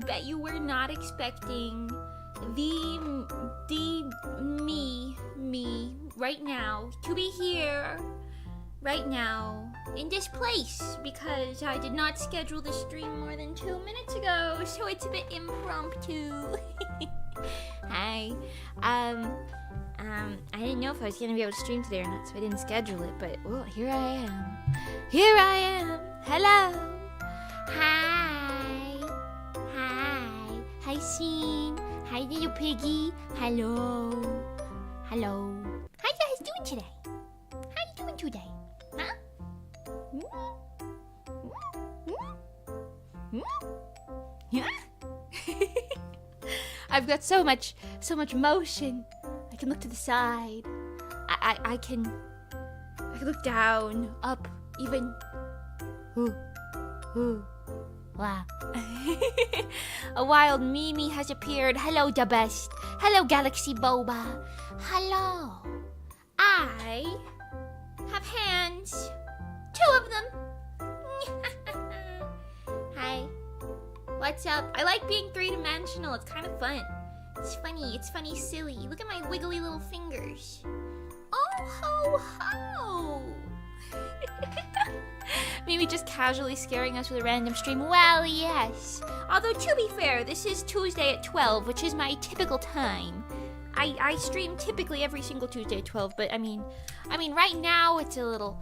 bet you were not expecting me right now to be here right now in this place, because I did not schedule the stream more than 2 minutes ago, so it's a bit impromptu. Hi. I didn't know if I was gonna be able to stream today or not, so I didn't schedule it, but well, here I am. Here I am. Hello. Hi. Hi. Hi, Scene. Hi, little piggy. Hello. Hello. How you guys doing today? How you doing today? Huh? Yeah? I've got so much motion. I can look to the side. I can look down, up, even. Ooh. Wow. A wild Mimi has appeared. Hello, the best. Hello, Galaxy Boba. Hello. I have hands. 2 of them. Hi. What's up? I like being 3-dimensional. It's kind of fun. It's funny, silly. Look at my wiggly little fingers. Oh, ho, ho. Maybe just casually scaring us with a random stream. Well, yes. Although, to be fair, this is Tuesday at 12, which is my typical time. I stream typically every single Tuesday at 12, but I mean, right now it's a little,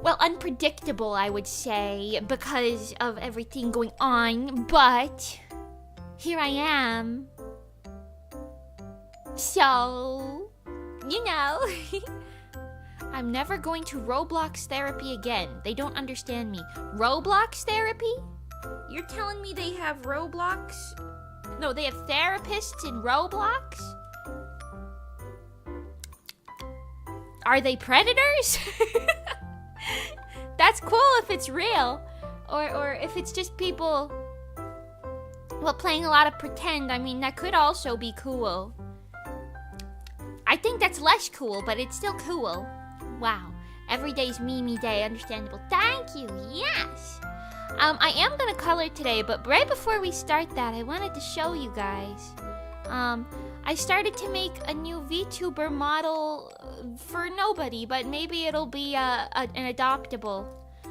well, unpredictable, I would say, because of everything going on, but here I am. So, you know. I'm never going to Roblox therapy again. They don't understand me. Roblox therapy? You're telling me they have Roblox? No, they have therapists in Roblox? Are they predators? That's cool if it's real. Or if it's just people, well, playing a lot of pretend. I mean, that could also be cool. I think that's less cool, but it's still cool. Wow. Every day's Mimi Day. Understandable. Thank you. Yes. I am going to color today, but right before we start that, I wanted to show you guys. I started to make a new VTuber model for nobody, but maybe it'll be an adoptable.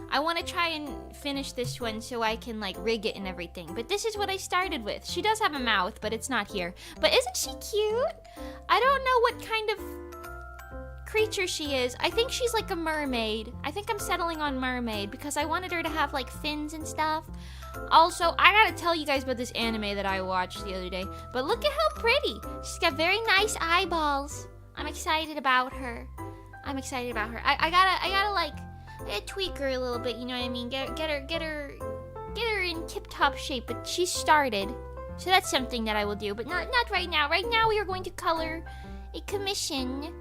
I want to try and finish this one so I can, like, rig it and everything. But this is what I started with. She does have a mouth, but it's not here. But isn't she cute? I don't know what kind of creature she is. I think she's like a mermaid. I think I'm settling on mermaid because I wanted her to have like fins and stuff. Also, I gotta tell you guys about this anime that I watched the other day. But look at how pretty. She's got very nice eyeballs. I'm excited about her. I gotta like tweak her a little bit, you know what I mean? Get her in tip-top shape, but she started. So that's something that I will do, but not right now. Right now we are going to color a commission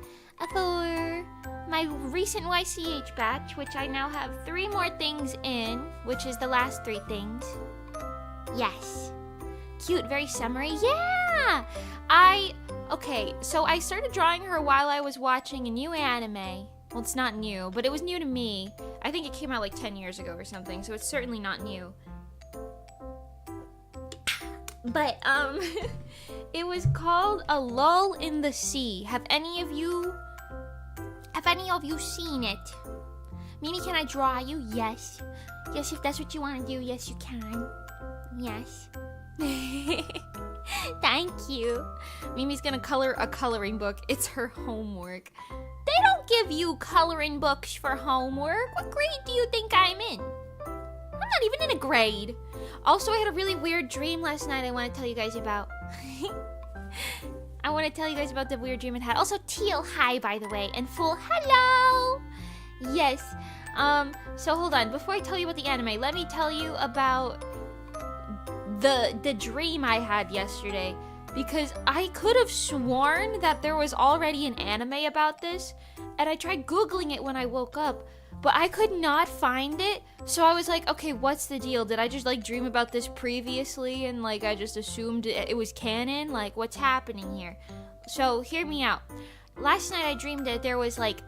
for my recent YCH batch, which I now have 3 more things in, which is the last 3 things. Yes. Cute, very summery. Yeah! Okay, so I started drawing her while I was watching a new anime. Well, it's not new, but it was new to me. I think it came out like 10 years ago or something, so it's certainly not new. But, it was called A Lull in the Sea. Have any of you seen it? Mimi, can I draw you? Yes. Yes, if that's what you want to do, yes, you can. Yes. Thank you. Mimi's gonna color a coloring book. It's her homework. They don't give you coloring books for homework. What grade do you think I'm in? I'm not even in a grade. Also, I had a really weird dream last night I want to tell you guys about. I want to tell you guys about the weird dream it had. Also, Teal, hi, by the way. And Fool, hello! Yes. So hold on. Before I tell you about the anime, let me tell you about the dream I had yesterday. Because I could have sworn that there was already an anime about this. And I tried Googling it when I woke up. But I could not find it. So I was like, okay, what's the deal? Did I just, like, dream about this previously and, like, I just assumed it was canon? Like, what's happening here? So, hear me out. Last night I dreamed that there was, like,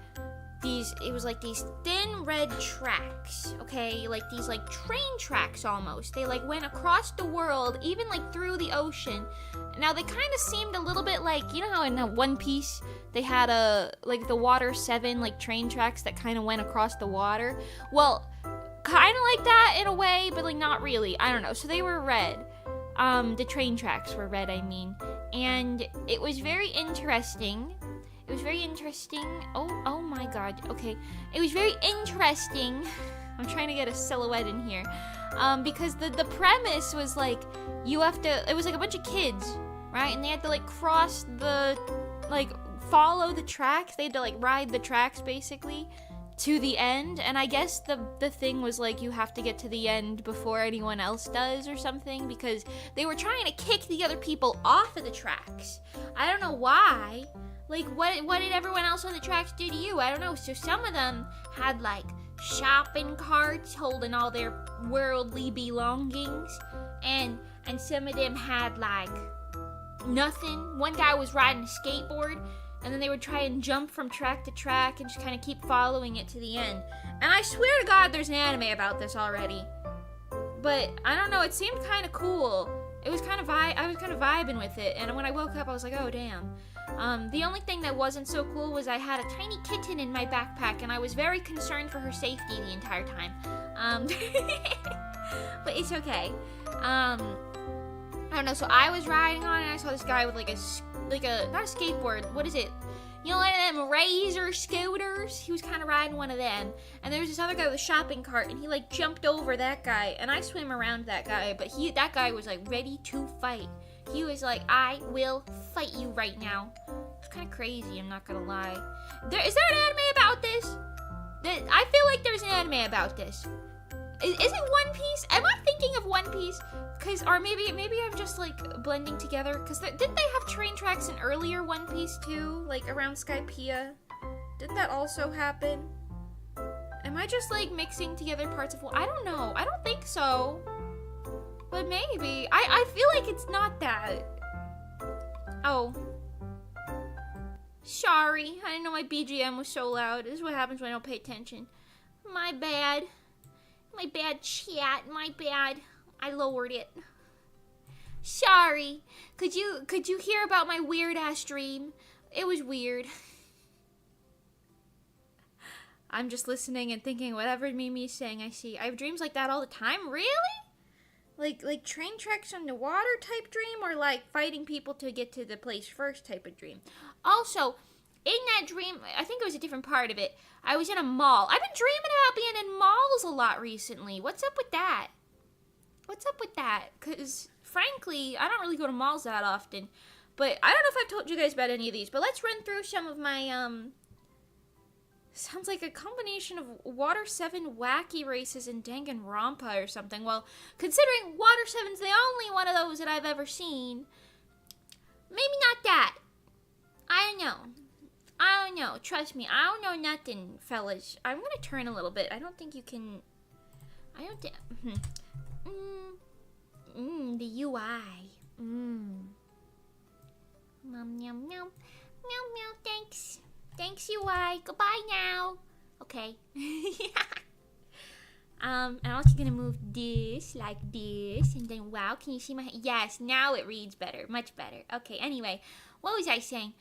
it was like these thin red tracks, okay? Like these like train tracks almost. They like went across the world, even like through the ocean. Now they kind of seemed a little bit like, you know how in One Piece they had like the Water 7 like train tracks that kind of went across the water? Well, kind of like that in a way, but like not really. I don't know. So they were red. The train tracks were red, I mean. And it was very interesting. It was very interesting. Oh my god. Okay. It was very interesting. I'm trying to get a silhouette in here. Because the premise was like, it was like a bunch of kids, right? And they had to like cross follow the tracks. They had to like ride the tracks basically to the end. And I guess the thing was like, you have to get to the end before anyone else does or something, because they were trying to kick the other people off of the tracks. I don't know why. Like, what did everyone else on the tracks do to you? I don't know. So some of them had, like, shopping carts holding all their worldly belongings. And some of them had, like, nothing. One guy was riding a skateboard. And then they would try and jump from track to track and just kind of keep following it to the end. And I swear to God there's an anime about this already. But, I don't know. It seemed kind of cool. It was kind of I was kind of vibing with it. And when I woke up, I was like, oh, damn. The only thing that wasn't so cool was I had a tiny kitten in my backpack, and I was very concerned for her safety the entire time. But it's okay. I don't know, so I was riding on it, and I saw this guy with not a skateboard, what is it? You know, one of them Razor scooters? He was kind of riding one of them. And there was this other guy with a shopping cart, and he, like, jumped over that guy, and I swam around that guy, but that guy was, like, ready to fight. He was like, I will fight you right now. It's kind of crazy, I'm not gonna lie. Is there an anime about this? I feel like there's an anime about this. Is it One Piece? Am I thinking of One Piece? Or maybe I'm just, like, blending together. Because didn't they have train tracks in earlier One Piece, too? Like, around Skypiea? Didn't that also happen? Am I just, like, mixing together parts of... I don't know. I don't think so. But maybe. I feel like it's not that. Oh. Sorry. I didn't know my BGM was so loud. This is what happens when I don't pay attention. My bad. My bad, chat. My bad. I lowered it. Sorry. Could you hear about my weird-ass dream? It was weird. I'm just listening and thinking whatever Mimi's saying I see. I have dreams like that all the time? Really? Like train tracks on the water type dream, or like fighting people to get to the place first type of dream? Also, in that dream, I think it was a different part of it, I was in a mall. I've been dreaming about being in malls a lot recently. What's up with that? What's up with that? Because, frankly, I don't really go to malls that often. But I don't know if I've told you guys about any of these, but let's run through some of my, sounds like a combination of Water 7 wacky races and Danganronpa or something. Well, considering Water 7's the only one of those that I've ever seen, maybe not that. I don't know. Trust me, I don't know nothing, fellas. I'm gonna turn a little bit. I don't think you can... the UI. Nom, nom, nom. Meow, meow, thanks. Thanks, UI. Goodbye now. Okay. I'm also gonna move this like this, and then wow, can you see my... Yes, now it reads better. Much better. Okay, anyway. What was I saying?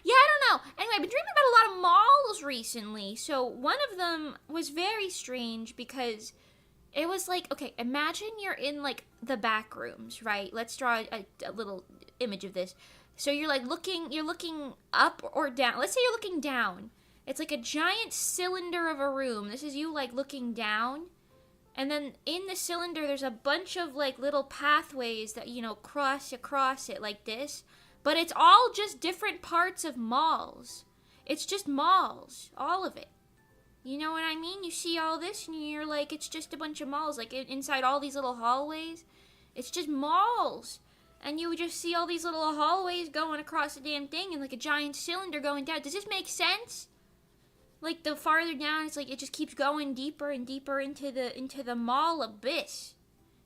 Yeah, I don't know. Anyway, I've been dreaming about a lot of malls recently. So one of them was very strange because it was like, okay, imagine you're in like the back rooms, right? Let's draw a little image of this. So you're like you're looking up or down. Let's say you're looking down. It's like a giant cylinder of a room. This is you like looking down. And then in the cylinder, there's a bunch of like little pathways that, you know, cross across it like this. But it's all just different parts of malls. It's just malls. All of it. You know what I mean? You see all this and you're like, it's just a bunch of malls. Like inside all these little hallways, it's just malls. And you would just see all these little hallways going across the damn thing and like a giant cylinder going down. Does this make sense? Like the farther down, it's like it just keeps going deeper and deeper into the mall abyss.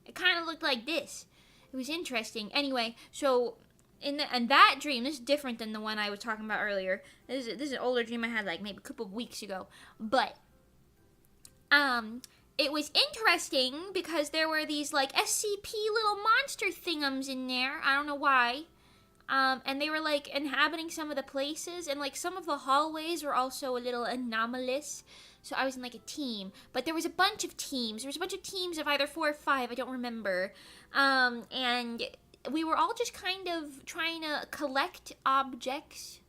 It kind of looked like this. It was interesting. Anyway, so and that dream, this is different than the one I was talking about earlier. This is an older dream I had like maybe a couple of weeks ago. But it was interesting because there were these like SCP little monster thingums in there. I don't know why. And they were like inhabiting some of the places, and like some of the hallways were also a little anomalous. So I was in like a team, but there was a bunch of teams. There was a bunch of teams of either 4 or 5, I don't remember. And we were all just kind of trying to collect objects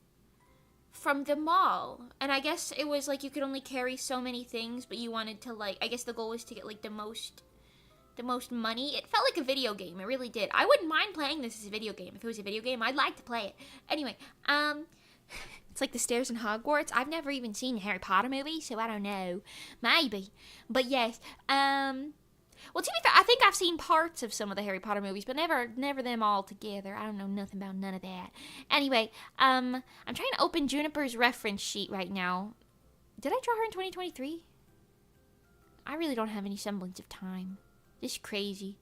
from the mall. And I guess it was like you could only carry so many things, but you wanted to like, I guess the goal was to get like the most money. It felt like a video game. It really did. I wouldn't mind playing this as a video game. If it was a video game, I'd like to play it. Anyway, it's like the stairs in Hogwarts. I've never even seen a Harry Potter movie, so I don't know. Maybe. But yes, well, to be fair, I think I've seen parts of some of the Harry Potter movies, but never them all together. I don't know nothing about none of that. Anyway, I'm trying to open Juniper's reference sheet right now. Did I draw her in 2023? I really don't have any semblance of time. This is crazy.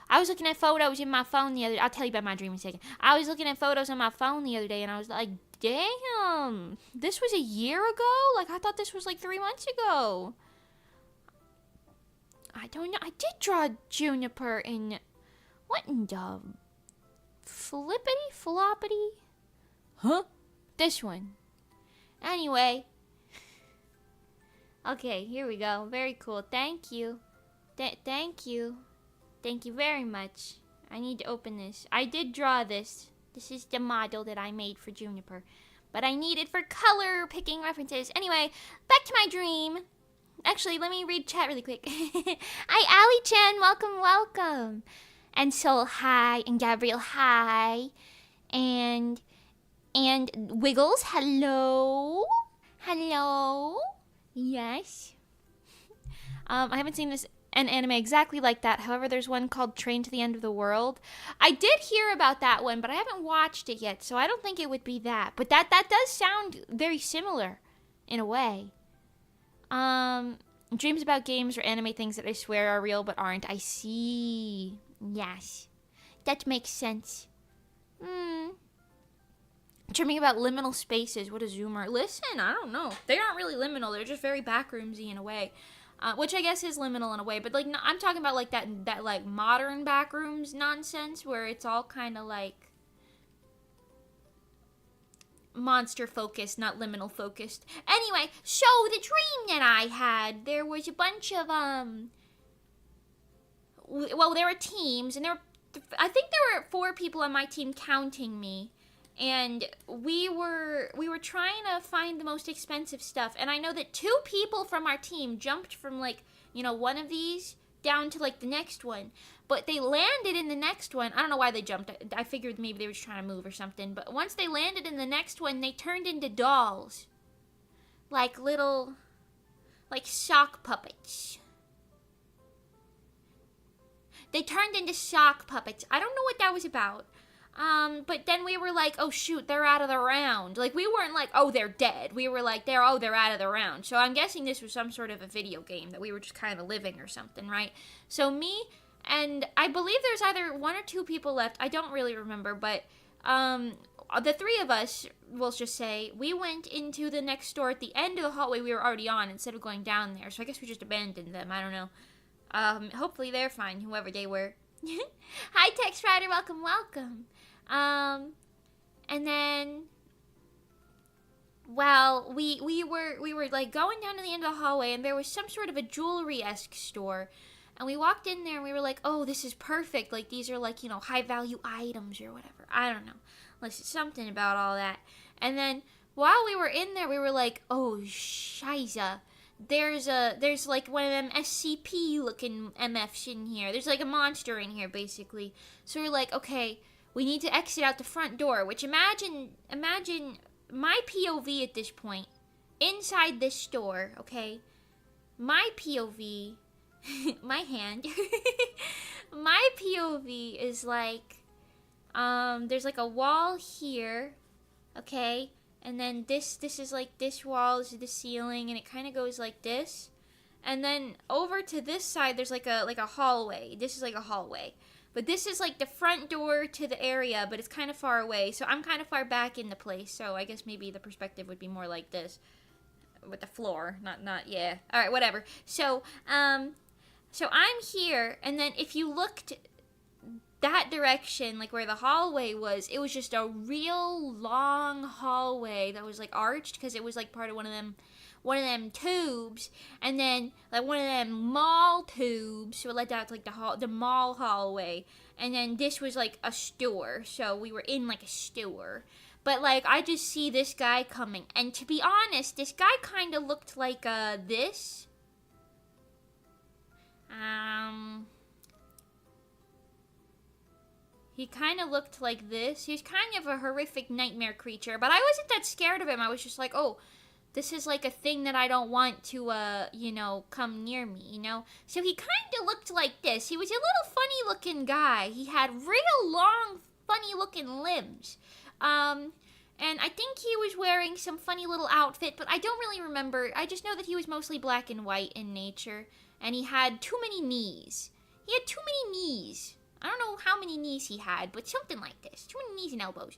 I was looking at photos in my phone the other day. I'll tell you about my dream in a second. I was looking at photos on my phone the other day, and I was like, damn, this was a year ago? Like, I thought this was like 3 months ago. I don't know. I did draw Juniper in... What in the... Flippity floppity? Huh? This one. Anyway. Okay, here we go. Very cool. Thank you. Thank you. Thank you very much. I need to open this. I did draw this. This is the model that I made for Juniper. But I need it for color picking references. Anyway, back to my dream. Actually, let me read chat really quick. Hi, Ali Chen. Welcome, welcome. And Sol, hi. And Gabriel, hi. And Wiggles, hello. Hello. Yes. I haven't seen an anime exactly like that. However, there's one called Train to the End of the World. I did hear about that one, but I haven't watched it yet, so I don't think it would be that. But that does sound very similar in a way. Dreams about games or anime things that I swear are real but aren't. I see. Yes. That makes sense. Dreaming about liminal spaces. What a zoomer. Listen, I don't know. They aren't really liminal. They're just very backroomsy in a way. Which I guess is liminal in a way. But like, I'm talking about like that like modern backrooms nonsense where it's all kind of like monster focused, not liminal focused. Anyway, so the dream that I had, there was a bunch of well, there were teams, and I think there were 4 people on my team counting me, and we were trying to find the most expensive stuff. And I know that 2 people from our team jumped from like, you know, one of these down to like the next one. But they landed in the next one. I don't know why they jumped. I figured maybe they were just trying to move or something. But once they landed in the next one, they turned into dolls. Like little, like sock puppets. They turned into sock puppets. I don't know what that was about. But then we were like, oh shoot, they're out of the round. Like, we weren't like, oh, they're dead. We were like, they're out of the round. So I'm guessing this was some sort of a video game that we were just kind of living or something, right? So me and I believe there's either 1 or 2 people left. I don't really remember, but the 3 of us, we'll just say, we went into the next door at the end of the hallway we were already on instead of going down there. So I guess we just abandoned them. I don't know. Hopefully they're fine, whoever they were. Hi, Text Rider. Welcome, welcome. And then, well, we were like going down to the end of the hallway, and there was some sort of a jewelry-esque store. And we walked in there and we were like, oh, this is perfect. Like, these are like, you know, high value items or whatever. I don't know. Like, something about all that. And then while we were in there, we were like, oh, shiza. There's like one of them SCP looking MFs in here. There's like a monster in here, basically. So we're like, okay, we need to exit out the front door, which imagine my POV at this point, inside this store, okay? My POV, my hand, my POV is like, there's like a wall here, okay? And then this is like, this wall is the ceiling, and it kind of goes like this. And then over to this side, there's like a hallway. This is like a hallway. But this is like the front door to the area, but it's kind of far away. So I'm kind of far back in the place. So I guess maybe the perspective would be more like this with the floor. Not yeah. All right, whatever. So so I'm here, and then if you looked that direction, like where the hallway was, it was just a real long hallway that was like arched because it was like part of one of them tubes, and then like one of them mall tubes, so it led down to like the mall hallway, and then this was like a store, so we were in like a store. But like I just see this guy coming, and to be honest, this guy kind of looked like this. He kind of looked like this. He's kind of a horrific nightmare creature, but I wasn't that scared of him. I was just like, oh, this is like a thing that I don't want to, come near me, you know? So he kind of looked like this. He was a little funny looking guy. He had real long, funny looking limbs. And I think he was wearing some funny little outfit, but I don't really remember. I just know that he was mostly black and white in nature, and he had too many knees. He had too many knees. I don't know how many knees he had, but something like this. Too many knees and elbows.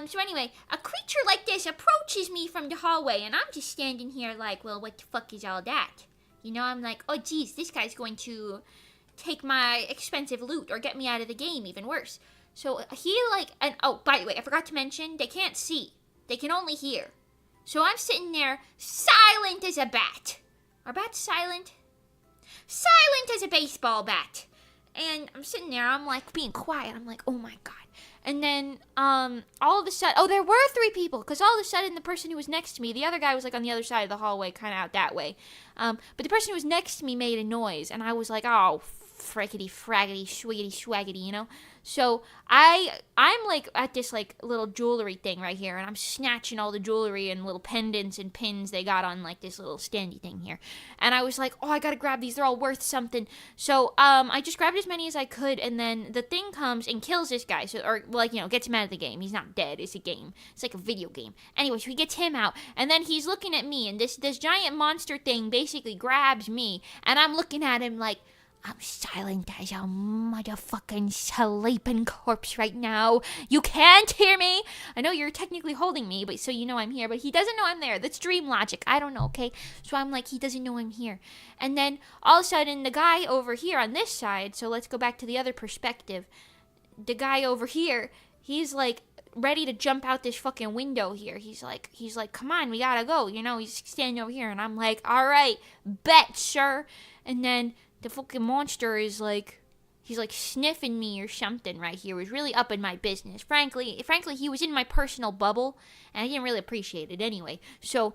So anyway, a creature like this approaches me from the hallway, and I'm just standing here like, well, what the fuck is all that? You know, I'm like, oh, geez, this guy's going to take my expensive loot or get me out of the game, even worse. So he and oh, by the way, I forgot to mention, they can't see. They can only hear. So I'm sitting there, silent as a bat. Are bats silent? Silent as a baseball bat. And I'm sitting there, I'm like being quiet. I'm like, oh my God. And then all of a sudden, there were 3 people. Because all of a sudden, the person who was next to me, the other guy was like on the other side of the hallway, kind of out that way. But the person who was next to me made a noise. And I was like, oh, fraggity, fraggity, swiggity, swaggity, you know? So I'm like at this like little jewelry thing right here, and I'm snatching all the jewelry and little pendants and pins they got on like this little standy thing here. And I was like, oh, I gotta grab these, they're all worth something. So I just grabbed as many as I could, and then the thing comes and kills this guy. So gets him out of the game. He's not dead, it's a game. It's like a video game. Anyway, so he gets him out, and then he's looking at me, and this giant monster thing basically grabs me, and I'm looking at him like, I'm silent as a motherfucking sleeping corpse right now. You can't hear me. I know you're technically holding me, but so you know I'm here. But he doesn't know I'm there. That's dream logic. I don't know, okay? So I'm like, he doesn't know I'm here. And then all of a sudden, the guy over here on this side, so let's go back to the other perspective. The guy over here, he's like ready to jump out this fucking window here. He's like, come on, we gotta go. You know, he's standing over here. And I'm like, all right, bet, sir. And then the fucking monster is like, he's like sniffing me or something right here. It was really up in my business. Frankly, he was in my personal bubble, and I didn't really appreciate it anyway. So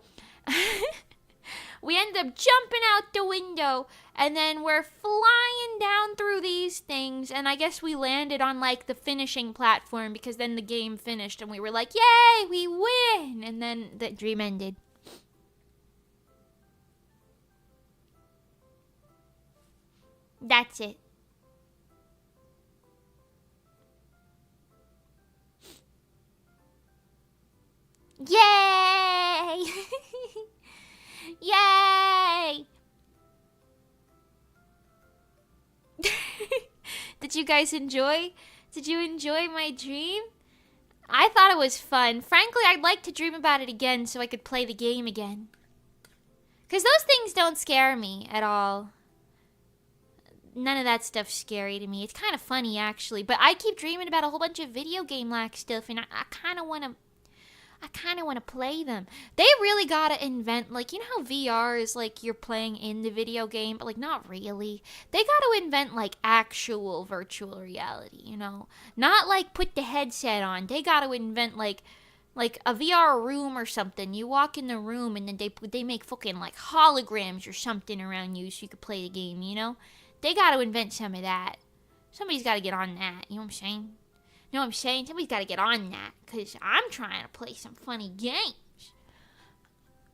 we ended up jumping out the window, and then we're flying down through these things, and I guess we landed on like the finishing platform, because then the game finished, and we were like, yay, we win! And then the dream ended. That's it. Yay! Yay! Did you guys enjoy? Did you enjoy my dream? I thought it was fun. Frankly, I'd like to dream about it again so I could play the game again. Because those things don't scare me at all. None of that stuff's scary to me. It's kind of funny, actually. But I keep dreaming about a whole bunch of video game-like stuff, and I kind of want to play them. They really gotta invent, like, you know how VR is like you're playing in the video game, but like not really. They gotta invent like actual virtual reality, you know? Not like put the headset on. They gotta invent like a VR room or something. You walk in the room and then they make fucking like holograms or something around you so you could play the game, you know? They gotta invent some of that. Somebody's gotta get on that, you know what I'm saying? You know what I'm saying? Somebody's gotta get on that, because I'm trying to play some funny games.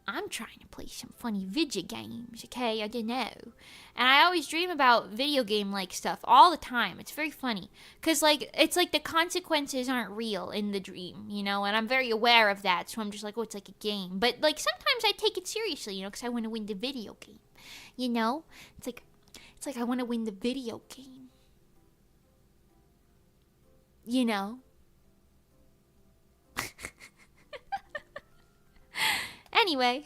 I'm trying to play some funny video games, okay? I don't know. And I always dream about video game-like stuff all the time. It's very funny. Because, like, it's like the consequences aren't real in the dream, you know? And I'm very aware of that, so I'm just like, oh, it's like a game. But, like, sometimes I take it seriously, you know, because I want to win the video game. You know? It's like I want to win the video game. you know. Anyway.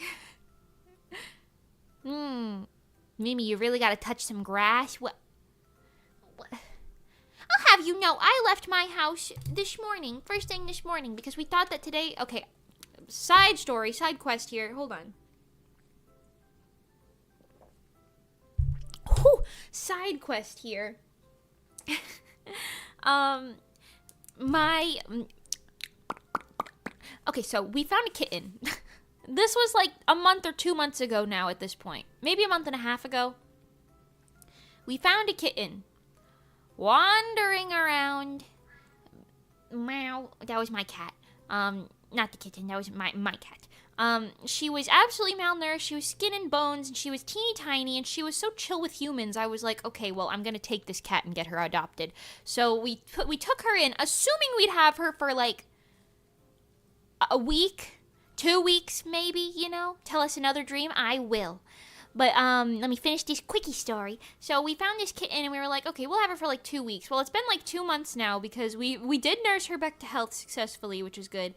Mimi, you really gotta touch some grass? What? I'll have you know, I left my house this morning, first thing this morning, because we thought that today... Okay, side story, side quest here. Hold on. Whew, side quest here. Okay, so we found a kitten. This was like a month or 2 months ago now at this point. Maybe a month and a half ago. We found a kitten. Wandering around. Meow. That was my cat. Not the kitten. That was my cat. She was absolutely malnourished. She was skin and bones, and she was teeny tiny, and she was so chill with humans. I was like, okay, well, I'm gonna take this cat and get her adopted. So we took her in, assuming we'd have her for like a week. 2 weeks, maybe, you know? Tell us another dream? I will. But, let me finish this quickie story. So, we found this kitten, and we were like, okay, we'll have her for, like, 2 weeks. Well, it's been, like, 2 months now, because we did nurse her back to health successfully, which is good.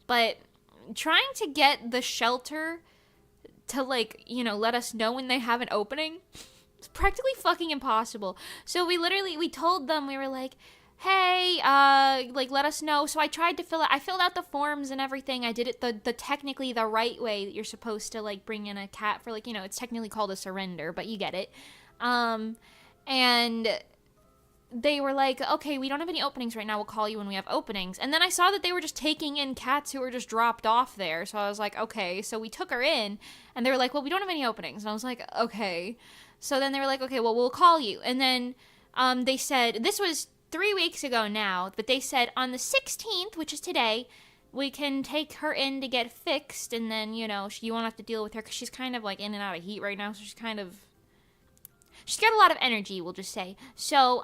But, trying to get the shelter to, like, you know, let us know when they have an opening, it's practically fucking impossible. So, we told them, we were like... Hey, like, let us know. So I filled out the forms and everything. I did it the technically the right way that you're supposed to, like, bring in a cat for, like, you know, it's technically called a surrender, but you get it. And they were like, okay, we don't have any openings right now. We'll call you when we have openings. And then I saw that they were just taking in cats who were just dropped off there. So I was like, okay. So we took her in, and they were like, well, we don't have any openings. And I was like, okay. So then they were like, okay, well, we'll call you. And then they said, this was 3 weeks ago now, but they said on the 16th, which is today, we can take her in to get fixed, and then, you know, you won't have to deal with her, because she's kind of, like, in and out of heat right now, so she's got a lot of energy, we'll just say. So,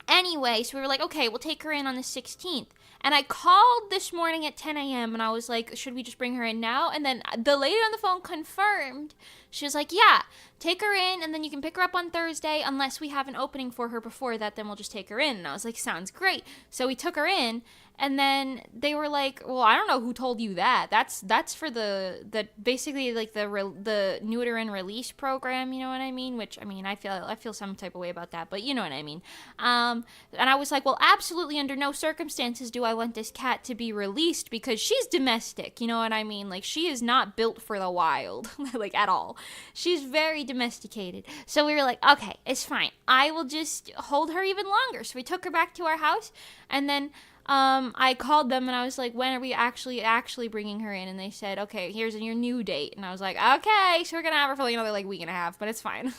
anyway, so we were like, okay, we'll take her in on the 16th. And I called this morning at 10 a.m. and I was like, should we just bring her in now? And then the lady on the phone confirmed. She was like, yeah, take her in, and then you can pick her up on Thursday. Unless we have an opening for her before that, then we'll just take her in. And I was like, sounds great. So we took her in, and then they were like, well, I don't know who told you that. That's for the basically, like, the neuter and release program, you know what I mean? Which, I mean, I feel some type of way about that, but you know what I mean. And I was like, well, absolutely under no circumstances do I want this cat to be released, because she's domestic, you know what I mean? Like, she is not built for the wild, like, at all. She's very domesticated. So we were like, okay, it's fine. I will just hold her even longer. So we took her back to our house, and then I called them and I was like, when are we actually bringing her in? And they said, okay, here's your new date. And I was like, okay, so we're gonna have her for like another, like, week and a half, but it's fine.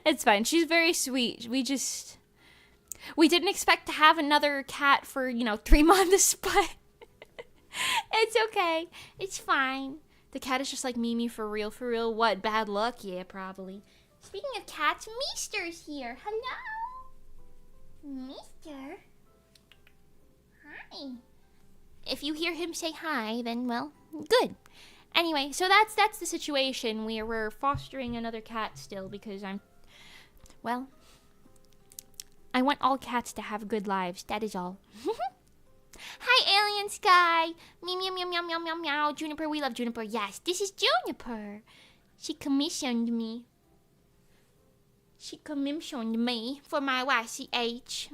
It's fine. She's very sweet. We didn't expect to have another cat for, 3 months, but it's okay. It's fine. The cat is just like Mimi for real, for real. What, bad luck? Yeah, probably. Speaking of cats, Meester's here. Hello? Meester? Hi. If you hear him say hi, then, well, good. Anyway, so that's the situation. We're fostering another cat still because I want all cats to have good lives. That is all. Hi, Alien Sky. Meow, meow, meow, meow, meow, meow, meow. Juniper, we love Juniper. Yes, this is Juniper. She commissioned me. She commissioned me for my YCH.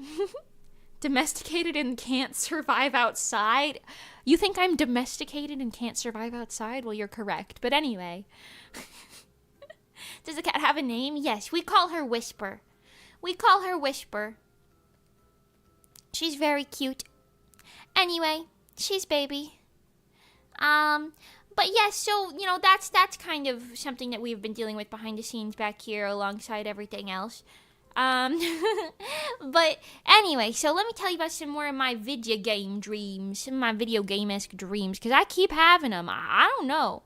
Domesticated and can't survive outside? You think I'm domesticated and can't survive outside? Well, you're correct. But anyway. Does the cat have a name? Yes, we call her Whisper. We call her Whisper. She's very cute. Anyway, she's baby. But yes, so, that's kind of something that we've been dealing with behind the scenes back here alongside everything else. But anyway, so let me tell you about some more of my video game dreams, some of my video game-esque dreams, because I keep having them. I don't know.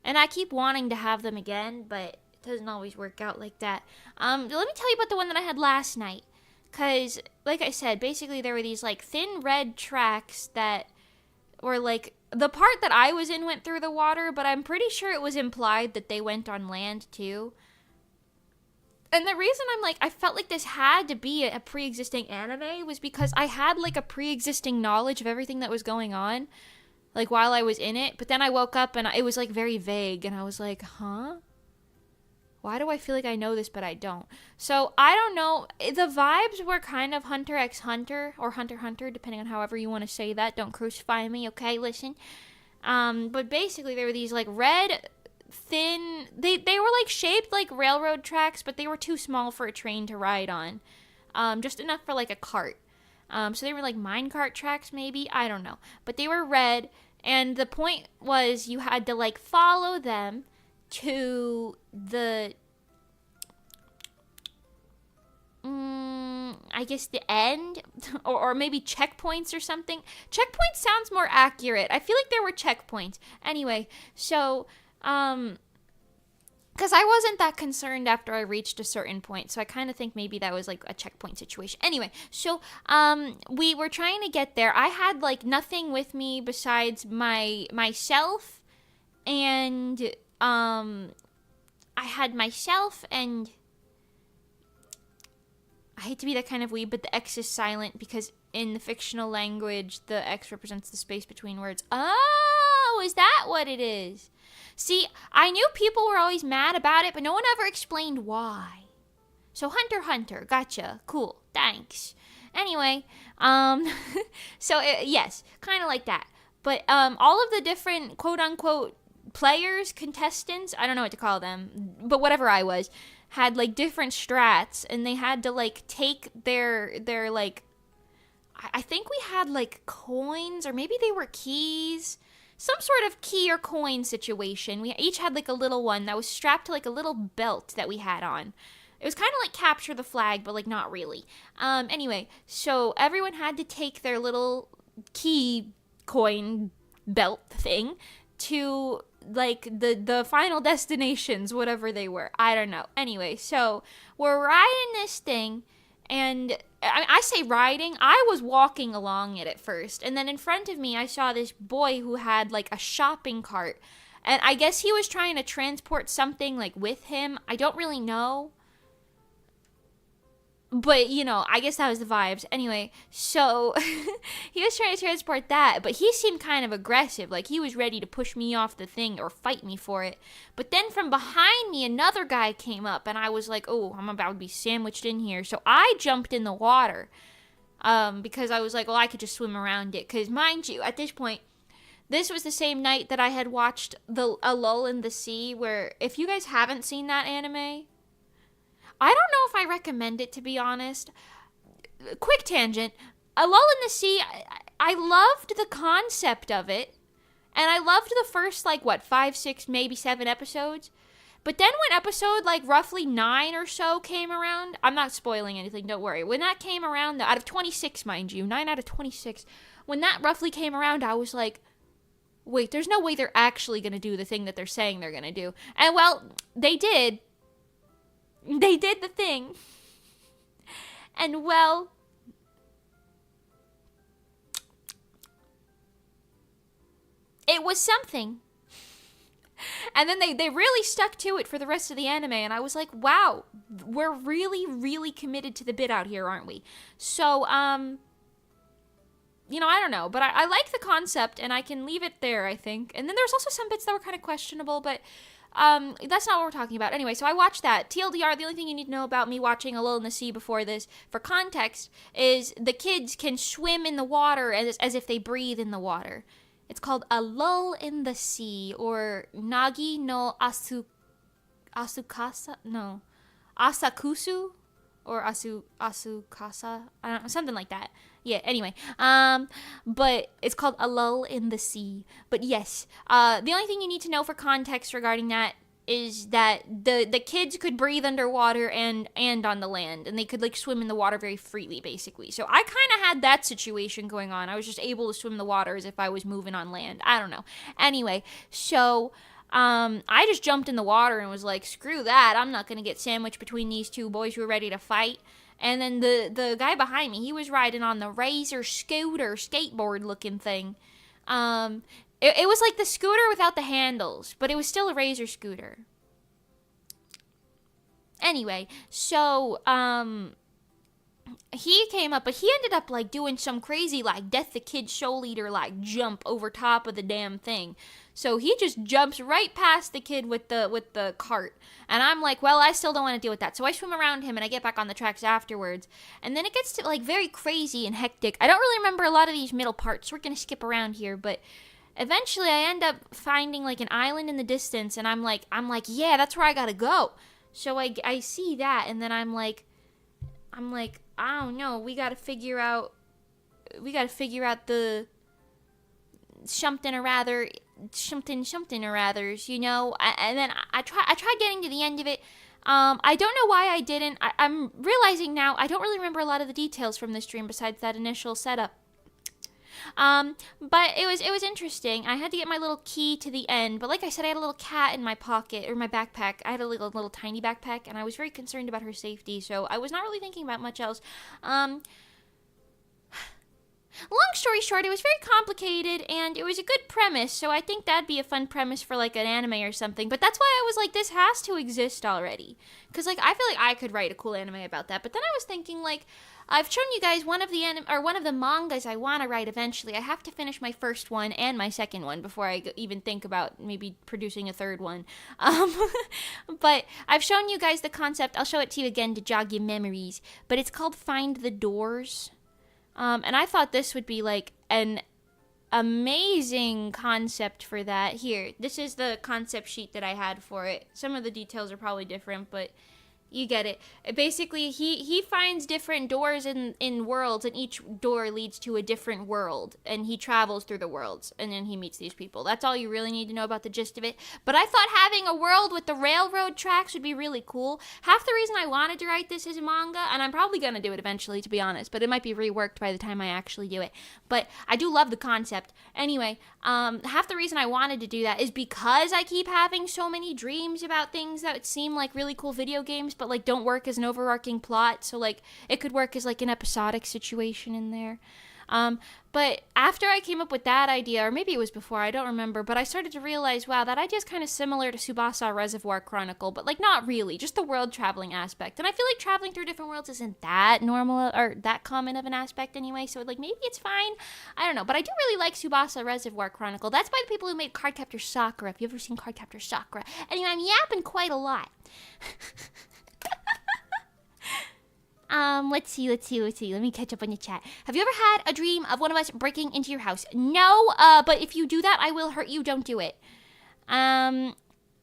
And I keep wanting to have them again, but it doesn't always work out like that. Let me tell you about the one that I had last night. Because, like I said, basically there were these, like, thin red tracks that were, like, the part that I was in went through the water, but I'm pretty sure it was implied that they went on land, too. And the reason I'm like, I felt like this had to be a pre-existing anime was because I had like a pre-existing knowledge of everything that was going on, like while I was in it. But then I woke up and it was like very vague, and I was like, huh? Why do I feel like I know this, but I don't? So I don't know. The vibes were kind of Hunter x Hunter, or Hunter x Hunter, depending on however you want to say that. Don't crucify me, okay? Listen. But basically there were these like red, thin, they were like shaped like railroad tracks, but they were too small for a train to ride on. Just enough for like a cart. So they were like minecart tracks maybe, I don't know. But they were red, and the point was you had to like follow them to the I guess the end, or maybe checkpoints or something. Checkpoints sounds more accurate. I feel like there were checkpoints. Anyway, so because I wasn't that concerned after I reached a certain point, so I kind of think maybe that was like a checkpoint situation. Anyway, so we were trying to get there. I had like nothing with me besides myself, and I had myself, and I hate to be that kind of weeb, but the X is silent because in the fictional language, the X represents the space between words. Oh, is that what it is? See, I knew people were always mad about it, but no one ever explained why. So Hunter x Hunter, gotcha, cool, thanks. Anyway, yes, kind of like that. But all of the different quote-unquote players, contestants, I don't know what to call them, but whatever I was, had like different strats, and they had to like take their like, I think we had like coins, or maybe they were keys, some sort of key or coin situation. We each had like a little one that was strapped to like a little belt that we had on. It was kind of like capture the flag, but like not really. Anyway, so everyone had to take their little key coin belt thing to like the final destinations, whatever they were. I don't know. Anyway, so we're riding this thing, and I say riding, I was walking along it at first, and then in front of me I saw this boy who had like a shopping cart, and I guess he was trying to transport something like with him. I don't really know, but you know, I guess that was the vibes. Anyway, so he was trying to transport that, but he seemed kind of aggressive, like he was ready to push me off the thing or fight me for it. But then from behind me, another guy came up, and I was like, oh, I'm about to be sandwiched in here. So I jumped in the water, because I was like, well, I could just swim around it. Because mind you, at this point, this was the same night that I had watched A Lull in the Sea, where if you guys haven't seen that anime, I don't know if I recommend it, to be honest. Quick tangent. A Lull in the Sea, I loved the concept of it. And I loved the first, 5, 6, maybe 7 episodes. But then when episode, roughly 9 or so came around, I'm not spoiling anything, don't worry. When that came around, out of 26, mind you, 9 out of 26, when that roughly came around, I was like, wait, there's no way they're actually going to do the thing that they're saying they're going to do. And, well, they did. They did the thing. And, well, it was something. And then they really stuck to it for the rest of the anime, and I was like, wow, we're really, really committed to the bit out here, aren't we? So, I don't know, but I like the concept, and I can leave it there, I think. And then there's also some bits that were kind of questionable, but that's not what we're talking about. Anyway, so I watched that. TLDR, the only thing you need to know about me watching A Lull in the Sea before this, for context, is the kids can swim in the water as if they breathe in the water. It's called A Lull in the Sea, or Nagi no Asukasa? No. Asakusu? Or Asukasa? I don't know, something like that. Yeah, anyway. But it's called A Lull in the Sea. But yes, the only thing you need to know for context regarding that is that the kids could breathe underwater and on the land, and they could swim in the water very freely, basically. So I kind of had that situation going on. I was just able to swim in the water as if I was moving on land. I don't know. Anyway, so I just jumped in the water and was like, screw that, I'm not gonna get sandwiched between these two boys who are ready to fight. And then the guy behind me, he was riding on the Razor scooter, skateboard looking thing. It was like the scooter without the handles, but it was still a Razor scooter. Anyway, so, he came up, but he ended up, like, doing some crazy, like, Death the Kid Show Leader, like, jump over top of the damn thing. So he just jumps right past the kid with the cart. And I'm like, well, I still don't want to deal with that. So I swim around him and I get back on the tracks afterwards. And then it gets to, like, very crazy and hectic. I don't really remember a lot of these middle parts. We're going to skip around here, but eventually I end up finding, like, an island in the distance. And I'm like, yeah, that's where I got to go. So I see that, and then I'm like, I don't know, we got to figure out the something or rathers, you know. And then I tried getting to the end of it. I don't know why I didn't. I'm realizing now I don't really remember a lot of the details from this dream besides that initial setup. But it was interesting. I had to get my little key to the end, but like I said, I had a little cat in my pocket, or my backpack. I had a little tiny backpack, and I was very concerned about her safety, so I was not really thinking about much else. Long story short, it was very complicated, and it was a good premise, so I think that'd be a fun premise for, like, an anime or something. But that's why I was like, this has to exist already. Because, like, I feel like I could write a cool anime about that. But then I was thinking, like, I've shown you guys one of the mangas I want to write eventually. I have to finish my first one and my second one before I even think about maybe producing a third one. But I've shown you guys the concept. I'll show it to you again to jog your memories. But it's called Find the Doors. And I thought this would be, like, an amazing concept for that. Here, this is the concept sheet that I had for it. Some of the details are probably different, but you get it. Basically, he finds different doors in worlds, and each door leads to a different world, and he travels through the worlds, and then he meets these people. That's all you really need to know about the gist of it. But I thought having a world with the railroad tracks would be really cool. Half the reason I wanted to write this as a manga, and I'm probably going to do it eventually, to be honest, but it might be reworked by the time I actually do it. But I do love the concept. Anyway, half the reason I wanted to do that is because I keep having so many dreams about things that seem like really cool video games, but, like, don't work as an overarching plot. So, like, it could work as, like, an episodic situation in there. But after I came up with that idea, or maybe it was before, I don't remember, but I started to realize, wow, that idea is kind of similar to Tsubasa Reservoir Chronicle, but, like, not really, just the world traveling aspect. And I feel like traveling through different worlds isn't that normal, or that common of an aspect anyway, so, like, maybe it's fine. I don't know, but I do really like Tsubasa Reservoir Chronicle. That's by the people who made Cardcaptor Sakura, if you've ever seen Cardcaptor Sakura. Anyway, I'm yapping quite a lot. Let's see. Let me catch up on the chat. Have you ever had a dream of one of us breaking into your house? No, but if you do that, I will hurt you. Don't do it. I'm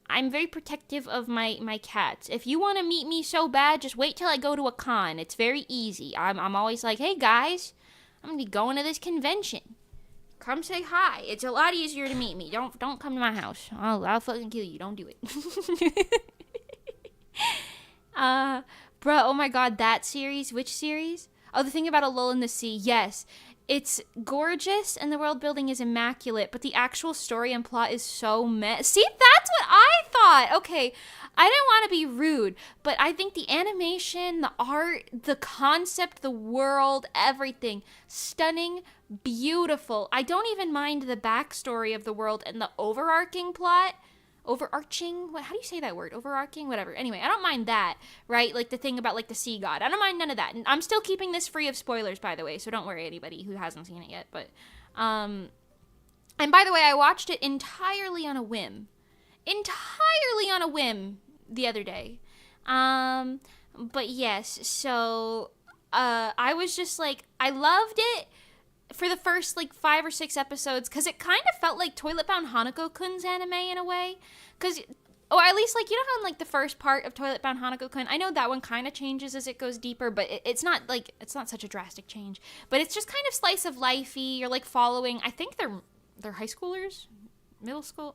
very protective of my cats. If you want to meet me so bad, just wait till I go to a con. It's very easy. I'm always like, hey guys, I'm gonna be going to this convention. Come say hi. It's a lot easier to meet me. Don't come to my house. I'll fucking kill you. Don't do it. Bro, oh my god, that series? Which series? Oh, the thing about A Lull in the Sea. Yes. It's gorgeous, and the world building is immaculate, but the actual story and plot is so See, that's what I thought! Okay, I didn't want to be rude, but I think the animation, the art, the concept, the world, everything, stunning, beautiful. I don't even mind the backstory of the world and the overarching plot. Overarching? How do you say that word? Overarching? Whatever. Anyway, I don't mind that, right? Like the thing about, like, the sea god. I don't mind none of that. And I'm still keeping this free of spoilers, by the way, so don't worry, anybody who hasn't seen it yet. But, and by the way, I watched it entirely on a whim. The other day. But yes, so, I was just like, I loved it for the first, like, 5 or 6 episodes, because it kind of felt like Toilet Bound Hanako-kun's anime in a way, because, or at least, like, you know how in, like, the first part of Toilet Bound Hanako-kun, I know that one kind of changes as it goes deeper, but it's not such a drastic change, but it's just kind of slice of lifey. You're, like, following, I think they're high schoolers, middle school,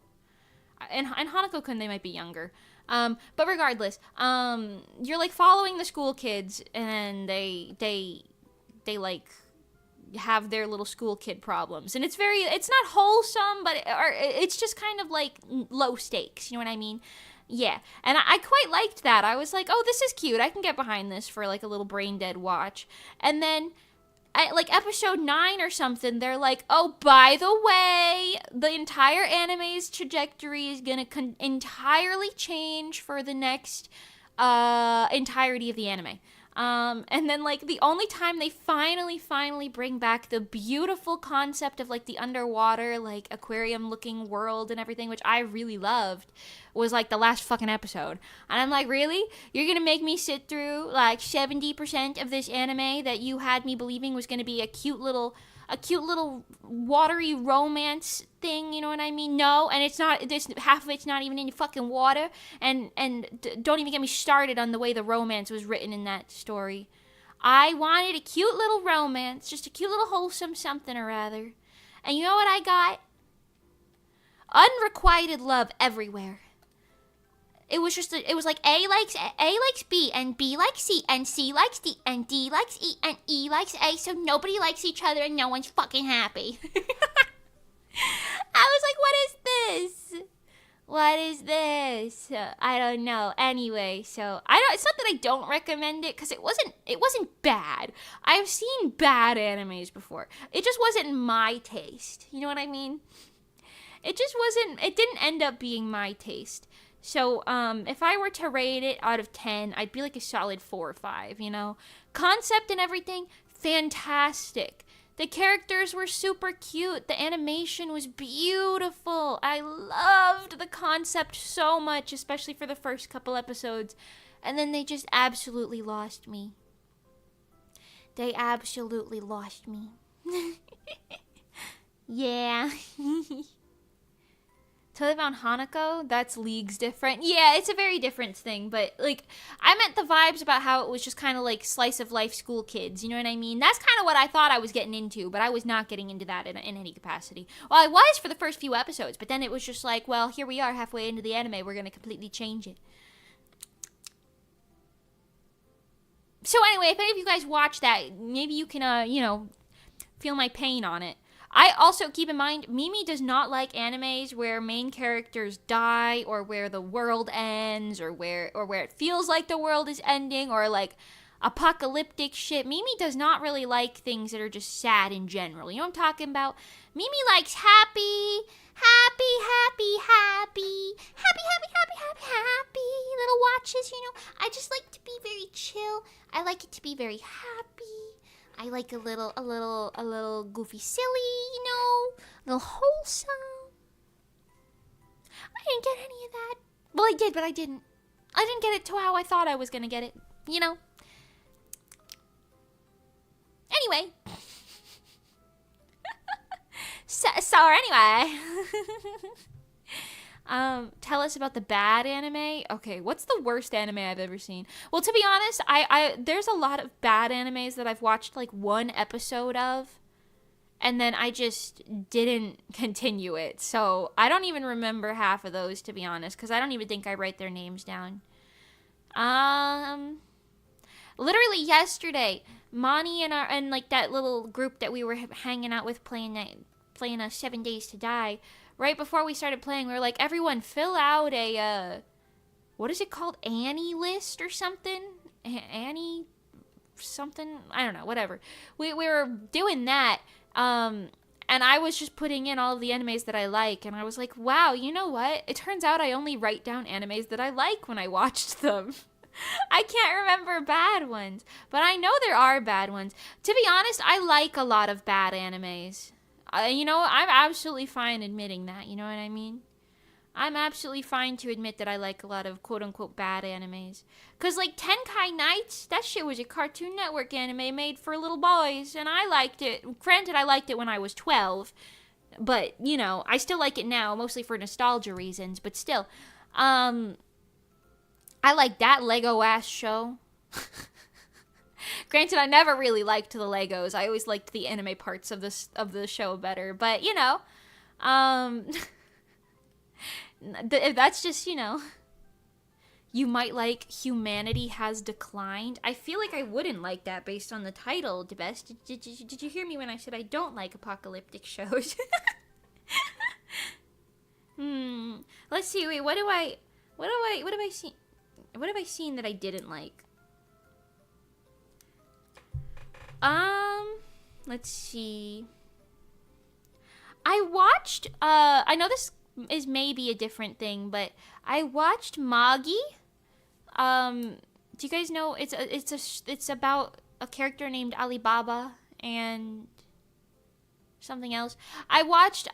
in Hanako-kun they might be younger, but regardless, you're, like, following the school kids, and they like, have their little school kid problems, and it's not wholesome, but it's just kind of like low stakes, you know what I mean? Yeah, and I quite liked that. I was like, oh, this is cute, I can get behind this for, like, a little brain dead watch. And then at, like, episode 9 or something, they're like, oh, by the way, the entire anime's trajectory is gonna entirely change for the next entirety of the anime. And then, like, the only time they finally bring back the beautiful concept of, like, the underwater, like, aquarium-looking world and everything, which I really loved, was, like, the last fucking episode. And I'm like, really? You're gonna make me sit through, like, 70% of this anime that you had me believing was gonna be a cute little watery romance thing, you know what I mean? No, and it's not, this half of it's not even in fucking water, and don't even get me started on the way the romance was written in that story. I wanted a cute little romance, just a cute little wholesome something or other. And you know what I got? Unrequited love everywhere. It was just, it was like A likes B, and B likes C, and C likes D, and D likes E, and E likes A, so nobody likes each other and no one's fucking happy. I was like, what is this? What is this? I don't know. Anyway, so it's not that I don't recommend it, because it wasn't bad. I've seen bad animes before. It just wasn't my taste. You know what I mean? It didn't end up being my taste. So, if I were to rate it out of 10, I'd be like a solid 4 or 5, you know? Concept and everything, fantastic. The characters were super cute. The animation was beautiful. I loved the concept so much, especially for the first couple episodes. And then they just absolutely lost me. They absolutely lost me. Yeah. Tell about Hanako, that's leagues different. Yeah, it's a very different thing, but, like, I meant the vibes about how it was just kind of like slice of life school kids, you know what I mean? That's kind of what I thought I was getting into, but I was not getting into that in any capacity. Well, I was for the first few episodes, but then it was just like, well, here we are halfway into the anime, we're going to completely change it. So anyway, if any of you guys watch that, maybe you can, feel my pain on it. I also, keep in mind, Mimi does not like animes where main characters die, or where the world ends, or where it feels like the world is ending, or like apocalyptic shit. Mimi does not really like things that are just sad in general. You know what I'm talking about? Mimi likes happy little watches, you know? I just like to be very chill. I like it to be very happy. I like a little goofy silly, you know, a little wholesome. I didn't get any of that. Well, I did, but I didn't. I didn't get it to how I thought I was going to get it, you know. Anyway. So anyway. Tell us about the bad anime. Okay, what's the worst anime I've ever seen? Well, to be honest, there's a lot of bad animes that I've watched like one episode of, and then I just didn't continue it. So I don't even remember half of those, to be honest, because I don't even think I write their names down. Literally yesterday, Mani and like that little group that we were hanging out with playing 7 Days to Die. Right before we started playing, we were like, everyone fill out a, what is it called? Annie list or something? Annie something? I don't know, whatever. We were doing that, and I was just putting in all of the animes that I like, and I was like, wow, you know what? It turns out I only write down animes that I like when I watched them. I can't remember bad ones, but I know there are bad ones. To be honest, I like a lot of bad animes. I'm absolutely fine admitting that, you know what I mean? I'm absolutely fine to admit that I like a lot of quote-unquote bad animes. Because, like, Tenkai Nights, that shit was a Cartoon Network anime made for little boys, and I liked it. Granted, I liked it when I was 12, but, you know, I still like it now, mostly for nostalgia reasons, but still. I like that Lego-ass show. Granted, I never really liked the Legos. I always liked the anime parts of the show better. But, you know, that's just, you know, you might like Humanity Has Declined. I feel like I wouldn't like that based on the title, DeBest. Did you hear me when I said I don't like apocalyptic shows? Let's see. Wait, what have I seen that I didn't like? Let's see. I watched, I know this is maybe a different thing, but I watched Magi, Do you guys know it's about a character named Alibaba and something else? I watched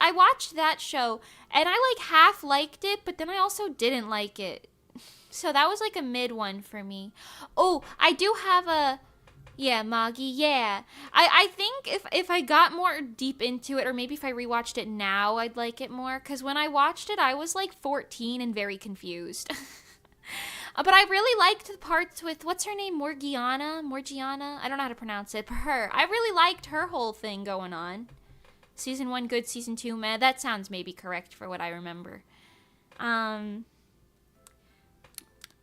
that show and I like half liked it, but then I also didn't like it. So that was like a mid one for me. Oh, I do have a yeah, Moggy, yeah. I think if I got more deep into it, or maybe if I rewatched it now, I'd like it more. Because when I watched it, I was like 14 and very confused. But I really liked the parts with, what's her name? Morgiana? I don't know how to pronounce it. But her. I really liked her whole thing going on. Season 1 good, Season 2 meh. That sounds maybe correct for what I remember.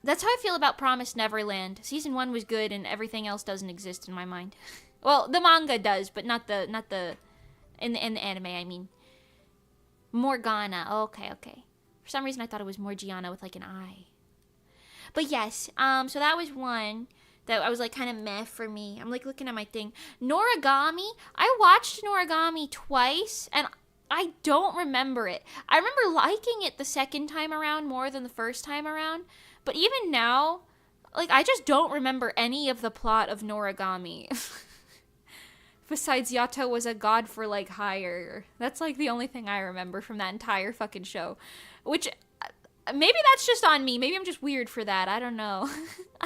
That's how I feel about Promised Neverland. Season 1 was good and everything else doesn't exist in my mind. Well, the manga does, but not the in the anime, I mean. Morgana. Okay. For some reason I thought it was Morgiana with like an I. But yes, so that was one that I was like kind of meh for me. I'm like looking at my thing. Noragami, I watched Noragami twice and I don't remember it. I remember liking it the second time around more than the first time around. But even now, like, I just don't remember any of the plot of Noragami. Besides, Yato was a god for, like, hire. That's, like, the only thing I remember from that entire fucking show. Which, maybe that's just on me. Maybe I'm just weird for that. I don't know.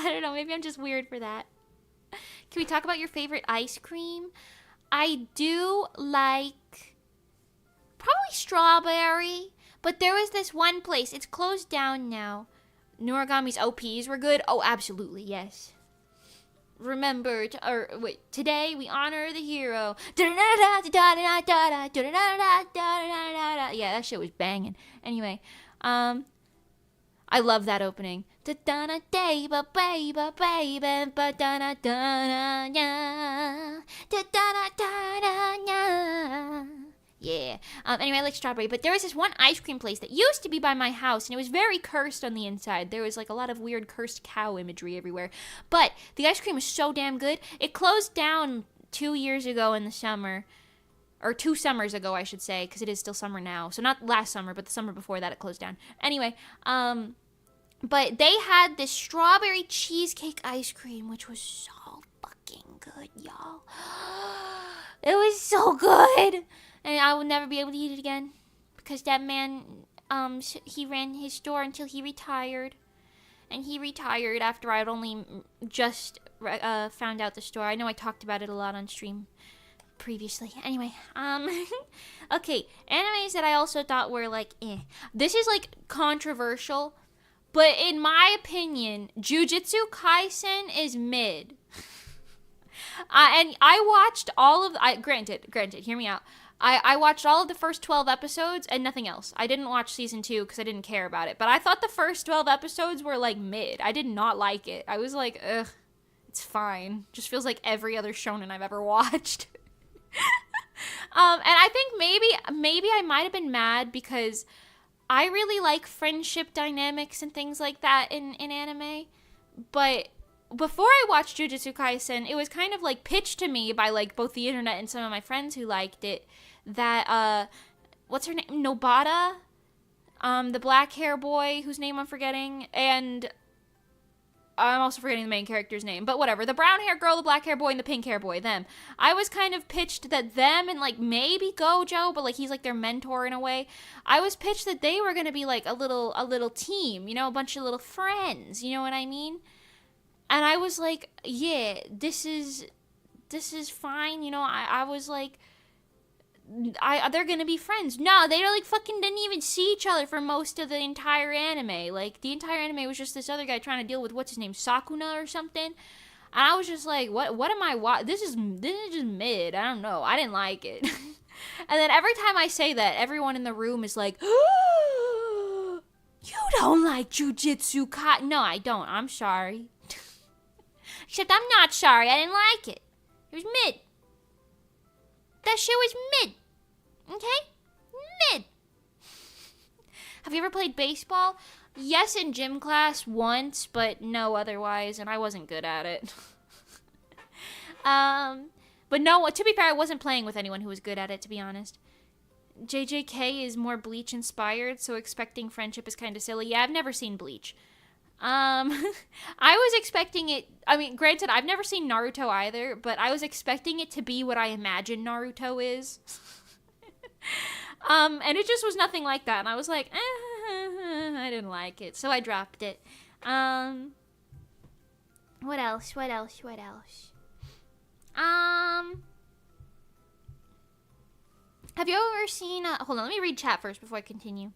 Maybe I'm just weird for that. Can we talk about your favorite ice cream? I do like probably strawberry. But there was this one place. It's closed down now. Noragami's OPs were good. Oh, absolutely, yes. Remember, today we honor the hero. Yeah, that shit was banging. Anyway, I love that opening. Yeah. Anyway, I like strawberry. But there was this one ice cream place that used to be by my house, and it was very cursed on the inside. There was like a lot of weird cursed cow imagery everywhere. But the ice cream was so damn good. It closed down 2 years ago in the summer. Or 2 summers ago, I should say, because it is still summer now. So not last summer, but the summer before that it closed down. Anyway, but they had this strawberry cheesecake ice cream, which was so fucking good, y'all. It was so good. And I will never be able to eat it again. Because that man, he ran his store until he retired. And he retired after I had only just found out the store. I know I talked about it a lot on stream previously. Anyway, okay, animes that I also thought were like, eh. This is like controversial, but in my opinion, Jujutsu Kaisen is mid. And I watched all of, granted, hear me out. I watched all of the first 12 episodes and nothing else. I didn't watch season 2 because I didn't care about it. But I thought the first 12 episodes were like mid. I did not like it. I was like, ugh, it's fine. Just feels like every other shonen I've ever watched. And I think maybe I might have been mad because I really like friendship dynamics and things like that in anime. But before I watched Jujutsu Kaisen, it was kind of like pitched to me by like both the internet and some of my friends who liked it that what's her name? Nobata, the black hair boy whose name I'm forgetting, and I'm also forgetting the main character's name, but whatever. The brown hair girl, the black hair boy, and the pink hair boy, them. I was kind of pitched that them and like maybe Gojo, but like he's like their mentor in a way. I was pitched that they were gonna be like a little team, you know, a bunch of little friends, you know what I mean? And I was like, yeah, this is fine, you know. I was like, they're gonna be friends. No, they like fucking didn't even see each other for most of the entire anime. Like the entire anime was just this other guy trying to deal with what's his name, Sakuna or something. And I was just like, what am I this is just mid. I don't know. I didn't like it. And then every time I say that, everyone in the room is like, oh, you don't like Jujutsu Kaisen. No, I don't. I'm sorry. Except I'm not sorry. I didn't like it. It was mid. That shit was mid. Okay? Mid. Have you ever played baseball? Yes, in gym class once, but no otherwise, and I wasn't good at it. But no, to be fair, I wasn't playing with anyone who was good at it, to be honest. JJK is more Bleach inspired, so expecting friendship is kind of silly. Yeah, I've never seen Bleach. I was expecting it. I mean, granted, I've never seen Naruto either, but I was expecting it to be what I imagine Naruto is. And it just was nothing like that, and I was like, I didn't like it, so I dropped it. What else? What else? What else? Have you ever seen? Hold on, let me read chat first before I continue.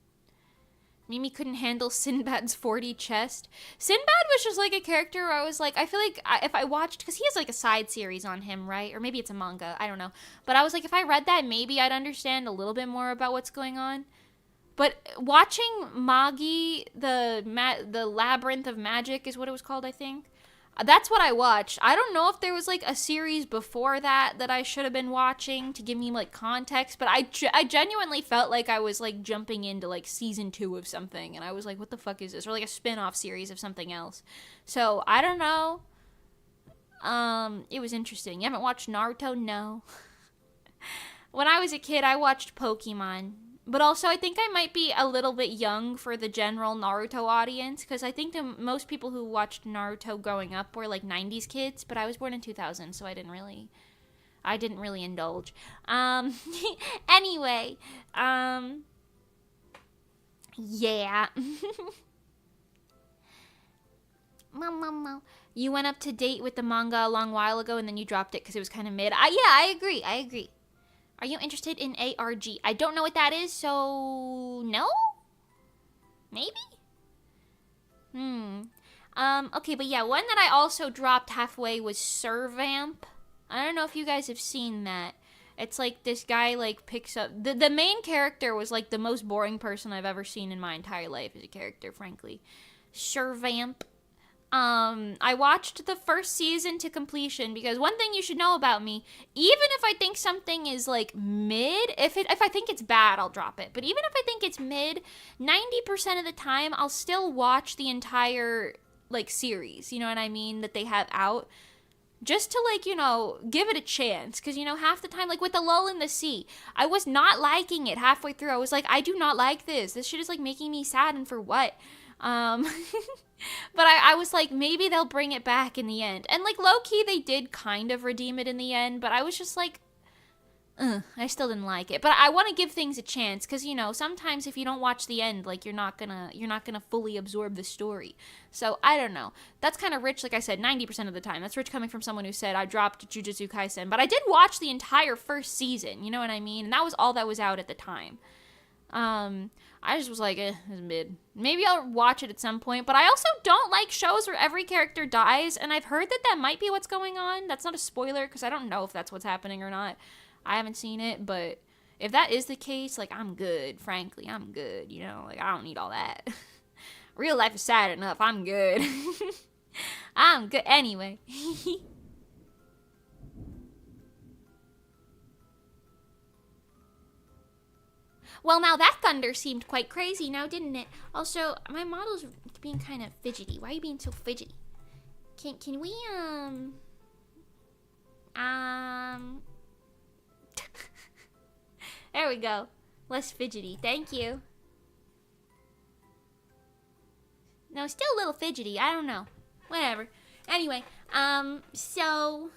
Mimi couldn't handle Sinbad's 4D chest. Sinbad was just like a character where I was like, I feel like if I watched, because he has like a side series on him, right? Or maybe it's a manga, I don't know. But I was like, if I read that, maybe I'd understand a little bit more about what's going on. But watching Magi, the Labyrinth of Magic is what it was called, I think. That's what I watched. I don't know if there was like a series before that I should have been watching to give me like context, but I genuinely felt like I was like jumping into like season 2 of something, and I was like, what the fuck is this? Or like a spin-off series of something else. So I don't know. It was interesting. You haven't watched Naruto? No. When I was a kid, I watched Pokemon. But also, I think I might be a little bit young for the general Naruto audience, because I think most people who watched Naruto growing up were like 90s kids, but I was born in 2000, so I didn't really indulge. Anyway, yeah. You went up to date with the manga a long while ago, and then you dropped it because it was kind of mid. Yeah, I agree. Are you interested in ARG? I don't know what that is, so no? Maybe? Okay, but yeah, one that I also dropped halfway was Servamp. I don't know if you guys have seen that. It's like this guy like picks up the main character was like the most boring person I've ever seen in my entire life as a character, frankly. Servamp. I watched the first season to completion because one thing you should know about me, even if I think something is like mid, if I think it's bad, I'll drop it. But even if I think it's mid, 90% of the time I'll still watch the entire like series, you know what I mean, that they have out. Just to like, you know, give it a chance. Because, you know, half the time, like with The Lull in the Sea, I was not liking it halfway through. I was like, I do not like this. This shit is like making me sad, and for what? But I was like, maybe they'll bring it back in the end. And like low-key, they did kind of redeem it in the end, but I was just like, I still didn't like it. But I want to give things a chance, because, you know, sometimes if you don't watch the end, like you're not gonna fully absorb the story. So I don't know. That's kind of rich, like I said, 90% of the time. That's rich coming from someone who said I dropped Jujutsu Kaisen, but I did watch the entire first season. You know what I mean? And that was all that was out at the time. I just was like, it's mid. Maybe I'll watch it at some point, but I also don't like shows where every character dies, and I've heard that might be what's going on. That's not a spoiler, because I don't know if that's what's happening or not. I haven't seen it, but if that is the case, like, I'm good, frankly. I'm good, you know? Like, I don't need all that. Real life is sad enough. I'm good. I'm good. Anyway. Well, now that thunder seemed quite crazy now, didn't it? Also, my model's being kind of fidgety. Why are you being so fidgety? Can we, there we go. Less fidgety. Thank you. No, still a little fidgety. I don't know. Whatever. Anyway, so...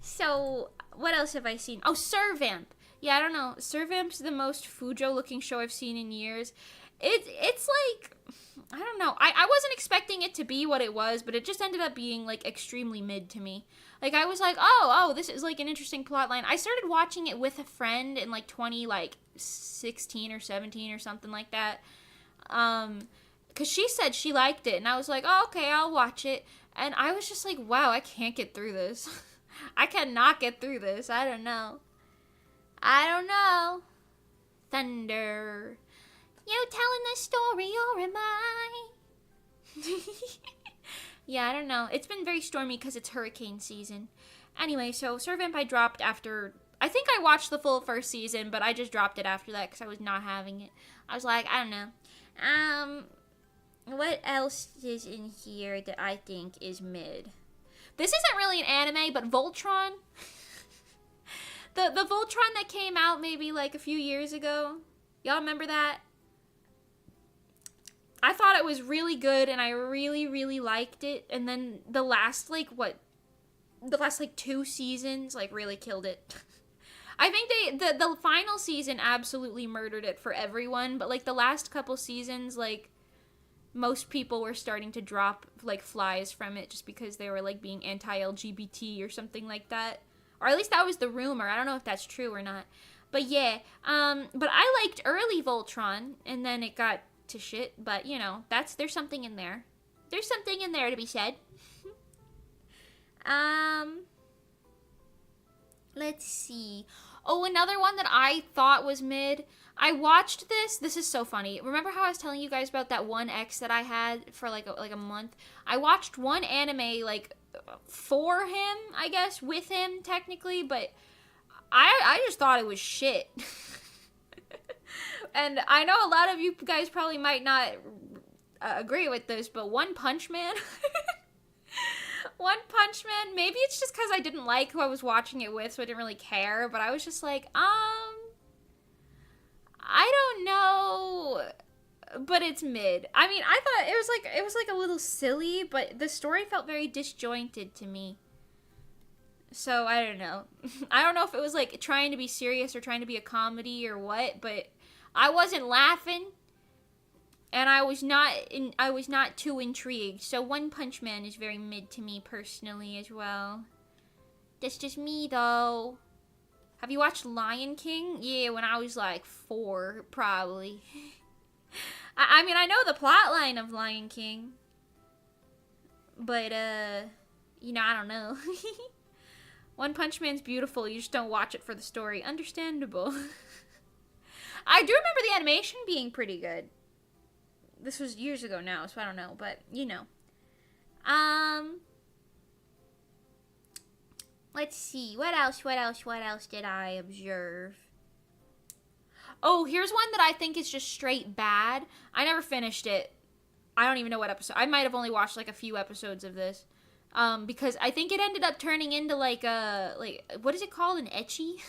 So, what else have I seen? Oh, Servamp. Yeah, I don't know. Servamp's the most Fujo-looking show I've seen in years. It's like, I don't know. I wasn't expecting it to be what it was, but it just ended up being, like, extremely mid to me. Like, I was like, oh, this is, like, an interesting plotline. I started watching it with a friend in, like, 2016 or 17 or something like that. Because she said she liked it, and I was like, oh, okay, I'll watch it. And I was just like, wow, I can't get through this. I cannot get through this. I don't know. Thunder. You telling the story, or am I? Yeah, I don't know. It's been very stormy because it's hurricane season. Anyway, so Servamp I dropped after... I think I watched the full first season, but I just dropped it after that because I was not having it. I was like, I don't know. What else is in here that I think is mid? This isn't really an anime, but Voltron. The Voltron that came out maybe like a few years ago. Y'all remember that? I thought it was really good, and I really, really liked it. And then the last, like, two seasons, like, really killed it. I think the final season absolutely murdered it for everyone, but, like, the last couple seasons, like, most people were starting to drop, like, flies from it just because they were, like, being anti-LGBT or something like that. Or at least that was the rumor. I don't know if that's true or not. But yeah, but I liked early Voltron, and then it got to shit, but, you know, there's something in there. There's something in there to be said. Let's see. Oh, another one that I thought was mid. I watched this. This is so funny. Remember how I was telling you guys about that one ex that I had for like a month? I watched one anime like for him, I guess, with him technically, but I just thought it was shit. And I know a lot of you guys probably might not agree with this, but One Punch Man. One Punch Man, maybe it's just because I didn't like who I was watching it with, so I didn't really care, but I was just like, I don't know, but it's mid. I mean, I thought it was like a little silly, but the story felt very disjointed to me. So, I don't know. I don't know if it was like trying to be serious or trying to be a comedy or what, but I wasn't laughing. And I was not too intrigued. So One Punch Man is very mid to me personally as well. That's just me though. Have you watched Lion King? Yeah, when I was like 4, probably. I mean, I know the plot line of Lion King. But, you know, I don't know. One Punch Man's beautiful, you just don't watch it for the story. Understandable. I do remember the animation being pretty good. This was years ago now, so I don't know, but, you know. Let's see. What else did I observe? Oh, here's one that I think is just straight bad. I never finished it. I don't even know what episode. I might have only watched, like, a few episodes of this. Because I think it ended up turning into, like, what is it called? An ecchi?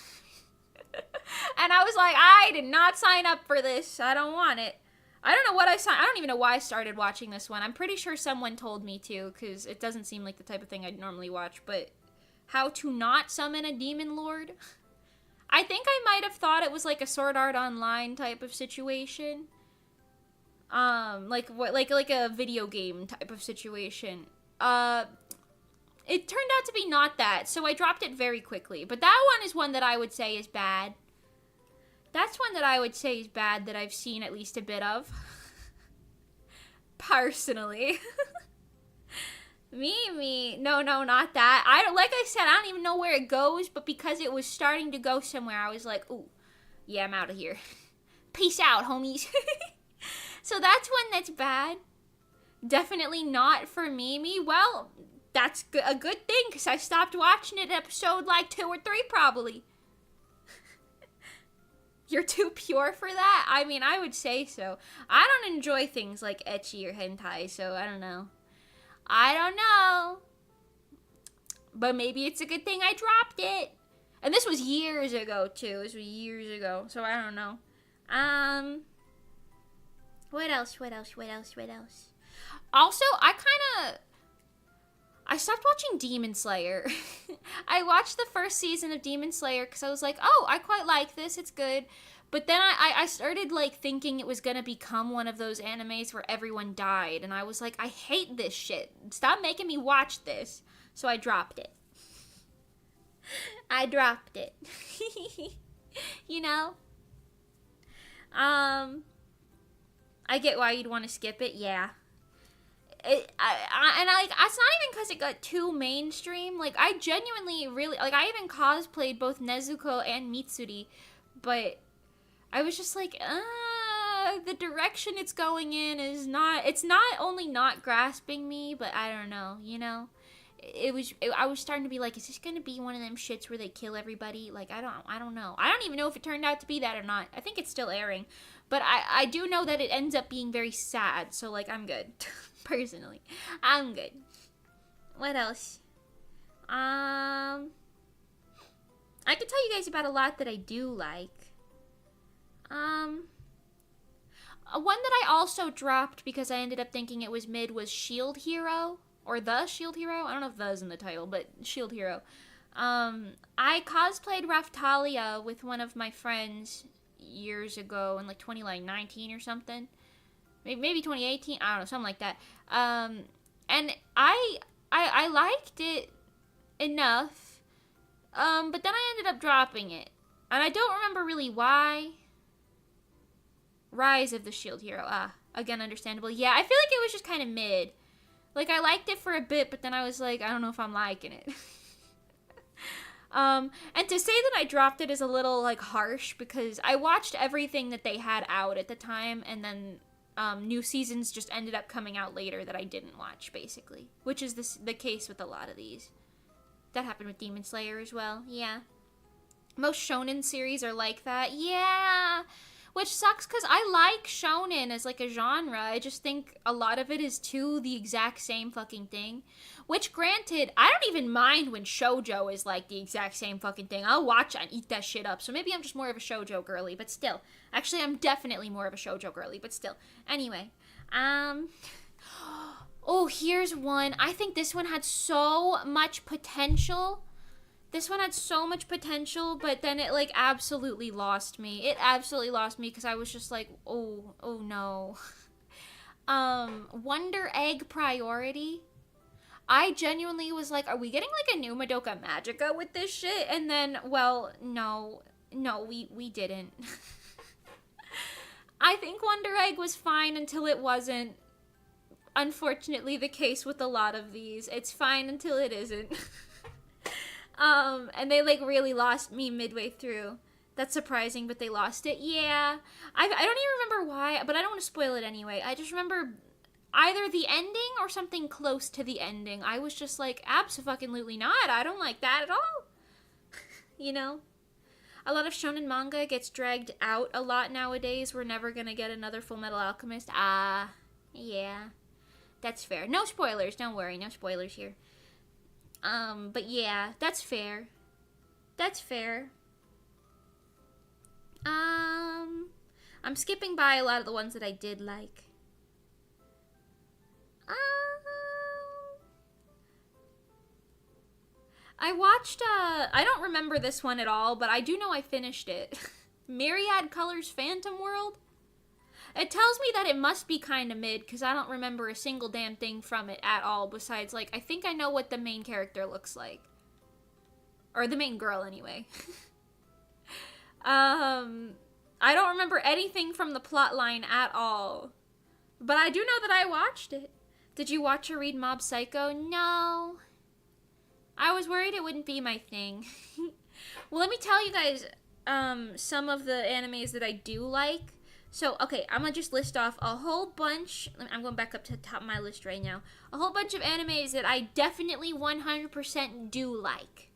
And I was like, I did not sign up for this. I don't want it. I don't know what I don't even know why I started watching this one. I'm pretty sure someone told me to, because it doesn't seem like the type of thing I'd normally watch, but How to Not Summon a Demon Lord? I think I might have thought it was like a Sword Art Online type of situation. Like a video game type of situation. It turned out to be not that, so I dropped it very quickly. But that one is one that I would say is bad. That's one that I would say is bad that I've seen at least a bit of. Personally. Me. No, not that. Like I said, I don't even know where it goes, but because it was starting to go somewhere, I was like, ooh, yeah, I'm out of here. Peace out, homies. So that's one that's bad. Definitely not for me. Well, that's a good thing, because I stopped watching it at episode like 2 or 3 probably. You're too pure for that? I mean, I would say so. I don't enjoy things like ecchi or hentai, so I don't know. But maybe it's a good thing I dropped it. And this was years ago, too. So I don't know. What else? Also, I stopped watching Demon Slayer. I watched the first season of Demon Slayer because I was like, oh, I quite like this. It's good. But then I started, like, thinking it was going to become one of those animes where everyone died. And I was like, I hate this shit. Stop making me watch this. So I dropped it. You know? I get why you'd want to skip it. Yeah. It's not even because it got too mainstream. Like, I genuinely really, like, I even cosplayed both Nezuko and Mitsuri, but I was just like, the direction it's going in is not, it's not only not grasping me, but I don't know, you know? I was starting to be like, is this going to be one of them shits where they kill everybody? Like, I don't know. I don't even know if it turned out to be that or not. I think it's still airing. But I do know that it ends up being very sad, so, like, I'm good. Personally. I'm good. What else? I could tell you guys about a lot that I do like. One that I also dropped because I ended up thinking it was mid was Shield Hero. Or The Shield Hero? I don't know if "the" is in the title, but Shield Hero. I cosplayed Raftalia with one of my friends years ago in like 2019 or something. Maybe 2018. I don't know, something like that. And I liked it enough. But then I ended up dropping it. And I don't remember really why. Rise of the Shield Hero. Again, understandable. Yeah, I feel like it was just kind of mid. Like, I liked it for a bit, but then I was like, I don't know if I'm liking it. And to say that I dropped it is a little, like, harsh, because I watched everything that they had out at the time, and then new seasons just ended up coming out later that I didn't watch, basically. Which is the case with a lot of these. That happened with Demon Slayer as well, yeah. Most shonen series are like that, yeah. Which sucks because I like shonen as like a genre. I just think a lot of it is too the exact same fucking thing. Which, granted, I don't even mind when shoujo is like the exact same fucking thing. I'll watch and eat that shit up. So maybe I'm just more of a shoujo girly, but still. Actually, I'm definitely more of a shoujo girly, but still. Anyway, oh, here's one. I think this one had so much potential. This one had so much potential, but then it, like, absolutely lost me. It absolutely lost me because I was just like, oh no. Wonder Egg Priority. I genuinely was like, are we getting, like, a new Madoka Magica with this shit? And then, well, no, we didn't. I think Wonder Egg was fine until it wasn't. Unfortunately, the case with a lot of these. It's fine until it isn't. And they, like, really lost me midway through. That's surprising, but they lost it. Yeah. I don't even remember why, but I don't want to spoil it anyway. I just remember either the ending or something close to the ending. I was just like, abso-fucking-lutely not. I don't like that at all. You know? A lot of shonen manga gets dragged out a lot nowadays. We're never gonna get another Full Metal Alchemist. Yeah. That's fair. No spoilers, don't worry. No spoilers here. But yeah, that's fair. That's fair. I'm skipping by a lot of the ones that I did like. I watched, I don't remember this one at all, but I do know I finished it. Myriad Colors Phantom World? It tells me that it must be kind of mid, because I don't remember a single damn thing from it at all, besides, like, I think I know what the main character looks like. Or the main girl, anyway. I don't remember anything from the plot line at all. But I do know that I watched it. Did you watch or read Mob Psycho? No. I was worried it wouldn't be my thing. Well, let me tell you guys some of the animes that I do like. So, okay, I'm gonna just list off a whole bunch. I'm going back up to the top of my list right now. A whole bunch of animes that I definitely 100% do like.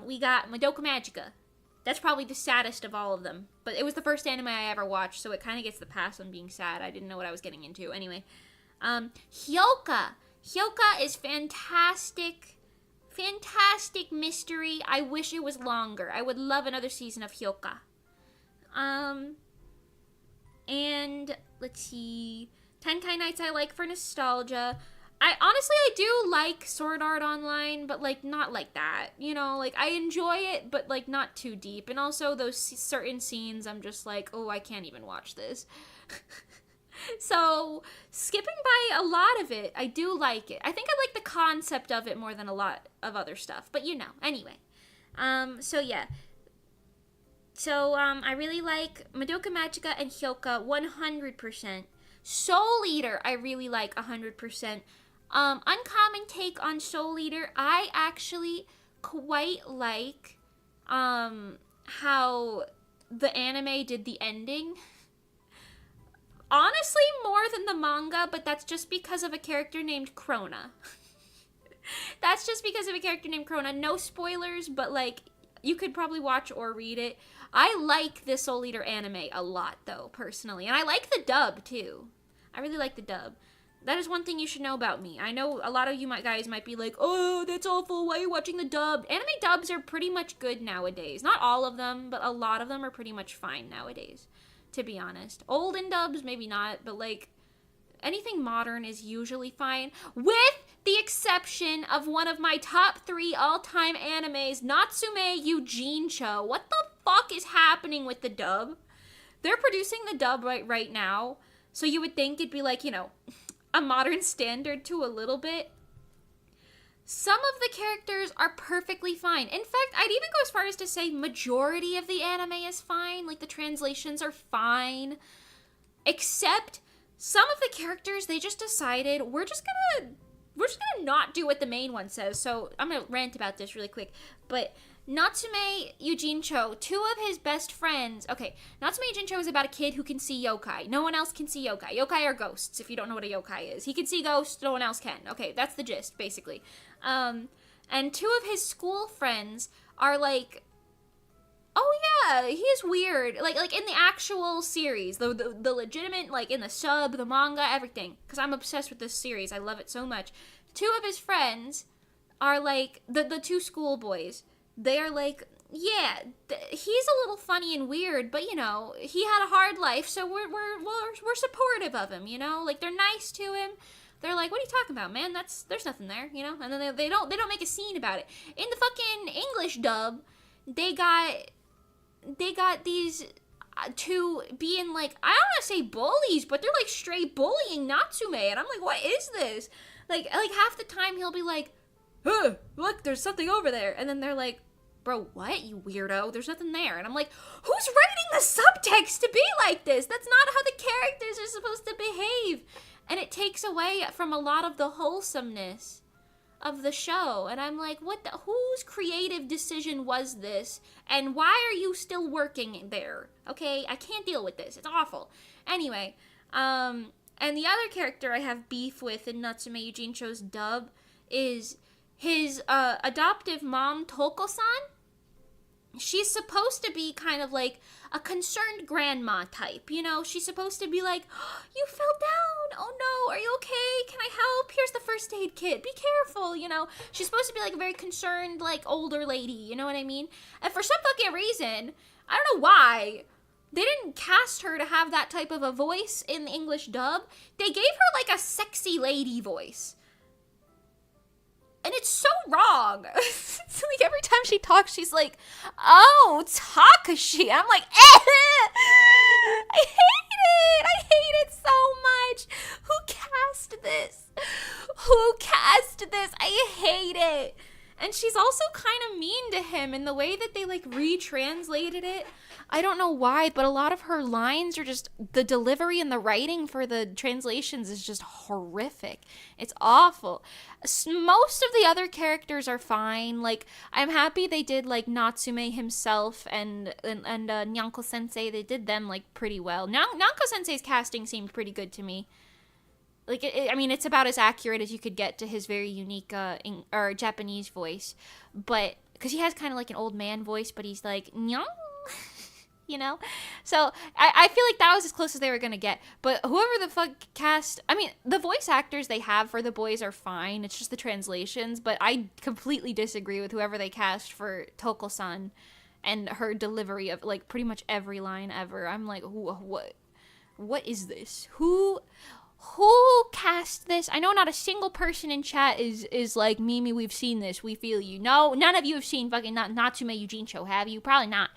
We got Madoka Magica. That's probably the saddest of all of them. But it was the first anime I ever watched, so it kind of gets the pass on being sad. I didn't know what I was getting into. Anyway. Hyoka. Hyoka is fantastic. Fantastic mystery. I wish it was longer. I would love another season of Hyoka. And let's see. Tenkai Nights I like for nostalgia. I do like Sword Art Online, but, like, not like that. You know, like, I enjoy it, but, like, not too deep. And also those certain scenes, I'm just like, oh, I can't even watch this. So, skipping by a lot of it, I do like it. I think I like the concept of it more than a lot of other stuff. But, you know, anyway. So, yeah. So, I really like Madoka Magica and Hyoka 100%. Soul Eater, I really like 100%. Uncommon take on Soul Eater, I actually quite like, how the anime did the ending. Honestly, more than the manga, but that's just because of a character named Krona. That's just because of a character named Krona. No spoilers, but, like, you could probably watch or read it. I like the Soul Eater anime a lot, though, personally. And I like the dub, too. I really like the dub. That is one thing you should know about me. I know a lot of you guys might be like, oh, that's awful, why are you watching the dub? Anime dubs are pretty much good nowadays. Not all of them, but a lot of them are pretty much fine nowadays. to be honest. Olden dubs, maybe not, but like anything modern is usually fine, with the exception of one of my top 3 all-time animes, Natsume Yujincho. What the fuck is happening with the dub? They're producing the dub right now, so you would think it'd be like, you know, a modern standard to a little bit. Some of the characters are perfectly fine. In fact, I'd even go as far as to say majority of the anime is fine. Like, the translations are fine. Except some of the characters, they just decided, we're just gonna not do what the main one says. So I'm gonna rant about this really quick. But Natsume Yujincho, 2 of his best friends. Okay, Natsume Yujincho is about a kid who can see yokai. No one else can see yokai. Yokai are ghosts, if you don't know what a yokai is. He can see ghosts, no one else can. Okay, that's the gist, basically. And 2 of his school friends are like, oh yeah, he's weird. Like in the actual series, the legitimate, like in the sub, the manga, everything. Because I'm obsessed with this series. I love it so much. 2 of his friends are like, the 2 schoolboys. They are like, yeah, he's a little funny and weird, but you know, he had a hard life, so we're supportive of him, you know? Like, they're nice to him. They're like, what are you talking about, man? There's nothing there, you know? And then they don't make a scene about it. In the fucking English dub, they got these 2 being like, I don't want to say bullies, but they're like straight bullying Natsume, and I'm like, what is this? Like half the time he'll be like, huh, look, there's something over there, and then they're like, bro, what, you weirdo? There's nothing there. And I'm like, who's writing the subtext to be like this? That's not how the characters are supposed to behave. And it takes away from a lot of the wholesomeness of the show. And I'm like, whose creative decision was this? And why are you still working there? Okay, I can't deal with this. It's awful. Anyway, and the other character I have beef with in Natsume Yujincho's dub is his adoptive mom, Toko-san. She's supposed to be kind of like a concerned grandma type, you know? She's supposed to be like, oh, you fell down. Oh no, are you okay? Can I help? Here's the first aid kit. Be careful, you know? She's supposed to be like a very concerned, like, older lady, you know what I mean? And for some fucking reason, I don't know why, they didn't cast her to have that type of a voice in the English dub. They gave her like a sexy lady voice. And it's so wrong. It's like every time she talks, she's like, oh, Takashi. And I'm like, I hate it so much. Who cast this? I hate it. And she's also kind of mean to him in the way that they like retranslated it. I don't know why, but a lot of her lines are just, the delivery and the writing for the translations is just horrific. It's awful. Most of the other characters are fine. Like, I'm happy they did like Natsume himself and Nyanko Sensei. They did them like pretty well. Nyanko Sensei's casting seemed pretty good to me. Like, I mean, it's about as accurate as you could get to his very unique Japanese voice. But, because he has kind of like an old man voice, but he's like, nyang? You know? So, I feel like that was as close as they were going to get. But whoever the fuck cast... I mean, the voice actors they have for the boys are fine. It's just the translations. But I completely disagree with whoever they cast for Toko-san and her delivery of, like, pretty much every line ever. I'm like, what is this? Who cast this? I know not a single person in chat is like, Mimi, we've seen this. We feel you. No, none of you have seen fucking Natsume Yujincho, have you? Probably not.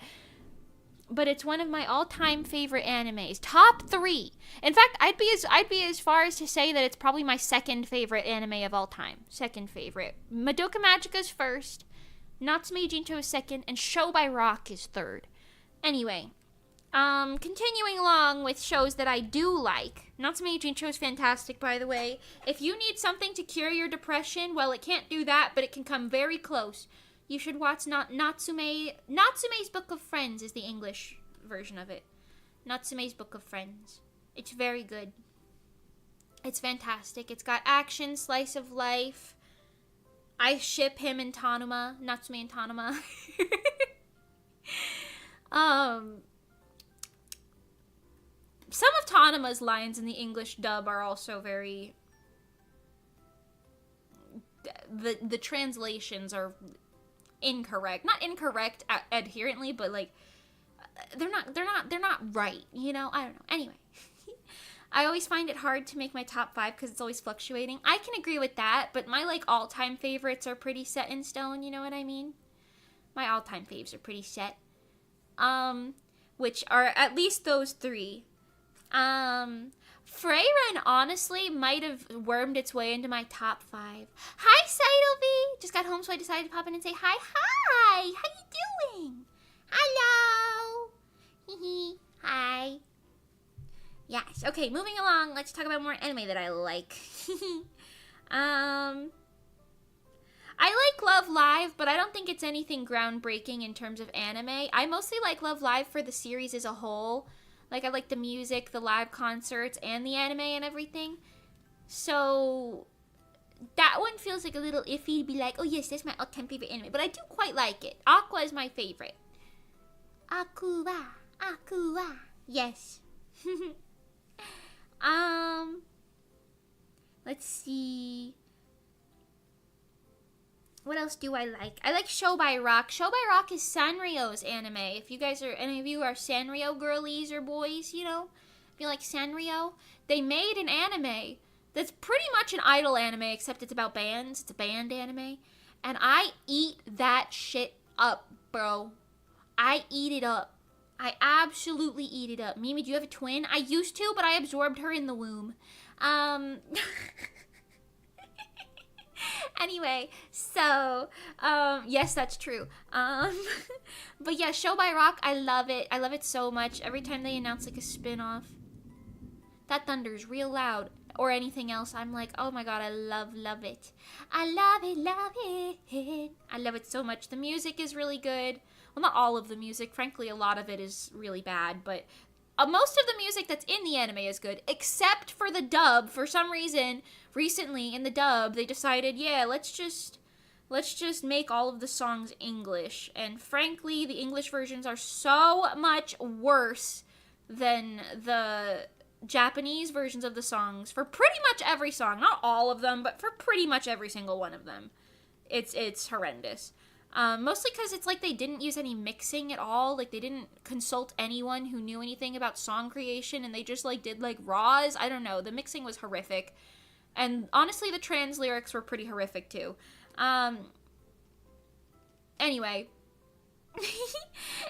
But it's one of my all-time favorite animes. Top 3. In fact, I'd be as far as to say that it's probably my second favorite anime of all time. Second favorite. Madoka Magica's first, Natsume Yujincho is second, and Show by Rock is third. Anyway, continuing along with shows that I do like. Natsume Yujincho is fantastic, by the way. If you need something to cure your depression, well, it can't do that, but it can come very close. You should watch Natsume's Book of Friends is the English version of it. Natsume's Book of Friends. It's very good. It's fantastic. It's got action, slice of life. I ship him and Tanuma. Natsume and Tanuma. Some of Tanuma's lines in the English dub are also very... The translations are... incorrect. Not incorrect adherently, but like they're not right, you know? I don't know. Anyway. I always find it hard to make my top 5 because it's always fluctuating. I can agree with that, but my like all-time favorites are pretty set in stone, you know what I mean? My all-time faves are pretty set. Which are at least those 3. Freyren honestly might have wormed its way into my top 5. Hi, Seidelby! Just got home, so I decided to pop in and say hi. Hi! How you doing? Hello! Hee hi. Yes. Okay, moving along. Let's talk about more anime that I like. I like Love Live, but I don't think it's anything groundbreaking in terms of anime. I mostly like Love Live for the series as a whole. Like, I like the music, the live concerts, and the anime and everything. So, that one feels like a little iffy to be like, oh yes, that's my all-time favorite anime. But I do quite like it. Aqua is my favorite. Aqua. Yes. Let's see. What else do I like? I like Show by Rock. Show by Rock is Sanrio's anime. If you guys are, any of you are Sanrio girlies or boys, you know, if you like Sanrio, they made an anime that's pretty much an idol anime, except it's about bands. It's a band anime. And I eat that shit up, bro. I eat it up. I absolutely eat it up. Mimi, do you have a twin? I used to, but I absorbed her in the womb. Anyway, so, yes, that's true. But yeah, Show by Rock, I love it. I love it so much. Every time they announce, like, a spin-off, that thunder's real loud, or anything else, I'm like, oh my god, I love it. I love it. I love it so much. The music is really good. Well, not all of the music. Frankly, a lot of it is really bad, but most of the music that's in the anime is good, except for the dub. For some reason, recently in the dub, they decided, yeah, let's just make all of the songs English. And frankly, the English versions are so much worse than the Japanese versions of the songs for pretty much every song. Not all of them, but for pretty much every single one of them. It's horrendous. Mostly because it's like they didn't use any mixing at all. Like, they didn't consult anyone who knew anything about song creation, and they just, like, did, like, raws. I don't know. The mixing was horrific. And honestly, the trans lyrics were pretty horrific, too. Anyway.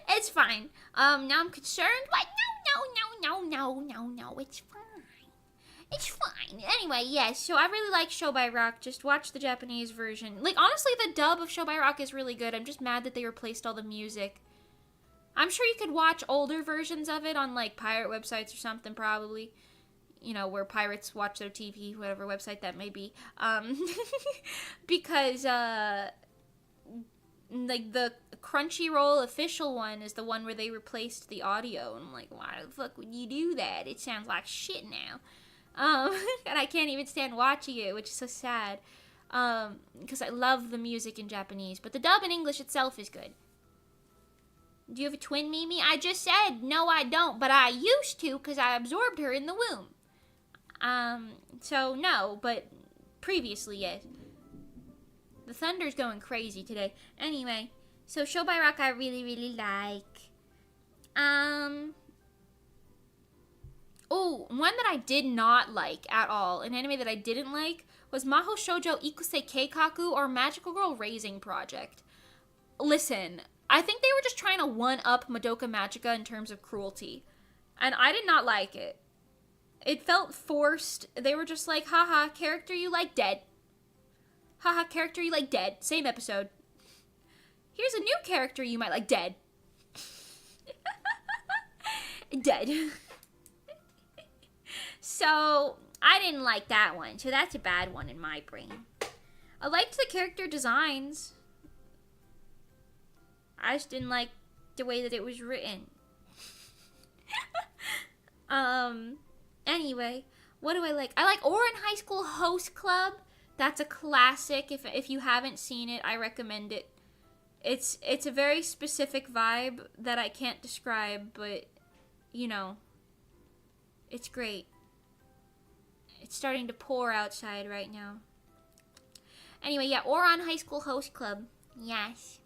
It's fine. Now I'm concerned, but no, it's fine. It's fine. Anyway, yes, so I really like Show by Rock. Just watch the Japanese version. Like, honestly, the dub of Show by Rock is really good. I'm just mad that they replaced all the music. I'm sure you could watch older versions of it on, like, pirate websites or something, probably. You know, where pirates watch their TV, whatever website that may be. Because, like, the Crunchyroll official one is the one where they replaced the audio. And I'm like, why the fuck would you do that? It sounds like shit now. And I can't even stand watching it, which is so sad. Because I love the music in Japanese. But the dub in English itself is good. Do you have a twin, Mimi? I just said, no, I don't. But I used to, because I absorbed her in the womb. So no, but previously, yes. The thunder's going crazy today. Anyway, so Show by Rock I really, really like. Oh, one that I did not like at all, an anime that I didn't like, was Mahou Shoujo Ikusei Keikaku, or Magical Girl Raising Project. Listen, I think they were just trying to one-up Madoka Magica in terms of cruelty. And I did not like it. It felt forced. They were just like, haha, character you like dead. Haha, character you like dead. Same episode. Here's a new character you might like dead. Dead. So, I didn't like that one. So that's a bad one in my brain. I liked the character designs. I just didn't like the way that it was written. Anyway, what do I like? I like Ouran High School Host Club. That's a classic. If you haven't seen it, I recommend it. It's a very specific vibe that I can't describe, but, you know, it's great. It's starting to pour outside right now. Anyway, yeah, Ouran High School Host Club. Yes.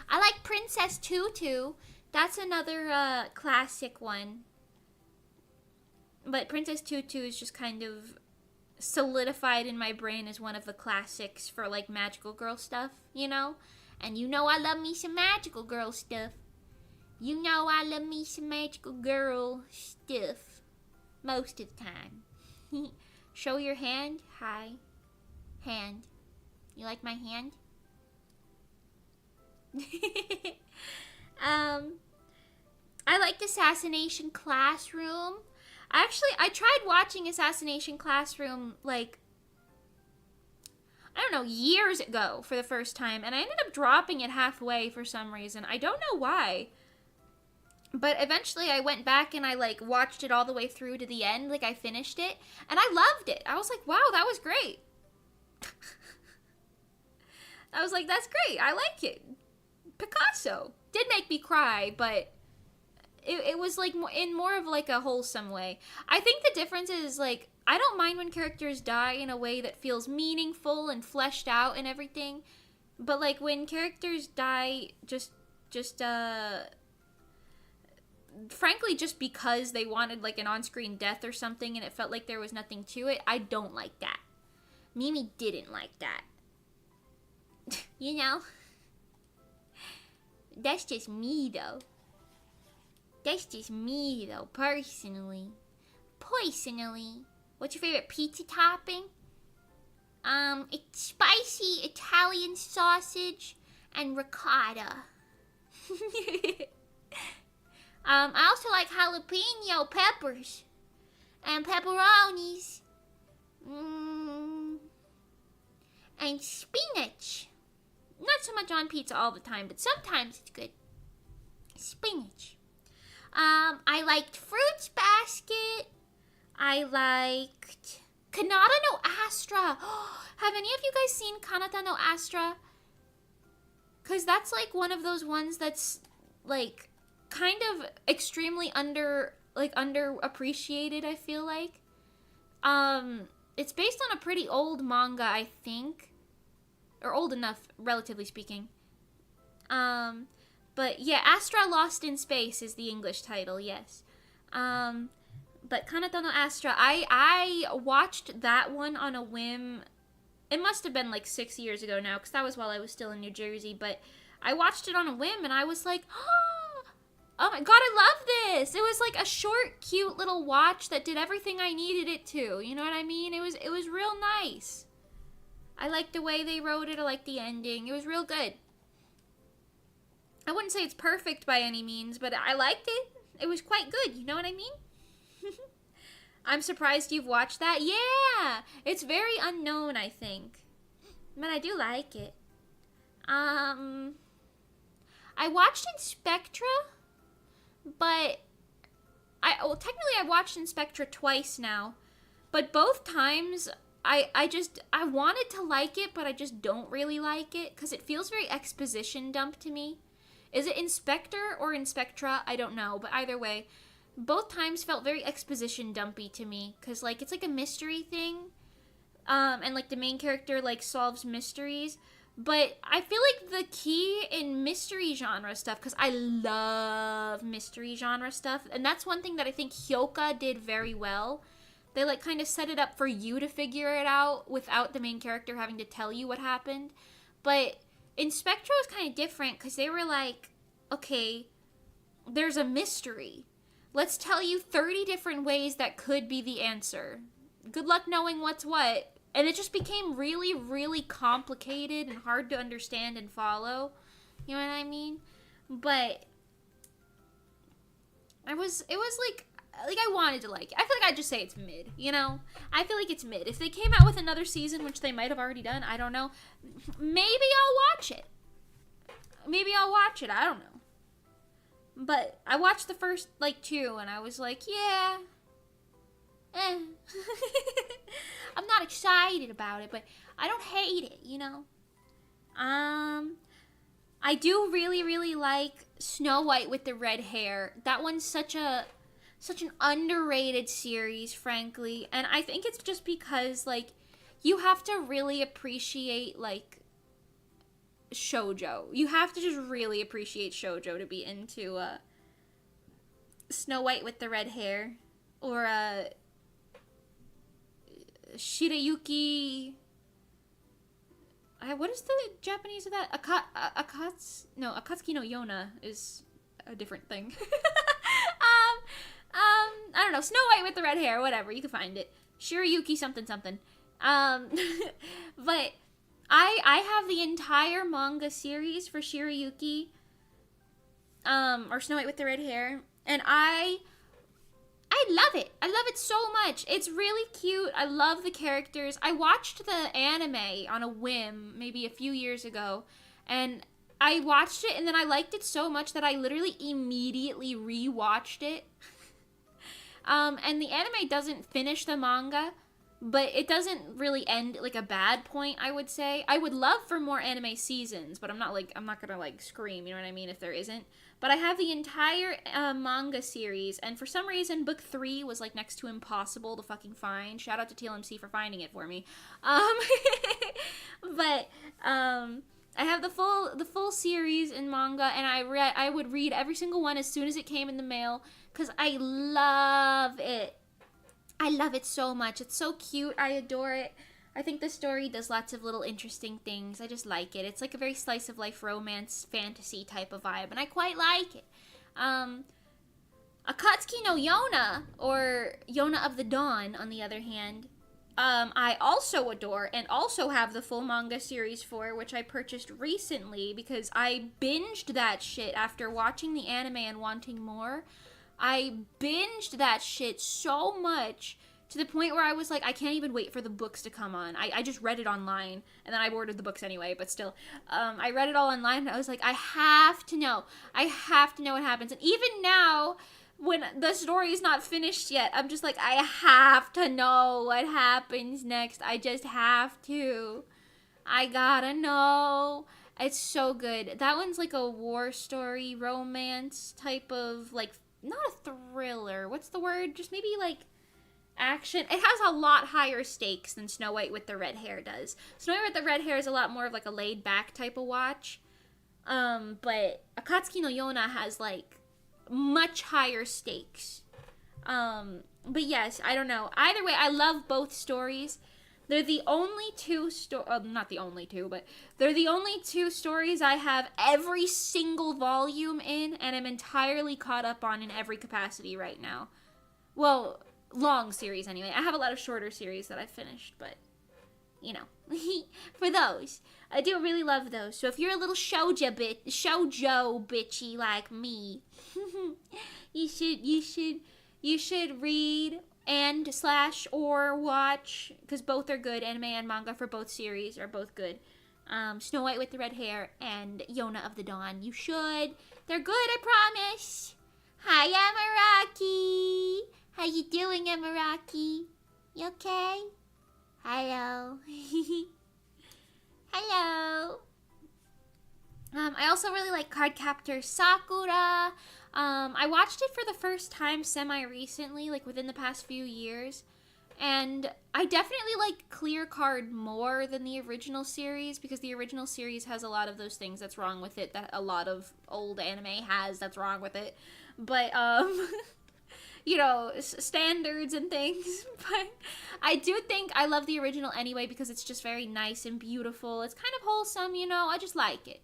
I like Princess Tutu. That's another classic one. But Princess Tutu is just kind of solidified in my brain as one of the classics for like magical girl stuff, you know? And you know I love me some magical girl stuff. You know I love me some magical girl stuff. Most of the time. Show your hand. Hi. Hand. You like my hand? I liked Assassination Classroom. I tried watching Assassination Classroom, like, I don't know, years ago for the first time, and I ended up dropping it halfway for some reason. I don't know why. But eventually I went back and I, like, watched it all the way through to the end. Like, I finished it, and I loved it. I was like, wow, that was great. I was like, that's great. I like it. Picasso. Did make me cry, but it was, like, in more of, like, a wholesome way. I think the difference is, like, I don't mind when characters die in a way that feels meaningful and fleshed out and everything. But, like, when characters die frankly, just because they wanted, like, an on-screen death or something and it felt like there was nothing to it, I don't like that. Mimi didn't like that. You know? That's just me, though. That's just me, though, personally. Personally. What's your favorite pizza topping? It's spicy Italian sausage and ricotta. I also like jalapeno peppers and pepperonis. And spinach. Not so much on pizza all the time, but sometimes it's good. Spinach. I liked Fruits Basket. I liked Kanata no Astra. Have any of you guys seen Kanata no Astra? Because that's like one of those ones that's like kind of extremely underappreciated, I feel like. It's based on a pretty old manga, I think. Or old enough, relatively speaking. But yeah, Astra Lost in Space is the English title, yes. But Kanata no Astra, I watched that one on a whim. It must have been like 6 years ago now, because that was while I was still in New Jersey. But I watched it on a whim, and I was like, oh my god, I love this! It was like a short, cute little watch that did everything I needed it to. You know what I mean? It was real nice. I liked the way they wrote it. I liked the ending. It was real good. I wouldn't say it's perfect by any means, but I liked it. It was quite good. You know what I mean? I'm surprised you've watched that. Yeah! It's very unknown, I think. But I do like it. I watched Inspectra, but technically I watched Inspectra twice now. But both times I wanted to like it, but I just don't really like it because it feels very exposition dump to me. Is it Inspector or Inspectra? I don't know, but either way, both times felt very exposition dumpy to me because like it's like a mystery thing, and like the main character like solves mysteries. But I feel like the key in mystery genre stuff, because I love mystery genre stuff, and that's one thing that I think Hyoka did very well. They like kind of set it up for you to figure it out without the main character having to tell you what happened. But Inspectra was kind of different because they were like, okay, there's a mystery. Let's tell you 30 different ways that could be the answer. Good luck knowing what's what. And it just became really, really complicated and hard to understand and follow. You know what I mean? But it was like I wanted to like it. I feel like I'd just say it's mid, you know? I feel like it's mid. If they came out with another season, which they might have already done, I don't know, maybe I'll watch it. I don't know. But I watched the first, like, 2, and I was like, yeah. I'm not excited about it, but I don't hate it, you know? I do really, really like Snow White with the red hair. That one's such an underrated series, frankly. And I think it's just because, like, you have to really appreciate, like, shoujo. You have to just really appreciate shoujo to be into Snow White with the red hair, or Shirayuki. What is the Japanese of that? Akatsuki no Yona is a different thing. I don't know. Snow White with the red hair, whatever. You can find it. Shirayuki something something. But I have the entire manga series for Shirayuki, or Snow White with the red hair, and I love it. I love it so much. It's really cute. I love the characters. I watched the anime on a whim maybe a few years ago, and I watched it, and then I liked it so much that I literally immediately rewatched it. And the anime doesn't finish the manga, but it doesn't really end at, like, a bad point, I would say. I would love for more anime seasons, but I'm not gonna, like, scream, you know what I mean, if there isn't. But I have the entire manga series, and for some reason, book 3 was, like, next to impossible to fucking find. Shout out to TLMC for finding it for me. But I have the full series in manga, and I would read every single one as soon as it came in the mail, because I love it. I love it so much. It's so cute. I adore it. I think the story does lots of little interesting things. I just like it. It's like a very slice of life romance fantasy type of vibe, and I quite like it. Akatsuki no Yona, or Yona of the Dawn, on the other hand, I also adore and also have the full manga series for, which I purchased recently because I binged that shit after watching the anime and wanting more. I binged that shit so much to the point where I was like, I can't even wait for the books to come on. I just read it online, and then I ordered the books anyway, but still. I read it all online, and I was like, I have to know. I have to know what happens. And even now, when the story is not finished yet, I'm just like, I have to know what happens next. I just have to. I gotta know. It's so good. That one's like a war story, romance type of, like, not a thriller. What's the word? Just maybe, like, action. It has a lot higher stakes than Snow White with the red hair does. Snow White with the red hair is a lot more of, like, a laid-back type of watch. But Akatsuki no Yona has, like, much higher stakes. But yes, I don't know. Either way, I love both stories. They're the only two not the only two, but they're the only two stories I have every single volume in, and I'm entirely caught up on in every capacity right now. Well, long series anyway. I have a lot of shorter series that I've finished, but, you know, for those. I do really love those. So if you're a little shoujo bitchy like me, you should read and / or watch, because both are good. Anime and manga for both series are both good. Snow White with the red hair and Yona of the Dawn. You should. They're good, I promise. Hi, Amaraki. How you doing, Amaraki? You okay? Hello. Hello. I also really like Cardcaptor Sakura. I watched it for the first time semi-recently, like within the past few years. And I definitely like Clear Card more than the original series, because the original series has a lot of those things that's wrong with it that a lot of old anime has that's wrong with it. But, you know, standards and things. But I do think I love the original anyway, because it's just very nice and beautiful. It's kind of wholesome, you know. I just like it.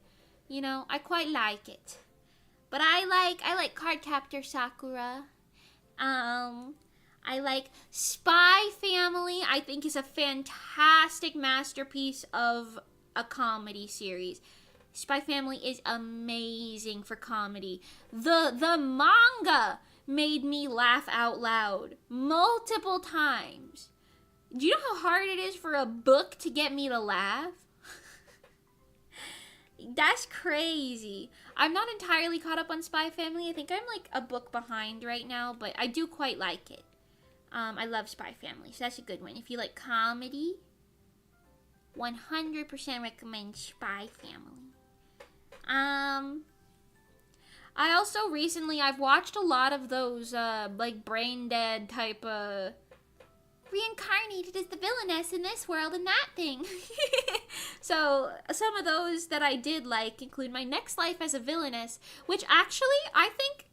You know, I quite like it. But I like Cardcaptor Sakura. I like Spy Family. I think is a fantastic masterpiece of a comedy series. Spy Family is amazing for comedy. The manga made me laugh out loud multiple times. Do you know how hard it is for a book to get me to laugh? That's crazy. I'm not entirely caught up on Spy Family. I think I'm like a book behind right now, but I do quite like it. I love Spy Family, so that's a good one. If you like comedy, 100% recommend Spy Family. I also recently, I've watched a lot of those, like, brain dead type, reincarnated as the villainess in this world and that thing. So some of those that I did like include My Next Life as a Villainess, which actually I think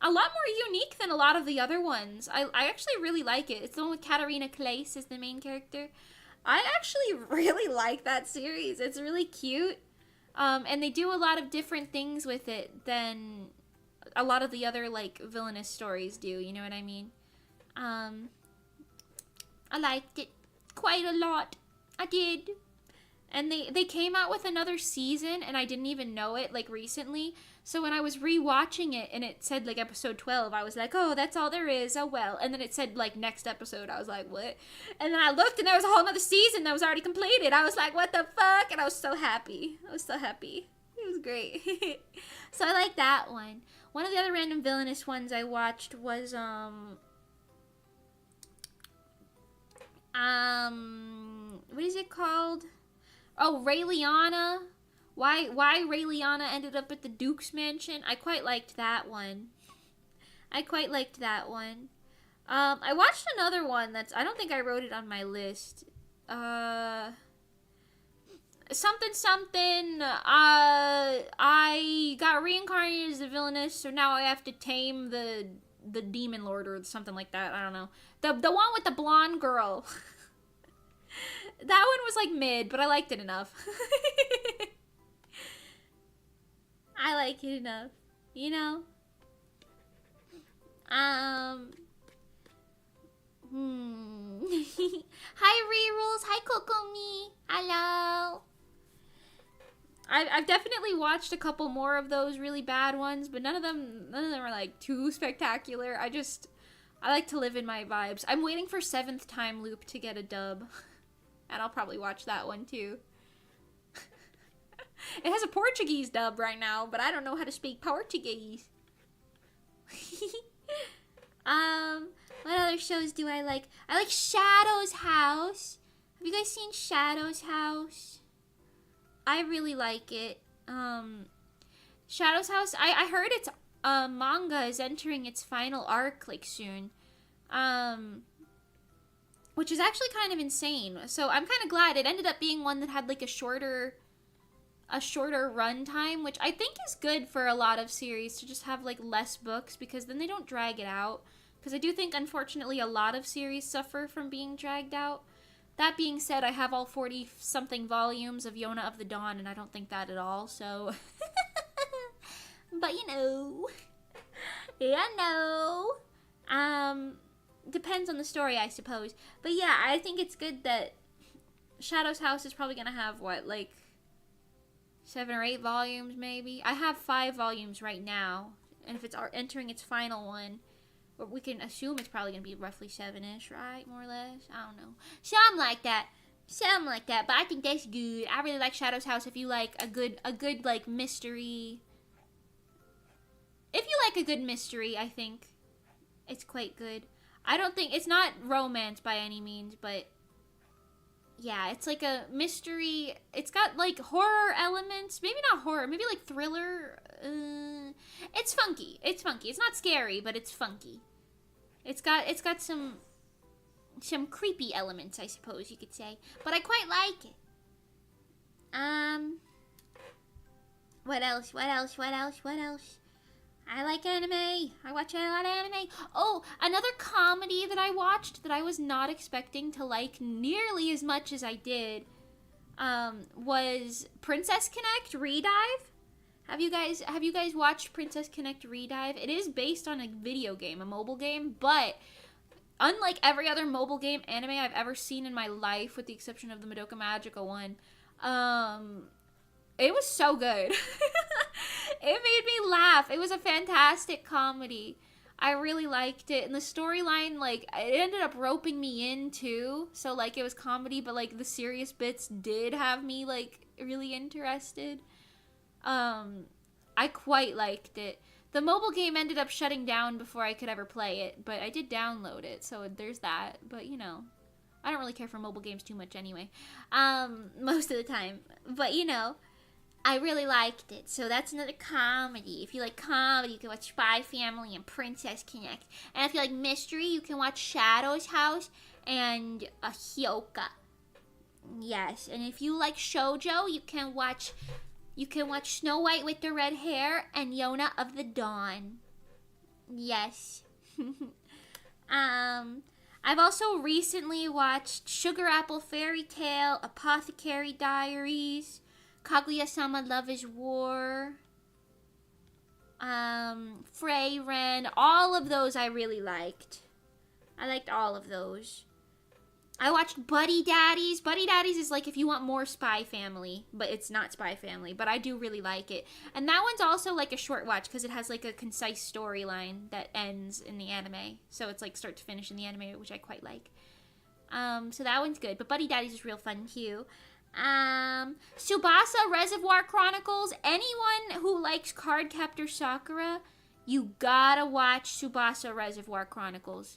a lot more unique than a lot of the other ones. I actually really like it. It's the one with Katarina Claes as the main character. I actually really like that series. It's really cute. And they do a lot of different things with it than a lot of the other, like, villainous stories do. You know what I mean? I liked it quite a lot. I did. And they came out with another season, and I didn't even know it, like, recently. So when I was rewatching it, and it said, like, episode 12, I was like, oh, that's all there is. Oh, well. And then it said, like, next episode. I was like, what? And then I looked, and there was a whole nother season that was already completed. I was like, what the fuck? And I was so happy. I was so happy. It was great. So I like that one. One of the other random villainous ones I watched was, what is it called? Oh, Ray Liotta. Why Ray Liotta ended up at the Duke's mansion? I quite liked that one. I watched another one that's, I don't think I wrote it on my list. Something. I got reincarnated as a villainess, so now I have to tame the demon lord or something like that. I don't know. The one with the blonde girl. That one was like mid, but I liked it enough. I like it enough, you know? Hi, Rerules. Hi, Kokomi. Hello. I've definitely watched a couple more of those really bad ones, but none of them are like too spectacular. I like to live in my vibes. I'm waiting for 7th Time Loop to get a dub, and I'll probably watch that one too. It has a Portuguese dub right now, but I don't know how to speak Portuguese. What other shows do I like? I like Shadow's House. Have you guys seen Shadow's House? I really like it. Shadow's House, I heard its manga is entering its final arc, like, soon. Which is actually kind of insane. So I'm kind of glad it ended up being one that had, like, a shorter run time, which I think is good for a lot of series to just have, like, less books, because then they don't drag it out. Because I do think, unfortunately, a lot of series suffer from being dragged out. That being said, I have all 40-something volumes of Yona of the Dawn, and I don't think that at all, so... But, you know... Depends on the story, I suppose. But yeah, I think it's good that Shadow's House is probably gonna have, what, like... 7 or 8 volumes, maybe? I have 5 volumes right now, and if it's entering its final one... we can assume it's probably going to be roughly 7-ish, right? More or less? I don't know. Something like that. But I think that's good. I really like Shadow's House if you like a good, like, mystery. If you like a good mystery, I think it's quite good. I don't think... it's not romance by any means, but... yeah, it's like a mystery. It's got, like, horror elements. Maybe not horror. Maybe, like, thriller. It's funky. It's not scary, but it's funky. It's got some creepy elements, I suppose you could say. But I quite like it. What else? I like anime. I watch a lot of anime. Oh, another comedy that I watched that I was not expecting to like nearly as much as I did was Princess Connect Redive. Have you guys watched Princess Connect Redive? It is based on a video game, a mobile game, but unlike every other mobile game anime I've ever seen in my life, with the exception of the Madoka Magica one, it was so good. It made me laugh. It was a fantastic comedy. I really liked it. And the storyline, like, it ended up roping me in, too. So, like, it was comedy, but, like, the serious bits did have me, like, really interested. I quite liked it. The mobile game ended up shutting down before I could ever play it, but I did download it, so there's that. But, you know, I don't really care for mobile games too much anyway. Most of the time. But, you know... I really liked it. So that's another comedy. If you like comedy, you can watch Spy Family and Princess Connect. And if you like mystery, you can watch Shadow's House and Hyoka. Yes, and if you like shoujo, you can watch Snow White with the Red Hair and Yona of the Dawn. Yes. I've also recently watched Sugar Apple Fairy Tale, Apothecary Diaries, Kaguya-sama Love is War, Refrain. All of those I really liked. I liked all of those. I watched Buddy Daddies. Buddy Daddies is like if you want more Spy Family, but it's not Spy Family, but I do really like it. And that one's also like a short watch because it has like a concise storyline that ends in the anime. So it's like start to finish in the anime, which I quite like. So that one's good, but Buddy Daddies is real fun too. Tsubasa Reservoir Chronicles. Anyone who likes Cardcaptor Sakura, you gotta watch Tsubasa Reservoir Chronicles.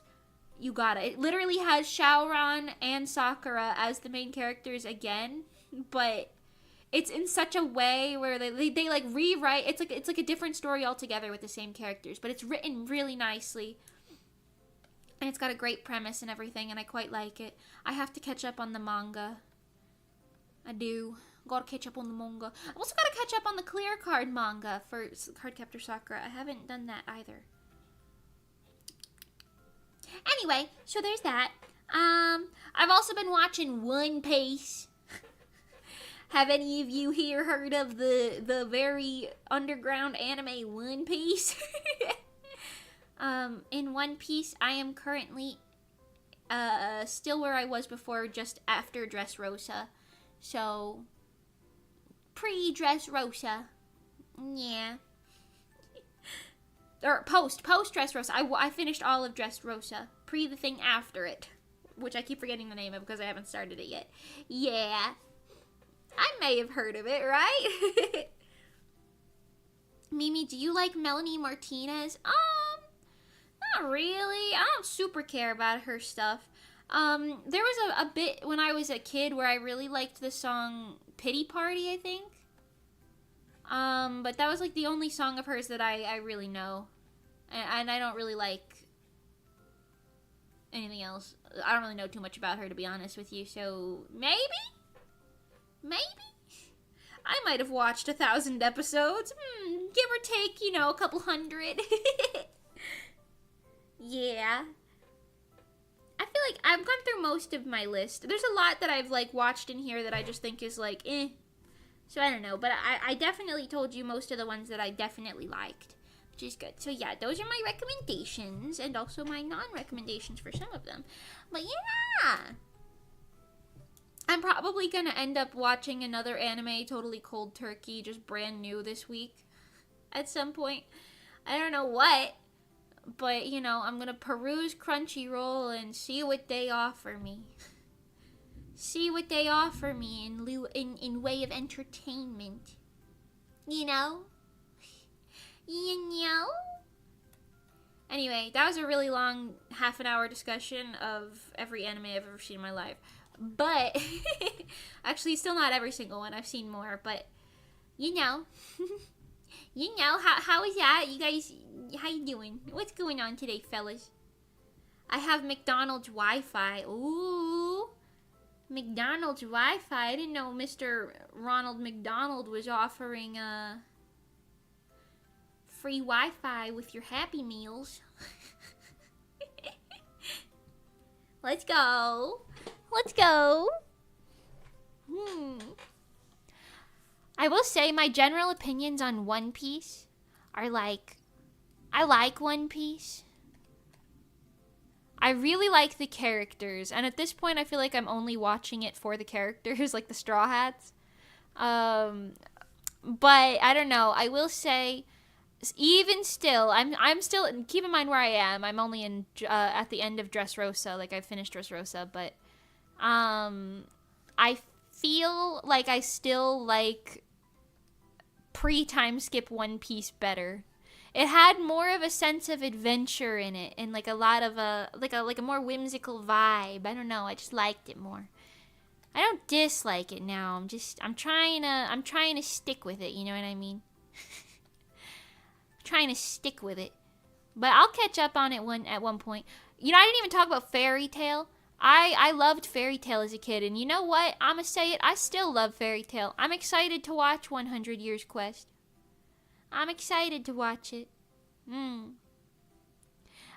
You gotta. It literally has Shaoran and Sakura as the main characters again, but it's in such a way where they like rewrite. It's like a different story altogether with the same characters, but it's written really nicely. And it's got a great premise and everything, and I quite like it. I have to catch up on the manga. I do. Gotta catch up on the manga. I also gotta catch up on the Clear Card manga for Cardcaptor Sakura. I haven't done that either. Anyway, so there's that. I've also been watching One Piece. Have any of you here heard of the very underground anime One Piece? In One Piece, I am currently still where I was before, just after Dressrosa. So, pre-Dressrosa. Yeah. Or post Dressrosa. I finished all of Dressrosa. Pre the thing after it. Which I keep forgetting the name of because I haven't started it yet. Yeah. I may have heard of it, right? Mimi, do you like Melanie Martinez? Not really. I don't super care about her stuff. There was a bit when I was a kid where I really liked the song Pity Party, I think. But that was like the only song of hers that I really know. And I don't really like anything else. I don't really know too much about her, to be honest with you. So maybe I might have watched 1,000 episodes. Give or take, a couple hundred. Yeah. I feel like I've gone through most of my list. There's a lot that I've like watched in here that I just think is like, eh. So I don't know, but I definitely told you most of the ones that I definitely liked, which is good. So yeah, those are my recommendations, and also my non-recommendations for some of them. But yeah, I'm probably gonna end up watching another anime, totally cold turkey, just brand new this week, at some point. I don't know what, but I'm gonna peruse Crunchyroll and see what they offer me. See what they offer me in way of entertainment. You know? Anyway, that was a really long half-an-hour discussion of every anime I've ever seen in my life. But, actually, still not every single one. I've seen more, but, how is that? You guys, how you doing? What's going on today, fellas? I have McDonald's Wi-Fi. Ooh. McDonald's Wi-Fi. I didn't know Mr. Ronald McDonald was offering free Wi-Fi with your Happy Meals. Let's go. Let's go. I will say my general opinions on One Piece are like, I like One Piece. I really like the characters, and at this point I feel like I'm only watching it for the characters, like the Straw Hats. But I don't know. I will say, even still, I'm still, keep in mind where I am. I'm only at the end of Dressrosa, like I finished Dressrosa, but I feel like I still like pre-time skip One Piece better. It had more of a sense of adventure in it, and like a lot of like a more whimsical vibe. I don't know. I just liked it more. I don't dislike it now. I'm trying to stick with it, you know what I mean? Trying to stick with it. But I'll catch up on it at one point. You know, I didn't even talk about Fairy Tail. I loved Fairy Tail as a kid, and you know what? I'ma say it, I still love Fairy Tail. I'm excited to watch 100 Years Quest. I'm excited to watch it.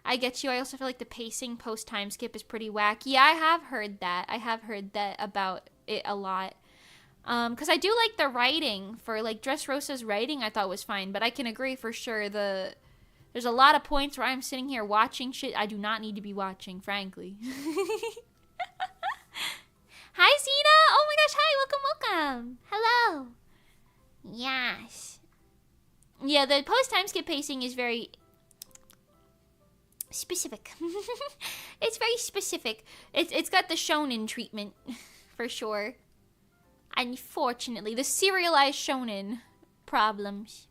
I get you. I also feel like the pacing post time skip is pretty wacky. Yeah, I have heard that. I have heard that about it a lot. Because I do like the writing for, like, Dressrosa's writing I thought was fine, but I can agree for sure there's a lot of points where I'm sitting here watching shit I do not need to be watching, frankly. Hi, Zena! Oh my gosh, hi! Welcome! Hello! Yes. Yeah, the post-time skip pacing is very specific. It's very specific. It's got the shonen treatment, for sure. Unfortunately, the serialized shonen problems.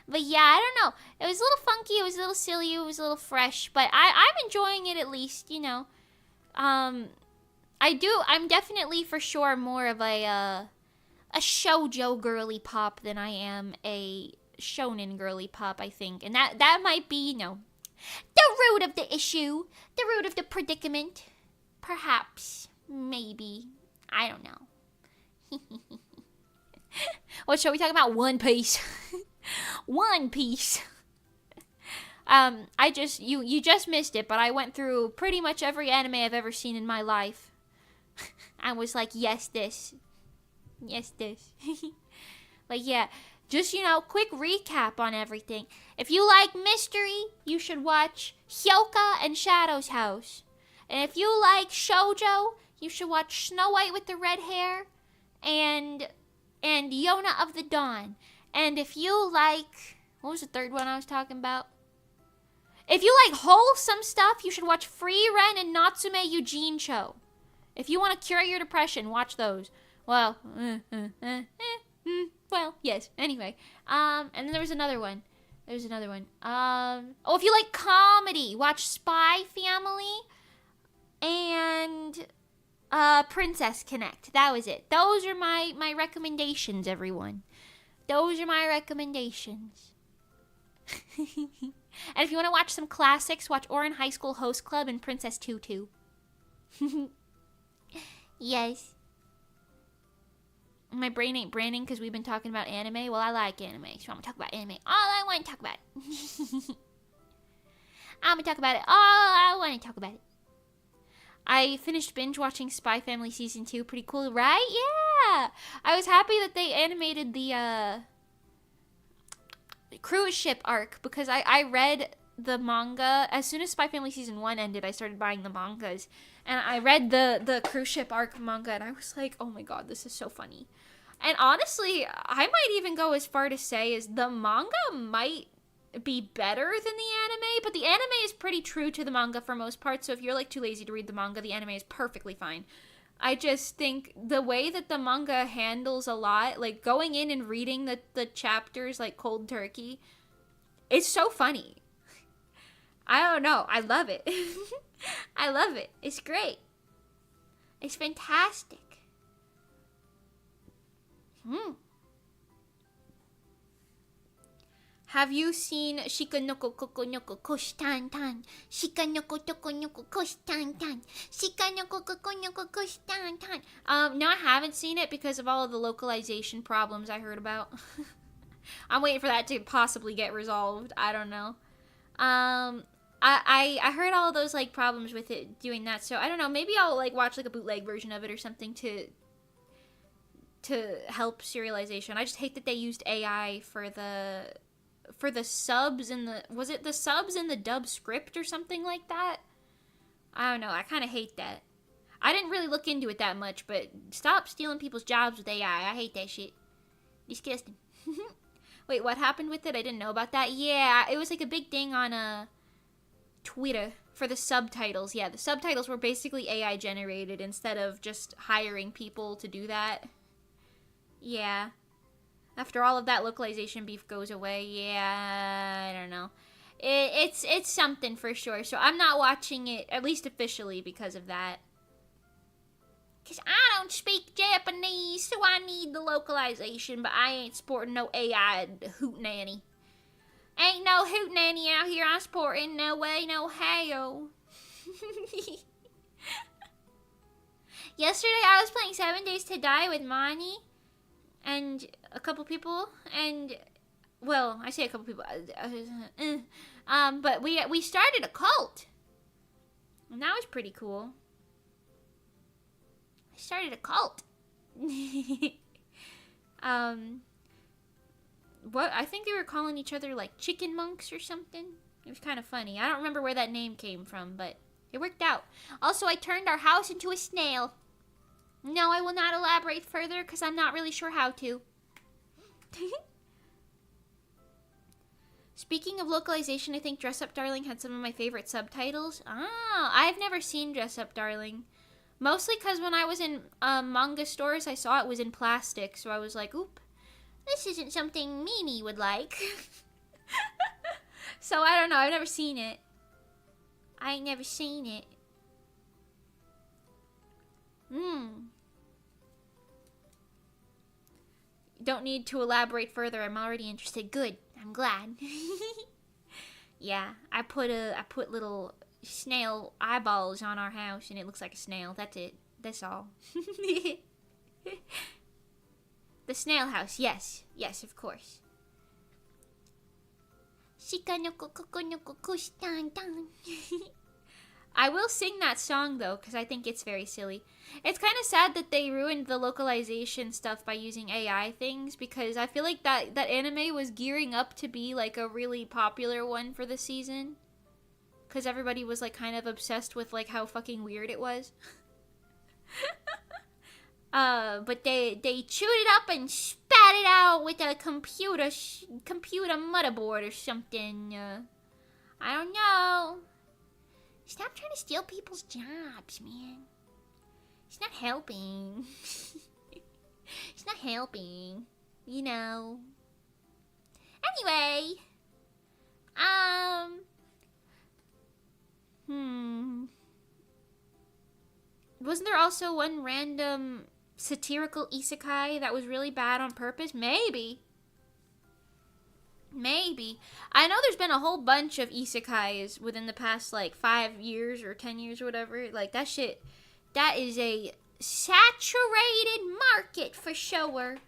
But yeah, I don't know. It was a little funky, it was a little silly, it was a little fresh, but I'm enjoying it at least, you know. I'm definitely for sure more of a shoujo girly pop than I am a shonen girly pop, I think. And that might be, you know, the root of the issue, the root of the predicament. Perhaps, maybe, I don't know. What show are we talking about? One Piece. One Piece. You just missed it, but I went through pretty much every anime I've ever seen in my life. I was like, yes, this. Yes, this. But yeah, just, you know, quick recap on everything. If you like mystery, you should watch Hyoka and Shadow's House. And if you like shoujo, you should watch Snow White with the red hair and Yona of the Dawn. And if you like, what was the third one I was talking about? If you like wholesome stuff, you should watch Free Ren and Natsume Eugene Cho. If you want to cure your depression, watch those. Well, well, yes. Anyway, and then there was another one. Oh, if you like comedy, watch Spy Family and Princess Connect. That was it. Those are my recommendations, everyone. Those are my recommendations. And if you want to watch some classics, watch Ouran High School Host Club and Princess Tutu. Yes. My brain ain't branding because we've been talking about anime. Well, I like anime, so I'm going to talk about anime. All I want to talk about. I'm going to talk about it. All I want to talk about it. I finished binge watching Spy Family Season 2. Pretty cool, right? Yeah! I was happy that they animated the cruise ship arc because I read the manga. As soon as Spy Family Season 1 ended, I started buying the mangas. And I read the cruise ship arc manga, and I was like, oh my god, this is so funny. And honestly, I might even go as far to say is the manga might be better than the anime, but the anime is pretty true to the manga for most parts, so if you're like too lazy to read the manga, the anime is perfectly fine. I just think the way that the manga handles a lot, like going in and reading the chapters like cold turkey, it's so funny. I don't know. I love it. I love it. It's great. It's fantastic. Have you seen Shika noko koko noko koshitan tan? Shika noko toko noko koshitan tan. Shika noko koko noko koshitan tan. No, I haven't seen it because of all of the localization problems I heard about. I'm waiting for that to possibly get resolved. I don't know. I heard all those like problems with it doing that, so I don't know. Maybe I'll like watch like a bootleg version of it or something to help serialization. I just hate that they used AI for the subs and was it the subs in the dub script or something like that? I don't know. I kind of hate that. I didn't really look into it that much, but stop stealing people's jobs with AI. I hate that shit. Disgusting. Wait, what happened with it? I didn't know about that. Yeah, it was like a big thing on Twitter for the subtitles. Yeah, the subtitles were basically AI generated instead of just hiring people to do that. Yeah. After all of that localization beef goes away, yeah, I don't know. It's something for sure. So I'm not watching it, at least officially, because of that. Because I don't speak Japanese, so I need the localization, but I ain't sporting no AI hootenanny. Ain't no hootenanny out here. I'm sporting no way, no how. Yesterday I was playing 7 Days to Die with Mani and a couple people, and well, I say a couple people, but we started a cult, and that was pretty cool. I started a cult. What I think they were calling each other like chicken monks or something. It was kind of funny. I don't remember where that name came from, but it worked out. Also, I turned our house into a snail. No, I will not elaborate further because I'm not really sure how to. Speaking of localization, I think Dress Up Darling had some of my favorite subtitles. I've never seen Dress Up Darling. Mostly because when I was in manga stores, I saw it was in plastic, so I was like, oop, this isn't something Mimi would like. So I don't know, I've never seen it. I ain't never seen it. Don't need to elaborate further. I'm already interested. Good. I'm glad. Yeah, I put little snail eyeballs on our house, and it looks like a snail. That's it. That's all. The snail house. Yes. Yes, of course. I will sing that song, though, because I think it's very silly. It's kind of sad that they ruined the localization stuff by using AI things, because I feel like that anime was gearing up to be, like, a really popular one for the season. Because everybody was, like, kind of obsessed with, like, how fucking weird it was. But they chewed it up and spat it out with a computer motherboard or something. I don't know. Stop trying to steal people's jobs, man. It's not helping. It's not helping. You know. Anyway. Wasn't there also one random satirical isekai that was really bad on purpose? Maybe. I know there's been a whole bunch of isekais within the past, like, 5 years or 10 years or whatever. Like, that shit, that is a saturated market for sure.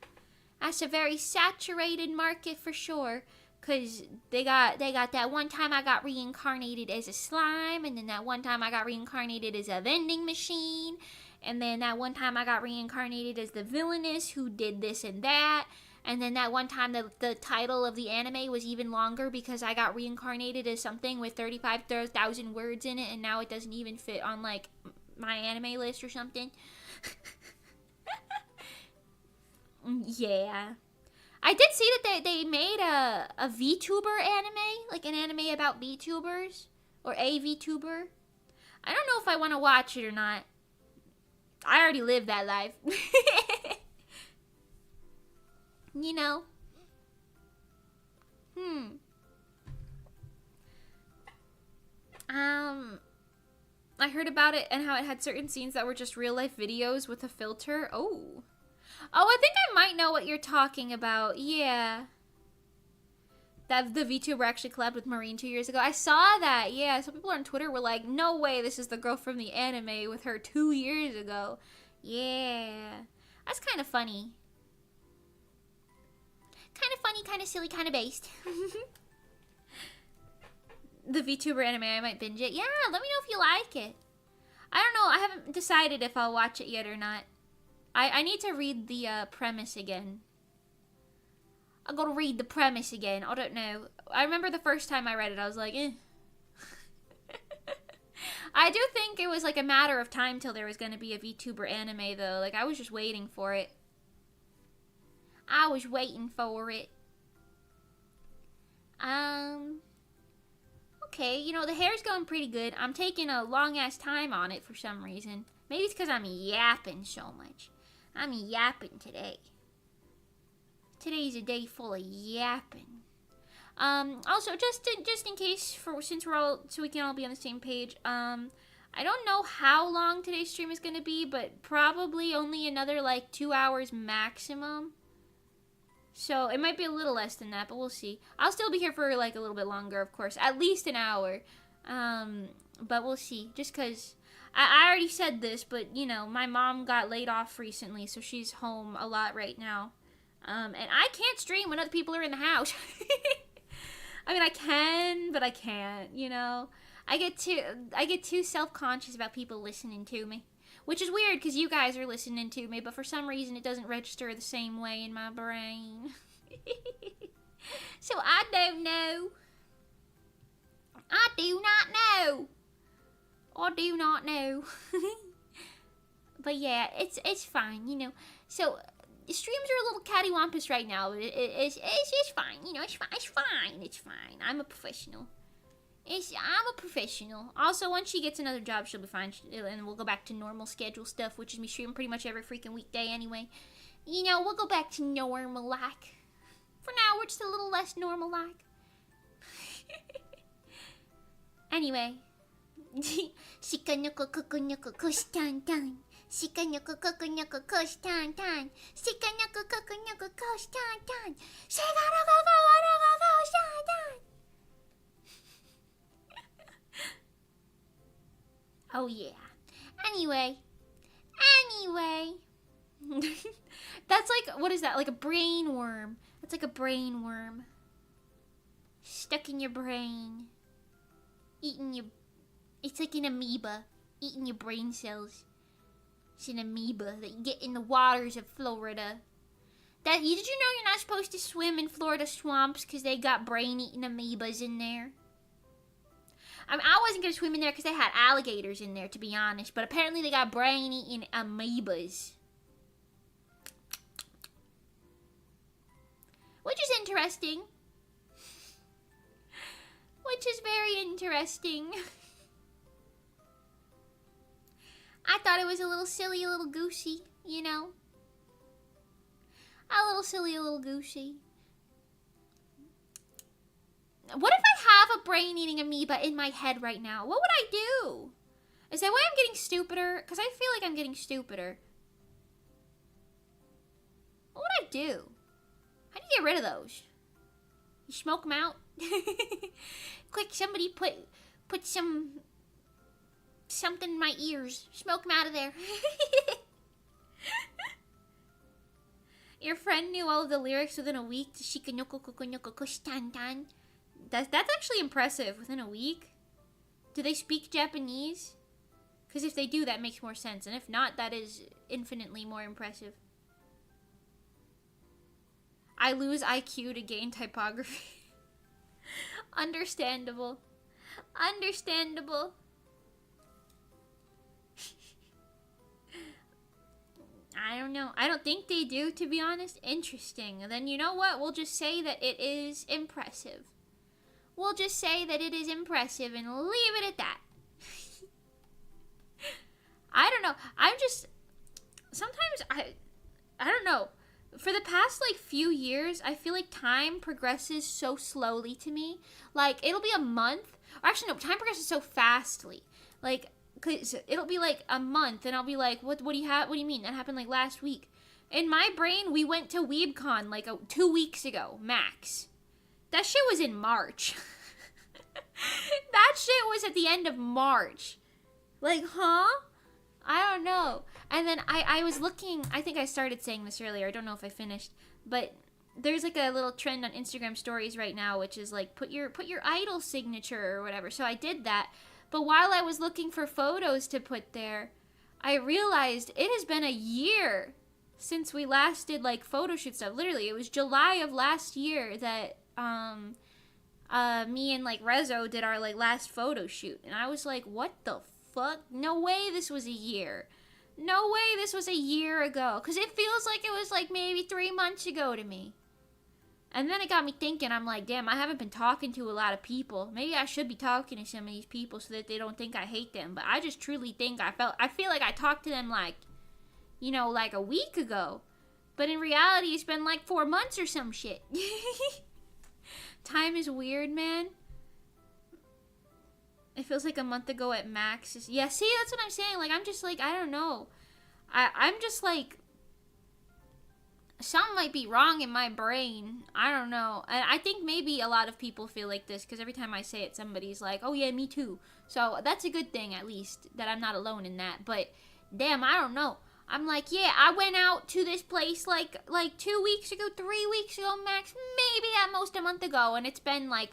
That's a very saturated market for sure. Because they got that one time I got reincarnated as a slime, and then that one time I got reincarnated as a vending machine, and then that one time I got reincarnated as the villainess who did this and that. And then that one time the title of the anime was even longer because I got reincarnated as something with 35,000 words in it, and now it doesn't even fit on, like, my anime list or something. Yeah. I did see that they made a VTuber anime, like an anime about VTubers, or a VTuber. I don't know if I want to watch it or not. I already lived that life. You know. I heard about it and how it had certain scenes that were just real life videos with a filter. Oh, I think I might know what you're talking about. Yeah. That the VTuber actually collabed with Marine 2 years ago. I saw that. Yeah, some people on Twitter were like, no way, this is the girl from the anime with her 2 years ago. Yeah. That's kind of funny. Kind of funny, kind of silly, kind of based. The VTuber anime, I might binge it. Yeah, let me know if you like it. I don't know, I haven't decided if I'll watch it yet or not. I need to read the premise again. I gotta read the premise again. I don't know. I remember the first time I read it, I was like, eh. I do think it was like a matter of time till there was gonna be a VTuber anime, though. Like, I was just waiting for it. I was waiting for it. Okay, you know, the hair's going pretty good. I'm taking a long-ass time on it for some reason. Maybe it's because I'm yapping so much. I'm yapping today. Today's a day full of yapping. Also, just in case, since we're all, so we can all be on the same page, I don't know how long today's stream is going to be, but probably only another like 2 hours maximum. So it might be a little less than that, but we'll see. I'll still be here for like a little bit longer, of course. At least an hour. But we'll see. Just because I already said this, but you know, my mom got laid off recently, so she's home a lot right now. And I can't stream when other people are in the house. I mean, I can, but I can't, you know. I get too self-conscious about people listening to me. Which is weird, because you guys are listening to me, but for some reason it doesn't register the same way in my brain. So I don't know. I do not know. I do not know. But yeah, it's fine, you know. So, streams are a little cattywampus right now. It's fine, you know, it's fine. I'm a professional. I'm a professional. Also, once she gets another job, she'll be fine. And we'll go back to normal schedule stuff, which is me streaming pretty much every freaking weekday anyway. You know, we'll go back to normal-like. For now, we're just a little less normal-like. Anyway. Shika-nuka kuku-nuka kush-tan-tan. Shika-nuka kuku-nuka kush-tan-tan. Shika-nuka kuku-nuka kush-tan-tan. Shika-nuka kuku-nuka kush-tan-tan. Oh yeah. Anyway. That's like, what is that? Like a brain worm. That's like a brain worm. Stuck in your brain. Eating your... It's like an amoeba. Eating your brain cells. It's an amoeba that you get in the waters of Florida. Did you know you're not supposed to swim in Florida swamps because they got brain-eating amoebas in there? I mean, I wasn't going to swim in there because they had alligators in there, to be honest. But apparently they got brain-eating amoebas. Which is interesting. Which is very interesting. I thought it was a little silly, a little goosey, you know? A little silly, a little goosey. What if I have a brain-eating amoeba in my head right now? What would I do? Is that why I'm getting stupider? Because I feel like I'm getting stupider. What would I do? How do you get rid of those? You smoke them out? Quick, somebody put something in my ears. Smoke them out of there. Your friend knew all of the lyrics within a week to Shikanoko Kokonoko Kushtantan. That's actually impressive. Within a week? Do they speak Japanese? Because if they do, that makes more sense. And if not, that is infinitely more impressive. I lose IQ to gain typography. Understandable. Understandable. I don't know. I don't think they do, to be honest. Interesting. And then you know what? We'll just say that it is impressive. We'll just say that it is impressive and leave it at that. I don't know. I'm just... Sometimes I don't know. For the past, like, few years, I feel like time progresses so slowly to me. Like, it'll be a month. Or actually, no, time progresses so fastly. Like, cause it'll be, like, a month, and I'll be like, what do you mean? That happened, like, last week. In my brain, we went to WeebCon, like, 2 weeks ago, max. That shit was in March. That shit was at the end of March. Like, huh? I don't know. And then I was looking, I think I started saying this earlier, I don't know if I finished, but there's like a little trend on Instagram stories right now, which is like, put your idol signature or whatever. So I did that. But while I was looking for photos to put there, I realized it has been a year since we last did like photo shoot stuff. Literally, it was July of last year that me and like Rezo did our like last photo shoot. And I was like, what the fuck? No way this was a year. No way this was a year ago. Because it feels like it was like maybe 3 months ago to me. And then it got me thinking, I'm like, damn, I haven't been talking to a lot of people. Maybe I should be talking to some of these people so that they don't think I hate them. But I just truly think I feel like I talked to them like, you know, like a week ago. But in reality, it's been like 4 months or some shit. Time is weird, man. It feels like a month ago at max. Yeah, see, that's what I'm saying. Like, I'm just like, I don't know. I'm just like, something might be wrong in my brain. I don't know. And I think maybe a lot of people feel like this because every time I say it, somebody's like, oh yeah, me too. So that's a good thing, at least, that I'm not alone in that. But damn, I don't know. I'm like, yeah, I went out to this place like 2 weeks ago, 3 weeks ago max, maybe at most a month ago, and it's been like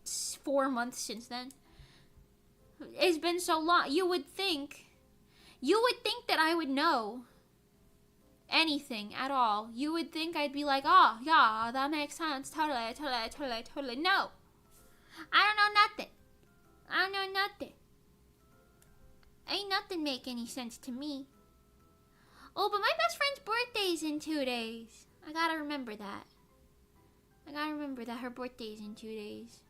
4 months since then. It's been so long. You would think that I would know anything at all. You would think I'd be like, oh yeah, that makes sense, totally. No, I don't know nothing. Ain't nothing make any sense to me. Oh, but my best friend's birthday's in 2 days. I gotta remember that. Her birthday's in 2 days.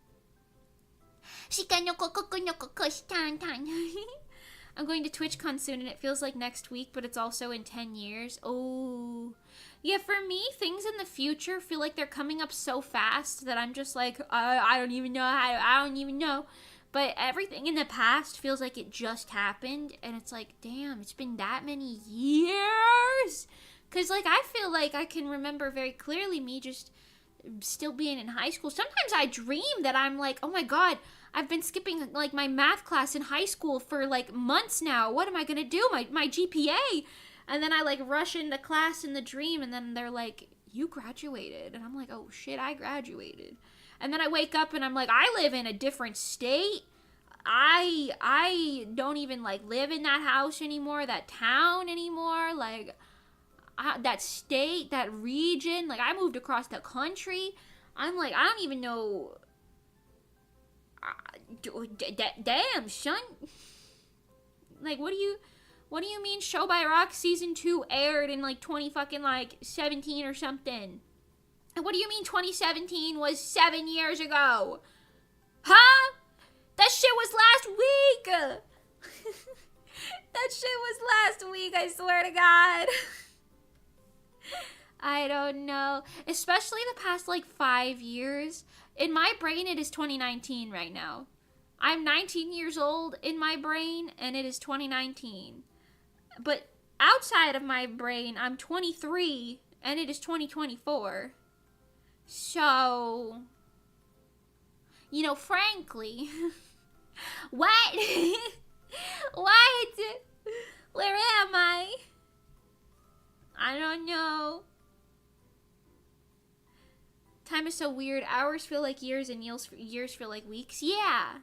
I'm going to TwitchCon soon, and it feels like next week, but it's also in 10 years. Oh. Yeah, for me, things in the future feel like they're coming up so fast that I'm just like, I don't even know. But everything in the past feels like it just happened, and it's like, damn, it's been that many years? Because, like, I feel like I can remember very clearly me just still being in high school. Sometimes I dream that I'm like, oh my god, I've been skipping, like, my math class in high school for, like, months now. What am I gonna do? My GPA? And then I, like, rush into class in the dream, and then they're like, you graduated. And I'm like, oh shit, I graduated. And then I wake up and I'm like, I live in a different state. I don't even, like, live in that house anymore, that town anymore, like, that state, that region. Like, I moved across the country. I'm like, I don't even know. Damn, son. Like, what do you mean Show by Rock season 2 aired in, like, 17 or something? And what do you mean 2017 was 7 years ago? Huh? That shit was last week! That shit was last week, I swear to God. I don't know. Especially the past, like, 5 years. In my brain, it is 2019 right now. I'm 19 years old in my brain, and it is 2019. But outside of my brain, I'm 23, and it is 2024. So, you know, frankly, what? What? Where am I? I don't know. Time is so weird. Hours feel like years, and years feel like weeks. Yeah.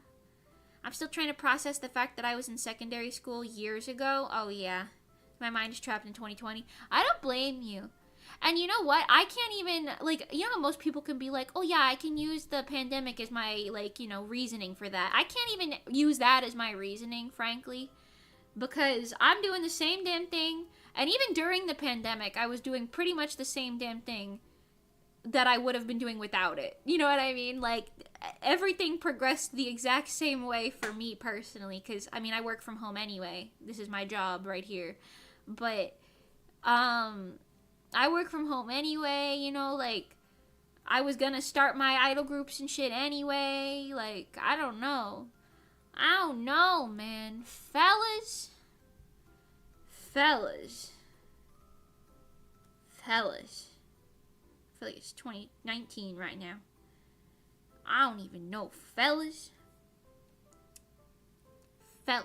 I'm still trying to process the fact that I was in secondary school years ago. Oh, yeah. My mind is trapped in 2020. I don't blame you. And you know what? I can't even, like, you know how most people can be like, oh, yeah, I can use the pandemic as my, like, you know, reasoning for that. I can't even use that as my reasoning, frankly, because I'm doing the same damn thing. And even during the pandemic, I was doing pretty much the same damn thing that I would have been doing without it. You know what I mean? Like, everything progressed the exact same way for me personally, because, I mean, I work from home anyway. This is my job right here. But, I work from home anyway, you know, like, I was gonna start my idol groups and shit anyway. Like, I don't know, man. Fellas. I feel like it's 2019 right now. I don't even know, fellas. I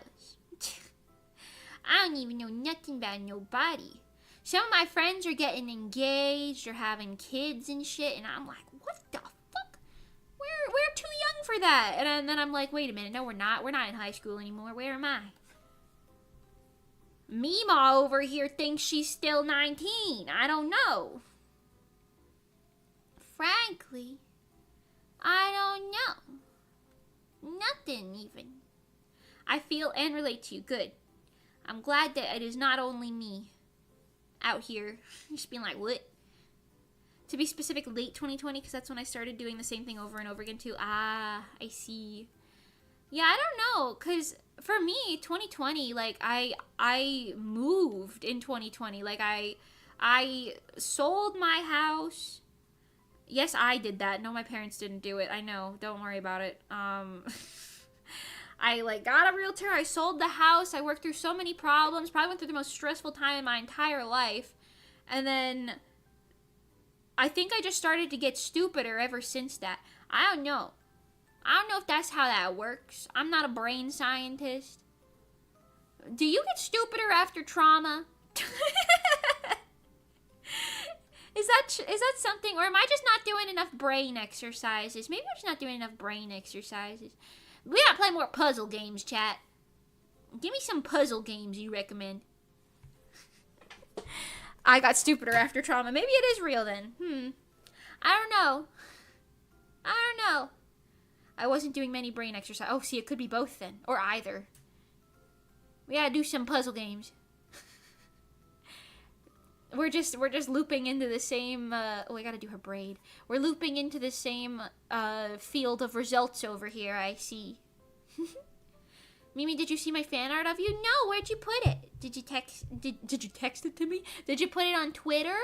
don't even know nothing about nobody. Some of my friends are getting engaged or having kids and shit, and I'm like, what the fuck? We're too young for that. And then I'm like, wait a minute, no, we're not. We're not in high school anymore. Where am I? Meemaw over here thinks she's still 19. I don't know. Frankly, I don't know. Nothing even. I feel and relate to you. Good. I'm glad that it is not only me out here just being like, what? To be specific, late 2020, because that's when I started doing the same thing over and over again too. I see. Yeah, I don't know, because for me, 2020, like, I moved in 2020. Like, I sold my house. Yes, I did that. No, my parents didn't do it. I know. Don't worry about it. I I like got a realtor, I sold the house, I worked through so many problems, probably went through the most stressful time in my entire life. And then I think I just started to get stupider ever since that. I don't know. I don't know if that's how that works. I'm not a brain scientist. Do you get stupider after trauma? Is that something, or am I just not doing enough brain exercises? Maybe I'm just not doing enough brain exercises. We gotta play more puzzle games, chat. Give me some puzzle games you recommend. I got stupider after trauma. Maybe it is real then. I don't know. I wasn't doing many brain exercise. Oh, see, it could be both then, or either. We gotta do some puzzle games. We're just looping into the same, I gotta do her braid. We're looping into the same, field of results over here, I see. Mimi, did you see my fan art of you? No, where'd you put it? Did you text it to me? Did you put it on Twitter?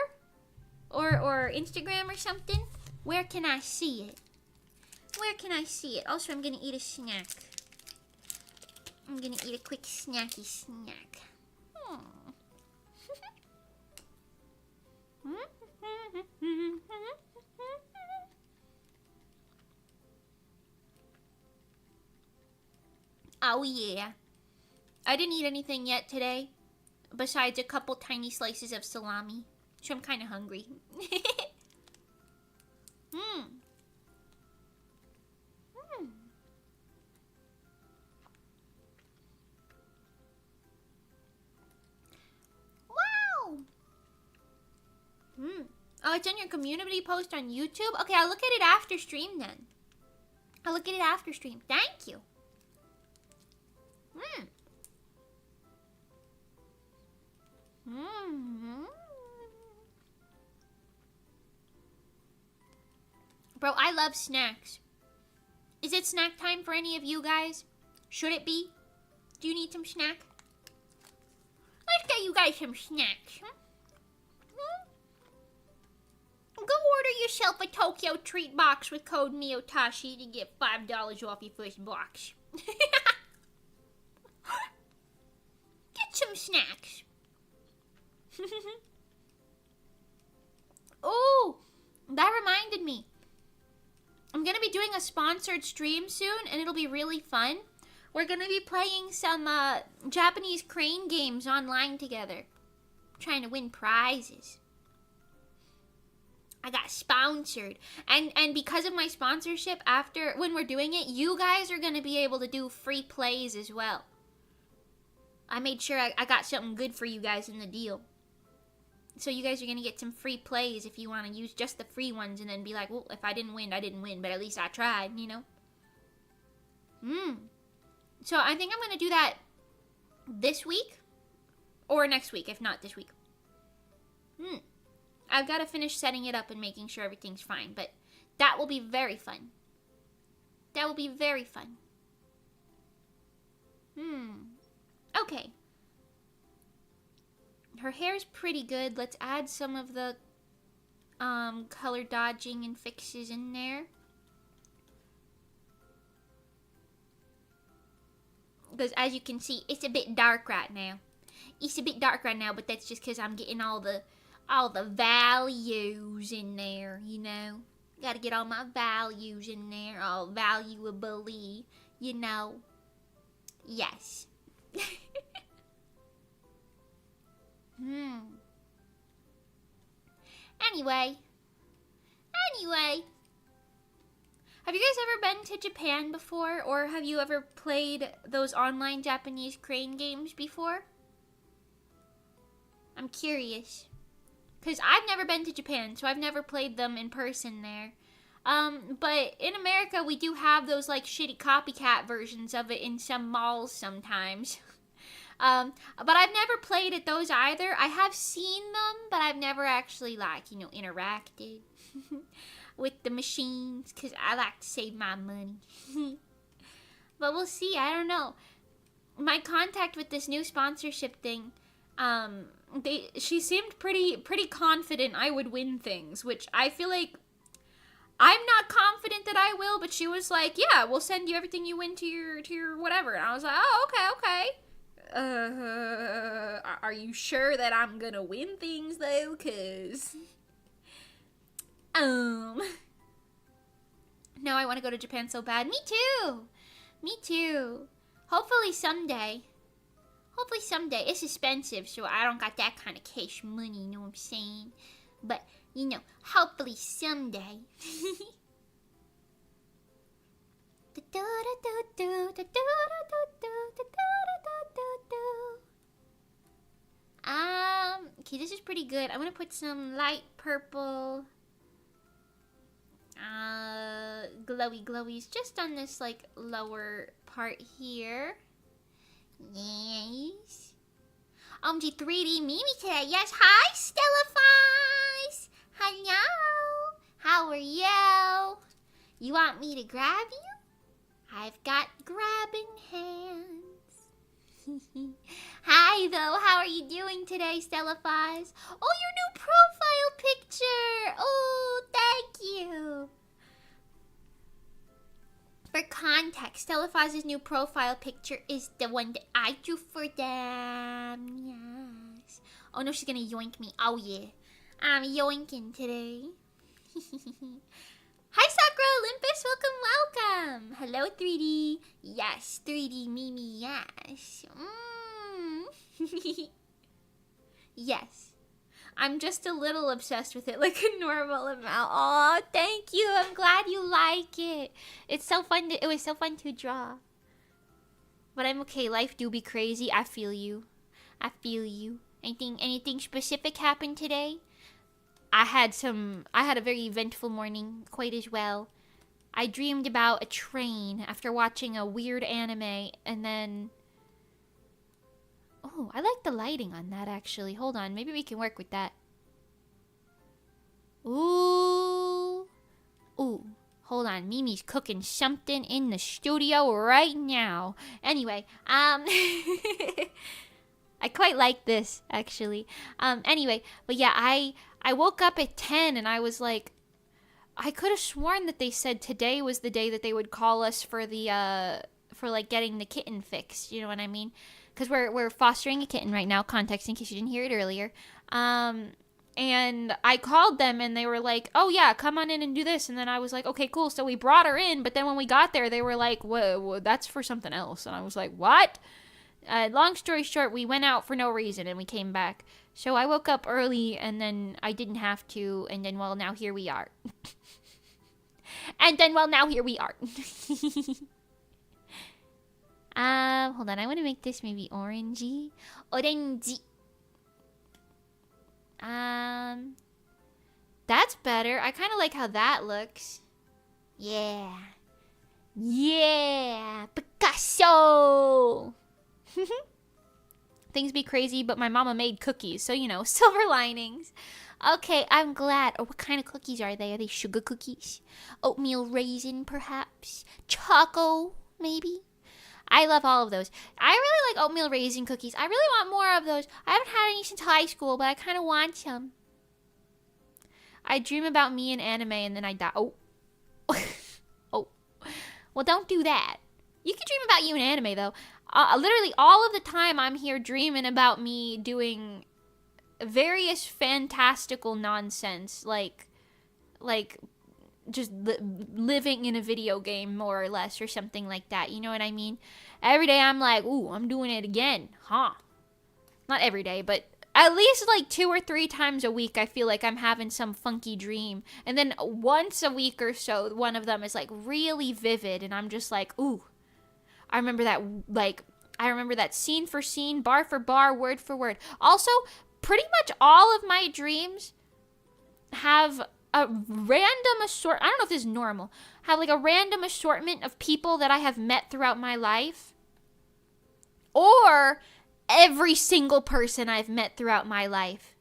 Or Instagram or something? Where can I see it? Where can I see it? Also, I'm gonna eat a snack. I'm gonna eat a quick snacky snack. Oh yeah. I didn't eat anything yet today, besides a couple tiny slices of salami. So I'm kind of hungry. Wow. Oh, it's on your community post on YouTube? Okay, I'll look at it after stream then. I'll look at it after stream. Thank you. Bro, I love snacks. Is it snack time for any of you guys? Should it be? Do you need some snack? Let's get you guys some snacks. Go order yourself a Tokyo treat box with code MIOTASHI to get $5 off your first box. Get some snacks. Oh, that reminded me. I'm going to be doing a sponsored stream soon, and it'll be really fun. We're going to be playing some Japanese crane games online together. Trying to win prizes. I got sponsored. And because of my sponsorship, when we're doing it, you guys are going to be able to do free plays as well. I made sure I got something good for you guys in the deal. So you guys are going to get some free plays if you want to use just the free ones and then be like, well, if I didn't win, I didn't win, but at least I tried, you know? So I think I'm going to do that this week or next week, if not this week. I've got to finish setting it up and making sure everything's fine, but that will be very fun. That will be very fun. Okay. Her hair's pretty good. Let's add some of the color dodging and fixes in there. Because as you can see, it's a bit dark right now. It's a bit dark right now, but that's just because I'm getting all the values in there, you know. Gotta get all my values in there, all valuably, you know. Yes. Anyway. Have you guys ever been to Japan before? Or have you ever played those online Japanese crane games before? I'm curious. Because I've never been to Japan, so I've never played them in person there. But in America, we do have those, like, shitty copycat versions of it in some malls sometimes. But I've never played at those either. I have seen them, but I've never actually, like, you know, interacted with the machines, because I like to save my money. But we'll see. I don't know. My contact with this new sponsorship thing, she seemed pretty confident I would win things, which I feel like I'm not confident that I will, but she was like, yeah, we'll send you everything you win to your whatever. And I was like, oh, okay. Are you sure that I'm gonna win things though? Cause, now I want to go to Japan so bad. Me too. Hopefully someday. It's expensive, so I don't got that kind of cash money, you know what I'm saying? But, hopefully someday. Okay, this is pretty good. I'm gonna put some light purple glowies just on this like lower part here. Yes. OMG 3D Mimi today. Yes, hi Stella Fies. Hello. How are you? You want me to grab you? I've got grabbing hands. Hi, though. How are you doing today, Stella Fies? Oh, your new profile picture. Oh, thank you. For context, Stella Fies' new profile picture is the one that I drew for them. Yes. Oh, no, she's going to yoink me. Oh, yeah. I'm yoinking today. Hi, Sakura Olympus. Welcome. Hello, 3D. Yes, 3D Mimi, yes. Yes. I'm just a little obsessed with it, like a normal amount. Aw, thank you. I'm glad you like it. It was so fun to draw. But I'm okay. Life do be crazy. I feel you. Anything specific happened today? I had a very eventful morning, quite as well. I dreamed about a train after watching a weird anime, and then... Oh, I like the lighting on that, actually. Hold on, maybe we can work with that. Ooh. Hold on, Mimi's cooking something in the studio right now. Anyway, I quite like this, actually. Anyway, but yeah, I woke up at 10 and I was like, I could have sworn that they said today was the day that they would call us for the, for like getting the kitten fixed. You know what I mean? Because we're fostering a kitten right now, context in case you didn't hear it earlier. And I called them and they were like, oh yeah, come on in and do this. And then I was like, okay, cool. So we brought her in. But then when we got there, they were like, whoa, that's for something else. And I was like, what? Long story short, we went out for no reason and we came back. So I woke up early and then I didn't have to. And then, well, now here we are. Hold on. I want to make this maybe orangey. That's better. I kind of like how that looks. Yeah. Picasso! Things be crazy, but my mama made cookies. So, silver linings. Okay, I'm glad. Oh, what kind of cookies are they? Are they sugar cookies? Oatmeal raisin, perhaps? Choco, maybe? I love all of those. I really like oatmeal raisin cookies. I really want more of those. I haven't had any since high school, but I kind of want some. I dream about me in anime and then I die. Oh. Oh. Well, don't do that. You can dream about you in anime, though. Literally all of the time I'm here dreaming about me doing various fantastical nonsense. Like just living in a video game, more or less, or something like that. You know what I mean? Every day I'm like, ooh, I'm doing it again. Huh. Not every day, but at least like 2 or 3 times a week I feel like I'm having some funky dream. And then once a week or so, one of them is like really vivid. And I'm just like, ooh. I remember that scene for scene, bar for bar, word for word. Also, pretty much all of my dreams have a random I don't know if this is normal. Have like a random assortment of people that I have met throughout my life. Or every single person I've met throughout my life.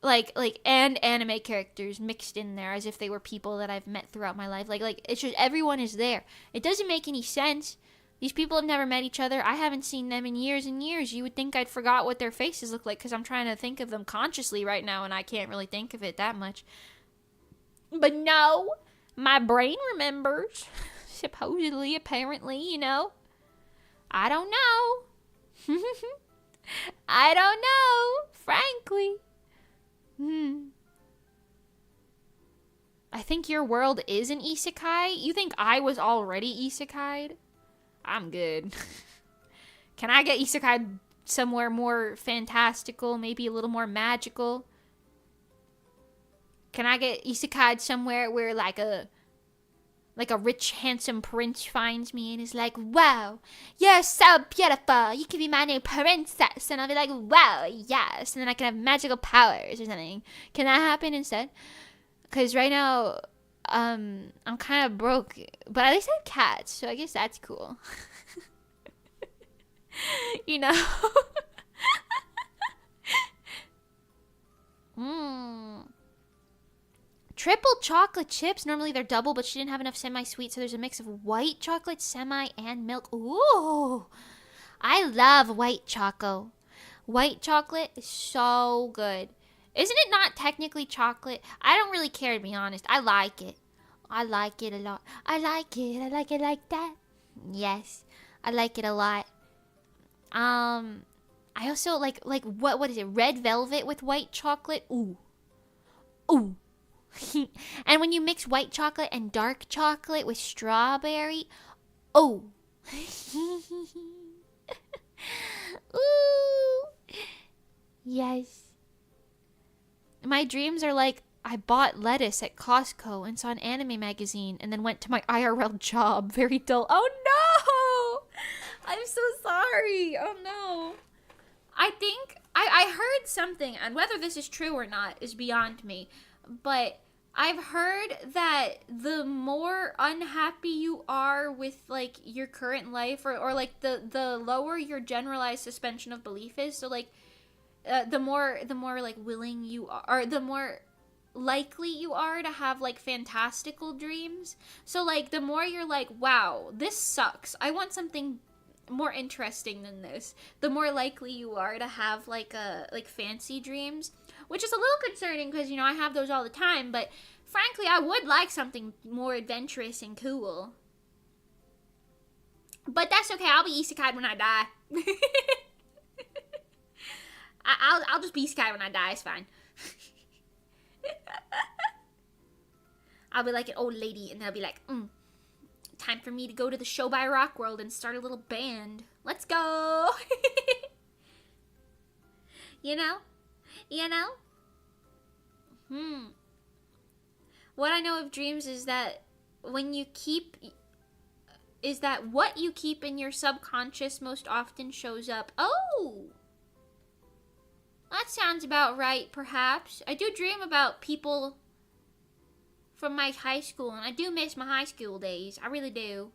And anime characters mixed in there as if they were people that I've met throughout my life. Like it's just everyone is there. It doesn't make any sense. These people have never met each other. I haven't seen them in years and years. You would think I'd forgot what their faces look like because I'm trying to think of them consciously right now and I can't really think of it that much. But no, My brain remembers. Supposedly, apparently, you know. I don't know. I don't know, frankly. I think your world is an isekai. You think I was already isekai'd? I'm good. Can I get isekai'd somewhere more fantastical, maybe a little more magical? Can I get isekai'd somewhere where like a rich, handsome prince finds me and is like, wow, you're so beautiful. You can be my new princess. And I'll be like, wow, yes. And then I can have magical powers or something. Can that happen instead? Because right now, I'm kind of broke. But at least I have cats, so I guess that's cool. You know? Triple chocolate chips. Normally they're double, but she didn't have enough semi-sweet, so there's a mix of white chocolate, semi, and milk. Ooh. I love white choco. White chocolate is so good. Isn't it not technically chocolate? I don't really care, to be honest. I like it. I like it a lot. I like it. I like it like that. Yes. I like it a lot. I also like what is it? Red velvet with white chocolate? Ooh. Ooh. And when you mix white chocolate and dark chocolate with strawberry, oh. Ooh. Yes. My dreams are like, I bought lettuce at Costco and saw an anime magazine and then went to my IRL job. Very dull. Oh no! I'm so sorry. Oh no. I think I heard something, and whether this is true or not is beyond me, but I've heard that the more unhappy you are with like your current life, or like the lower your generalized suspension of belief is, so like the more like willing you are, or the more likely you are to have like fantastical dreams. So like the more you're like, wow, this sucks, I want something more interesting than this, the more likely you are to have like fancy dreams, which is a little concerning because, you know, I have those all the time, but frankly I would like something more adventurous and cool. But that's okay, I'll be isekai when I die. I'll just be isekai when I die, it's fine. I'll be like an old lady and they'll be like, time for me to go to the show by Rock World and start a little band. Let's go. You know? What I know of dreams is that what you keep in your subconscious most often shows up. Oh! That sounds about right, perhaps. I do dream about people from my high school, and I do miss my high school days. I really do.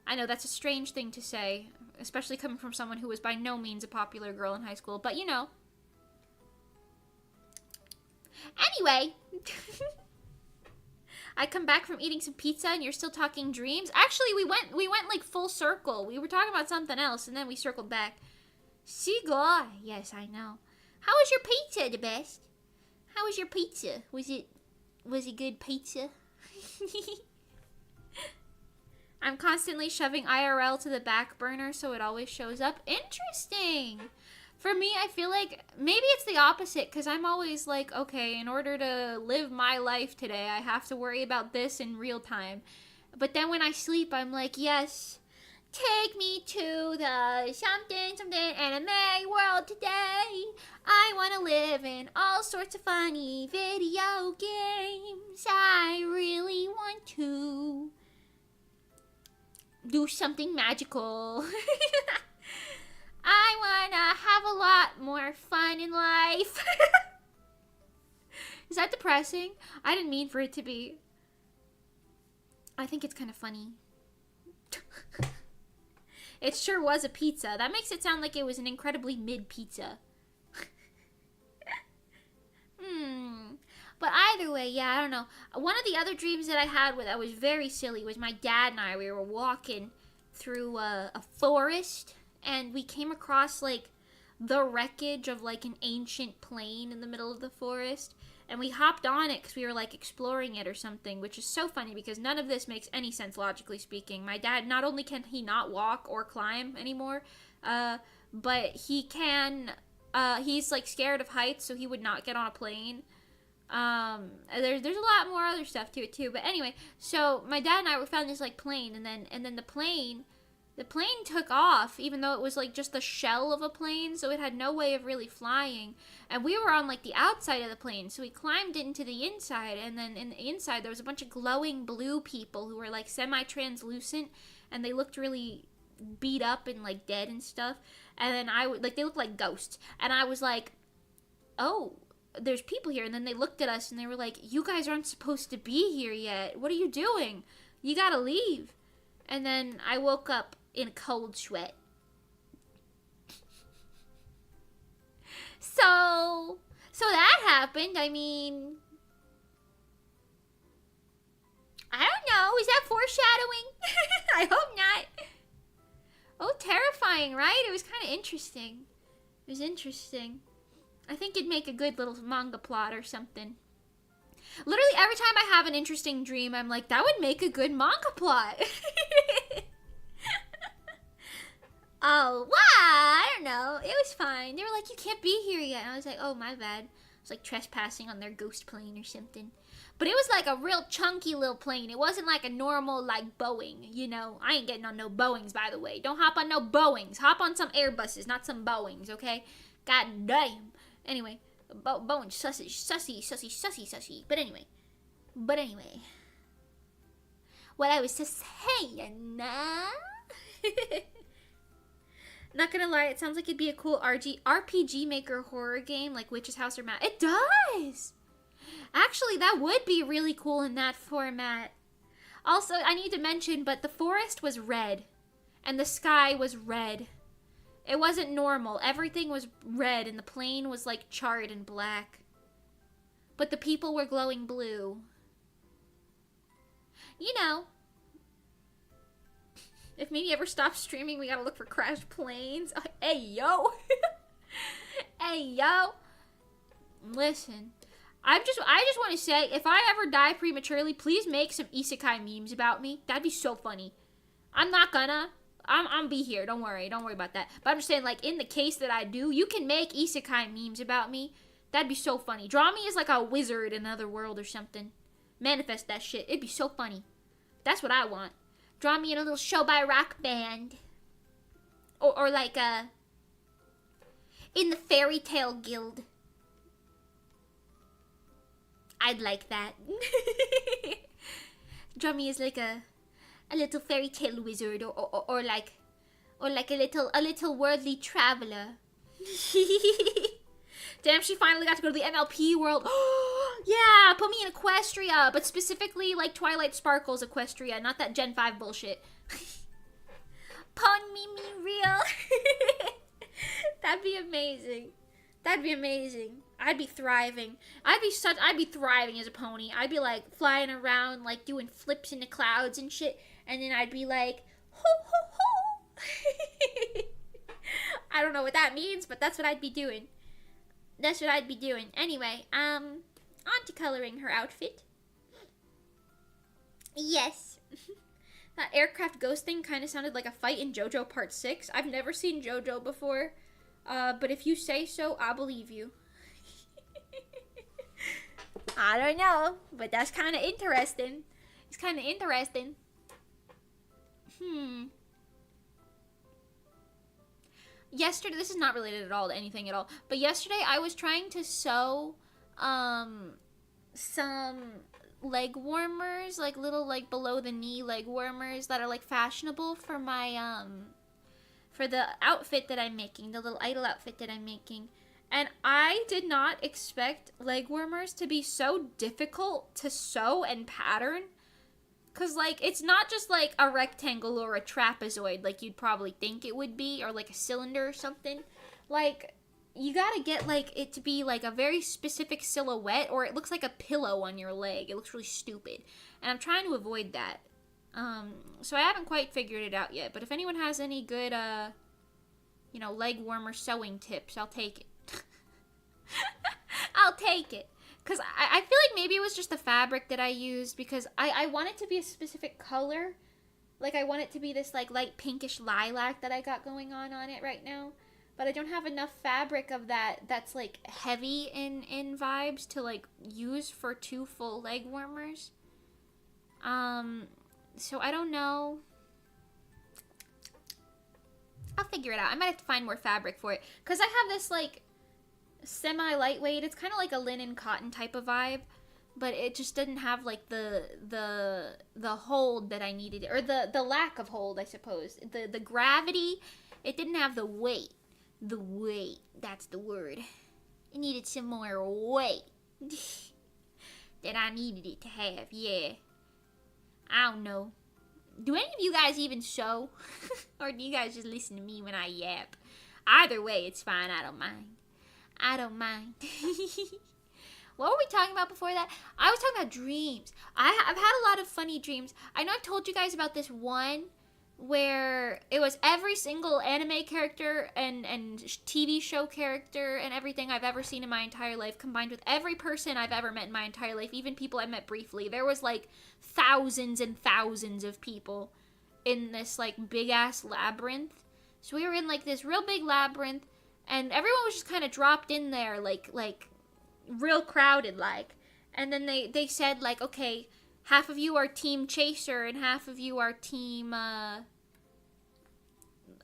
I know that's a strange thing to say, especially coming from someone who was by no means a popular girl in high school, but you know. Anyway. I come back from eating some pizza and you're still talking dreams. Actually, we went like full circle. We were talking about something else and then we circled back. Cigar. Yes, I know. How was your pizza, the best? How was your pizza? Was it good pizza? I'm constantly shoving IRL to the back burner so it always shows up. Interesting. For me, I feel like maybe it's the opposite, because I'm always like, okay, in order to live my life today, I have to worry about this in real time. But then when I sleep, I'm like, yes, take me to the something anime world today. I want to live in all sorts of funny video games. I really want to do something magical. I want to have a lot more fun in life. Is that depressing? I didn't mean for it to be. I think it's kind of funny. It sure was a pizza. That makes it sound like it was an incredibly mid pizza. But either way, yeah, I don't know. One of the other dreams that I had that was very silly was my dad and I, we were walking through a forest, and we came across like the wreckage of like an ancient plane in the middle of the forest. and we hopped on it because we were like exploring it or something, which is so funny because none of this makes any sense logically speaking. My dad, not only can he not walk or climb anymore, but he can, he's like scared of heights, so he would not get on a plane. There's a lot more other stuff to it too, but anyway, so my dad and I found this like plane, and then the plane took off, even though it was like just the shell of a plane, so it had no way of really flying. And we were on like the outside of the plane, so we climbed into the inside, and then in the inside there was a bunch of glowing blue people who were like semi-translucent, and they looked really beat up and like dead and stuff. And then they looked like ghosts, and I was like, oh, there's people here. And then they looked at us and they were like, you guys aren't supposed to be here yet. What are you doing? You gotta leave. And then I woke up in a cold sweat. So that happened. I mean, I don't know. Is that foreshadowing? I hope not. Oh, terrifying, right? It was kind of interesting. It was interesting. I think it'd make a good little manga plot or something. Literally every time I have an interesting dream, I'm like, that would make a good manga plot. Oh, wow, I don't know. It was fine. They were like, you can't be here yet. And I was like, oh, my bad. I was like trespassing on their ghost plane or something. But it was like a real chunky little plane. It wasn't like a normal, like, Boeing, you know. I ain't getting on no Boeings, by the way. Don't hop on no Boeings. Hop on some Airbuses, not some Boeings, okay? God damn. Anyway, Boeing, sussy. But anyway. What I was just saying, Not gonna lie, it sounds like it'd be a cool RPG Maker horror game, like Witch's House or It does! Actually, that would be really cool in that format. Also, I need to mention, but the forest was red. And the sky was red. It wasn't normal. Everything was red, and the plane was, like, charred and black. But the people were glowing blue. You know. If maybe ever stops streaming, we gotta look for crashed planes. Hey, yo! Hey, yo! Listen. I just want to say, if I ever die prematurely, please make some isekai memes about me. That'd be so funny. I'm not gonna. I'm be here. Don't worry about that. But I'm just saying, like, in the case that I do, you can make isekai memes about me. That'd be so funny. Draw me as, like, a wizard in another world or something. Manifest that shit. It'd be so funny. That's what I want. Draw me in a little show by rock band. Or like, in the fairy tale guild. I'd like that. Draw me as, like, a little fairy tale wizard, or like a little worldly traveler. Damn, she finally got to go to the MLP world. Yeah, put me in Equestria, but specifically like Twilight Sparkle's Equestria, not that Gen 5 bullshit. Pon me real. That'd be amazing. That'd be amazing. I'd be thriving. I'd be thriving as a pony. I'd be like flying around, like doing flips in the clouds and shit. And then I'd be like, ho ho ho. I don't know what that means, but that's what I'd be doing. That's what I'd be doing. Anyway, on to coloring her outfit. Yes. That aircraft ghost thing kind of sounded like a fight in JoJo Part 6. I've never seen JoJo before, but if you say so, I'll believe you. I don't know, but that's kind of interesting. It's kind of interesting. Yesterday, this is not related at all to anything at all, but yesterday I was trying to sew some leg warmers, like little like below the knee leg warmers that are like fashionable for my for the outfit that I'm making, the little idol outfit that I'm making. And I did not expect leg warmers to be so difficult to sew and pattern. Because, like, it's not just, like, a rectangle or a trapezoid like you'd probably think it would be, or, like, a cylinder or something. Like, you gotta get, like, it to be, like, a very specific silhouette, or it looks like a pillow on your leg. It looks really stupid. And I'm trying to avoid that. So I haven't quite figured it out yet. But if anyone has any good, you know, leg warmer sewing tips, I'll take it. I'll take it. Because I feel like maybe it was just the fabric that I used, because I want it to be a specific color. Like, I want it to be this, like, light pinkish lilac that I got going on it right now. But I don't have enough fabric of that's, like, heavy in vibes to, like, use for 2 full leg warmers. So I don't know. I'll figure it out. I might have to find more fabric for it. Because I have this, like, semi-lightweight. It's kind of like a linen cotton type of vibe. But it just didn't have, like, the hold that I needed. Or the lack of hold, I suppose. The gravity, it didn't have the weight. The weight, that's the word. It needed some more weight. That I needed it to have, yeah. I don't know. Do any of you guys even sew? Or do you guys just listen to me when I yap? Either way, it's fine. I don't mind. I don't mind. What were we talking about before that? I was talking about dreams. I've had a lot of funny dreams. I know I've told you guys about this one where it was every single anime character and TV show character and everything I've ever seen in my entire life combined with every person I've ever met in my entire life, even people I met briefly. There was like thousands and thousands of people in this like big ass labyrinth. So we were in like this real big labyrinth and everyone was just kind of dropped in there like real crowded like. And then they said like, okay, half of you are team chaser and half of you are team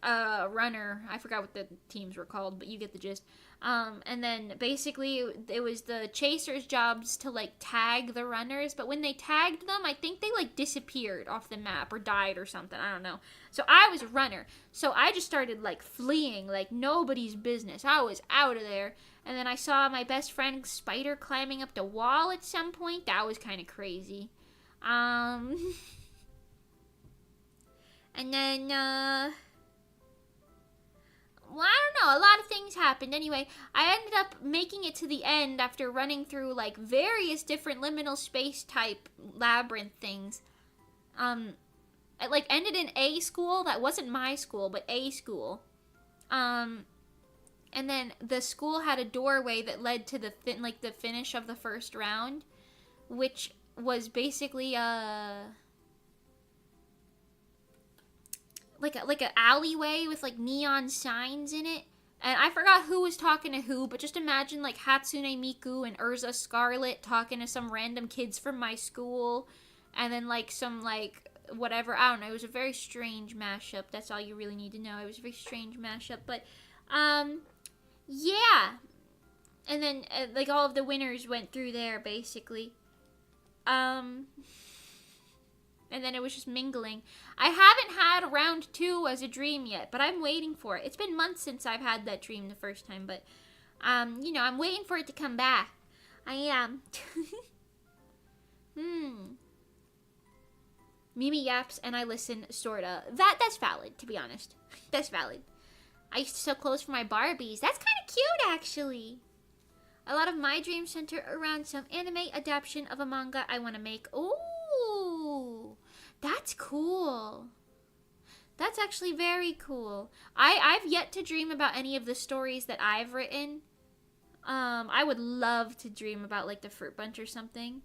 runner. I forgot what the teams were called, but you get the gist. And then basically it was the chasers' jobs to like tag the runners, but when they tagged them, I think they like disappeared off the map or died or something. I don't know. So I was a runner. So I just started like fleeing like nobody's business. I was out of there. And then I saw my best friend Spider climbing up the wall at some point. That was kind of crazy. And then, well, I don't know, a lot of things happened. Anyway, I ended up making it to the end after running through, like, various different liminal space type labyrinth things. It, like, ended in A school. That wasn't my school, but A school. And then the school had a doorway that led to the finish of the first round, which was basically like an alleyway with like neon signs in it. And I forgot who was talking to who, but just imagine like Hatsune Miku and Urza Scarlet talking to some random kids from my school, and then like some like whatever, I don't know. It was a very strange mashup. That's all you really need to know. It was a very strange mashup, but yeah. And then like all of the winners went through there basically. And then it was just mingling. I haven't had round 2 as a dream yet, but I'm waiting for it. It's been months since I've had that dream the first time, but, you know, I'm waiting for it to come back. I am. Mimi yaps and I listen, sorta. That's valid, to be honest. That's valid. I used to sew clothes for my Barbies. That's kind of cute, actually. A lot of my dreams center around some anime adaptation of a manga I want to make. Ooh, that's cool. That's actually very cool. I've yet to dream about any of the stories that I've written. I would love to dream about like the Fruit Bunch or something.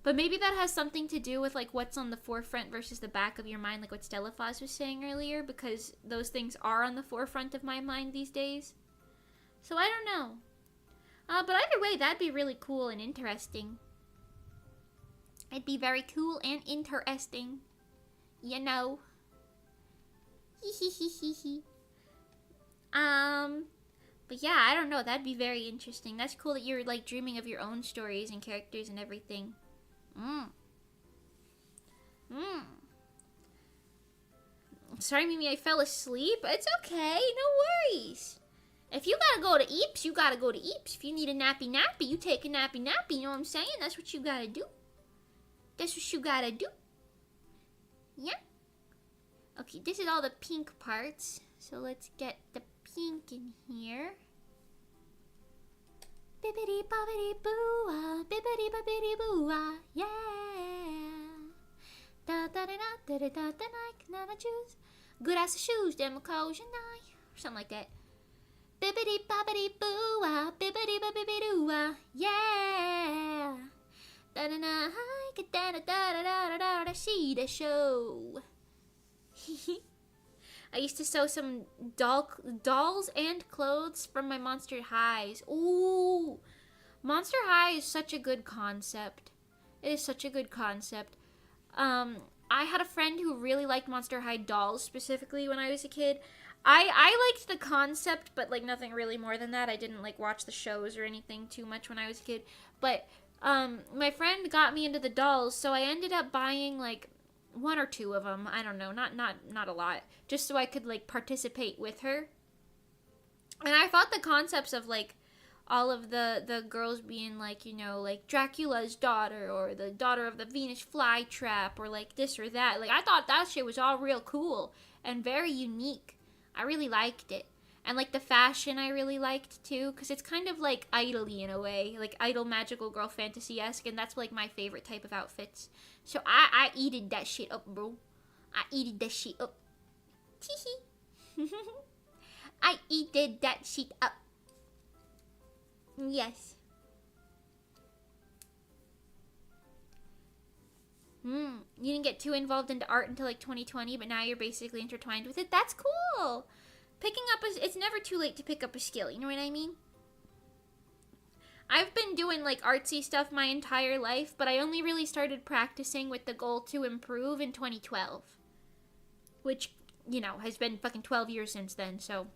But maybe that has something to do with like what's on the forefront versus the back of your mind, like what Stella Foz was saying earlier, because those things are on the forefront of my mind these days. So I don't know. But either way, that'd be really cool and interesting. It'd be very cool and interesting. You know. But yeah, I don't know. That'd be very interesting. That's cool that you're like dreaming of your own stories and characters and everything. Sorry, Mimi, I fell asleep. It's okay. No worries. If you gotta go to Eeps, you gotta go to Eeps. If you need a nappy, you take a nappy. You know what I'm saying? That's what you gotta do. That's what you gotta do. Yeah? Okay, this is all the pink parts. So let's get the pink in here. Bibbidi bobbidi boo ah, bibbidi bobbidi boo ah, yeah. Da da da da da da da Nike, nana shoes. Good ass shoes, them clothes and I. Or something like that. Bibbidi bobbidi boo ah, bibbidi bobbidi doo ah, yeah. Da da da, da da da da da da, see the show. I used to sew some dolls and clothes from my Monster Highs. Ooh, Monster High is such a good concept. It is such a good concept. I had a friend who really liked Monster High dolls specifically when I was a kid. I liked the concept, but like nothing really more than that. I didn't like watch the shows or anything too much when I was a kid. But my friend got me into the dolls, so I ended up buying like one or two of them. I don't know, not a lot, just so I could like participate with her. And I thought the concepts of like all of the girls being like, you know, like Dracula's daughter or the daughter of the Venus flytrap or like this or that. Like I thought that shit was all real cool and very unique. I really liked it. And like the fashion I really liked too, because it's kind of like idol-y in a way, like idol magical girl fantasy-esque, and that's like my favorite type of outfits. So I eated that shit up, bro. I eated that shit up. Teehee. I eated that shit up. Yes. You didn't get too involved into art until like 2020, but now you're basically intertwined with it. That's cool. Picking up it's never too late to pick up a skill, you know what I mean? I've been doing like artsy stuff my entire life, but I only really started practicing with the goal to improve in 2012. Which, you know, has been fucking 12 years since then, so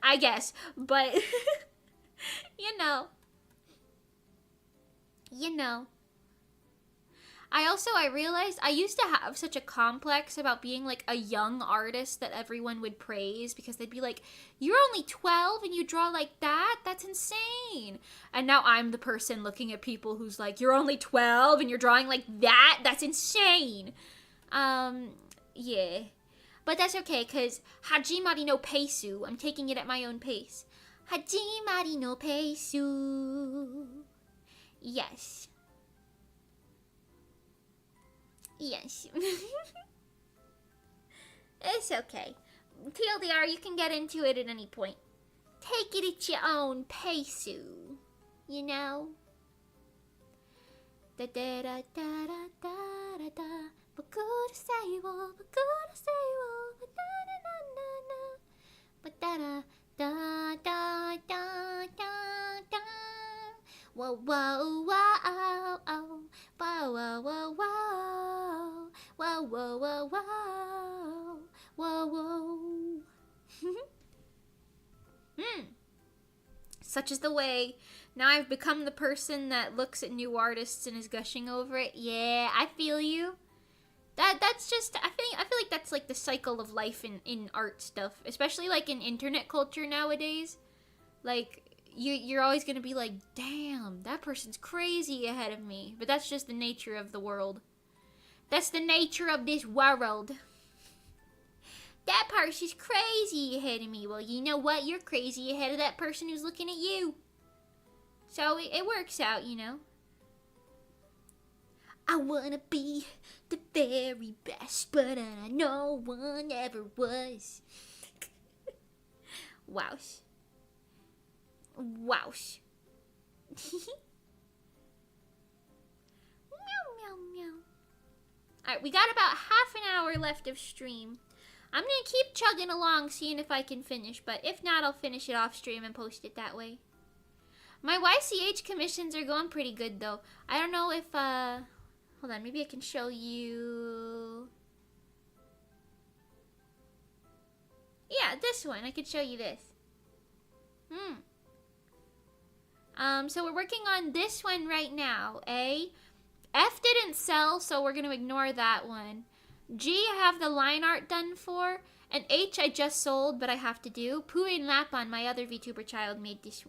I guess, but you know. I realized I used to have such a complex about being like a young artist that everyone would praise because they'd be like, you're only 12 and you draw like that? That's insane. And now I'm the person looking at people who's like, you're only 12 and you're drawing like that? That's insane. Yeah. But that's okay, because Hajimari no Peisu. I'm taking it at my own pace. Hajimari no Peisu. Yes. Yes. It's okay. TLDR, you can get into it at any point. Take it at your own pace, you know? Da da da da da da da da. Bakura say wo, bakura say wo, ba da da da da da da da. Whoa whoa whoa oh, whoa whoa whoa whoa, whoa whoa whoa whoa, whoa whoa. Such is the way. Now I've become the person that looks at new artists and is gushing over it. Yeah, I feel you. That's just I feel like that's like the cycle of life in art stuff, especially like in internet culture nowadays. Like you're always gonna be like, damn, that person's crazy ahead of me. But that's just the nature of the world. That's the nature of this world. That person's crazy ahead of me. Well, you know what? You're crazy ahead of that person who's looking at you. So it works out, you know. I wanna be the very best, but no one ever was. Wowsh. Wowsh. Meow, meow, meow. Alright, we got about half an hour left of stream. I'm gonna keep chugging along, seeing if I can finish, but if not, I'll finish it off stream and post it that way. My YCH commissions are going pretty good, though. I don't know if, hold on, maybe I can show you. Yeah, this one. I could show you this. So we're working on this one right now, A. F didn't sell, so we're going to ignore that one. G, I have the line art done for. And H, I just sold, but I have to do. Pui and Lapon, my other VTuber child,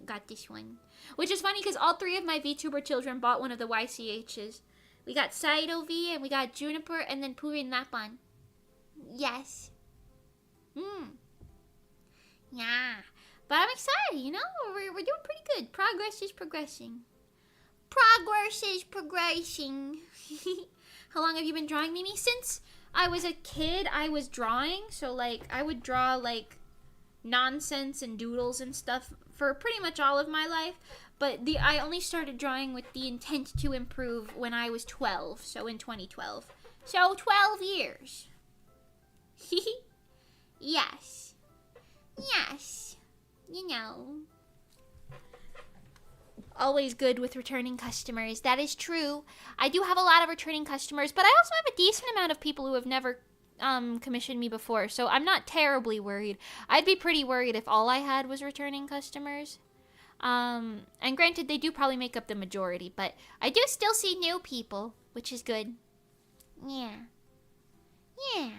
got this one. Which is funny, because all three of my VTuber children bought one of the YCHs. We got Saito V, and we got Juniper, and then Pui and Lapon. Yes. Yeah. But I'm excited, you know? We're doing pretty good. Progress is progressing. Progress is progressing. How long have you been drawing, Mimi? Since I was a kid, I was drawing. So, like, I would draw, like, nonsense and doodles and stuff for pretty much all of my life. But I only started drawing with the intent to improve when I was 12, so in 2012. So 12 years. Yes. Yes. You know. Always good with returning customers. That is true. I do have a lot of returning customers, but I also have a decent amount of people who have never commissioned me before, so I'm not terribly worried. I'd be pretty worried if all I had was returning customers. And granted, they do probably make up the majority, but I do still see new people, which is good. Yeah. Yeah.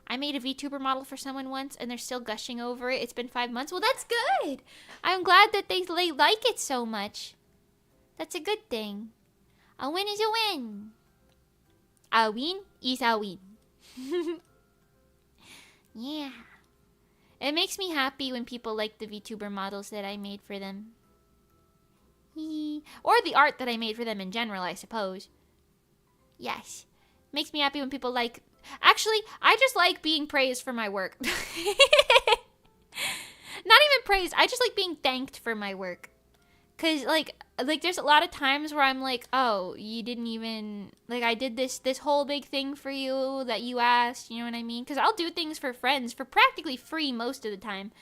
I made a VTuber model for someone once, and they're still gushing over it. It's been 5 months. Well, that's good. I'm glad that they like it so much. That's a good thing. A win is a win. A win is a win. Yeah. It makes me happy when people like the VTuber models that I made for them. Or the art that I made for them in general, I suppose. Yes. Makes me happy when people like... Actually, I just like being praised for my work. Not even praised. I just like being thanked for my work. Because, like there's a lot of times where I'm like, oh, you didn't even... Like, I did this whole big thing for you that you asked, you know what I mean? Because I'll do things for friends for practically free most of the time.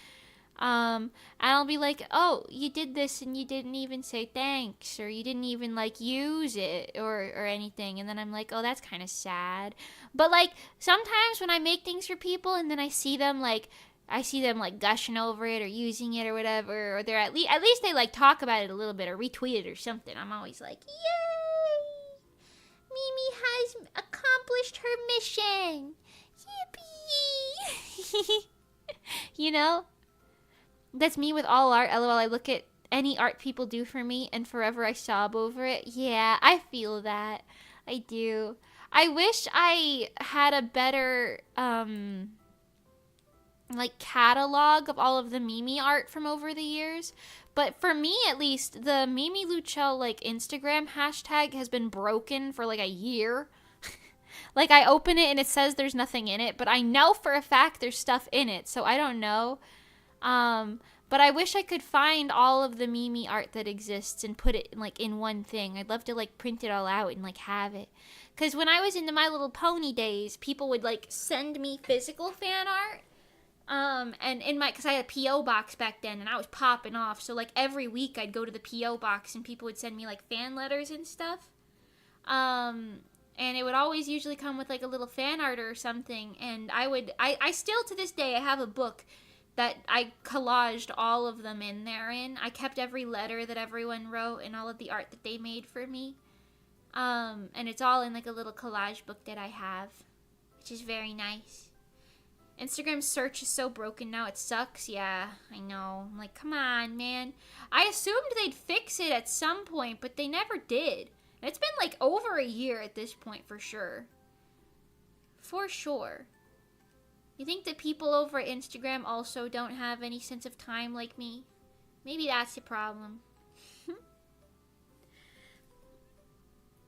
And I'll be like, oh, you did this and you didn't even say thanks, or you didn't even, like, use it, or anything. And then I'm like, oh, that's kind of sad. But, like, sometimes when I make things for people and then I see them, like, gushing over it or using it or whatever, or they're at least they, like, talk about it a little bit or retweet it or something, I'm always like, yay! Mimi has accomplished her mission! Yippee! You know? That's me with all art. LOL, I look at any art people do for me and forever I sob over it. Yeah, I feel that. I do. I wish I had a better, like, catalog of all of the Mimi art from over the years. But for me, at least, the Mimi Luchel, like, Instagram hashtag has been broken for, like, a year. Like, I open it and it says there's nothing in it, but I know for a fact there's stuff in it, so I don't know. But I wish I could find all of the Mimi art that exists and put it, like, in one thing. I'd love to, like, print it all out and, like, have it. Because when I was in the My Little Pony days, people would, like, send me physical fan art. And because I had a P.O. box back then, and I was popping off. So, like, every week I'd go to the P.O. box, and people would send me, like, fan letters and stuff. And it would always usually come with, like, a little fan art or something. And I still, to this day, I have a book that I collaged all of them in therein. I kept every letter that everyone wrote and all of the art that they made for me. And it's all in, like, a little collage book that I have, which is very nice. Instagram search is so broken now, it sucks. Yeah, I know. I'm like, come on, man. I assumed they'd fix it at some point, but they never did. And it's been, like, over a year at this point, for sure. For sure. You think that people over at Instagram also don't have any sense of time like me? Maybe that's the problem.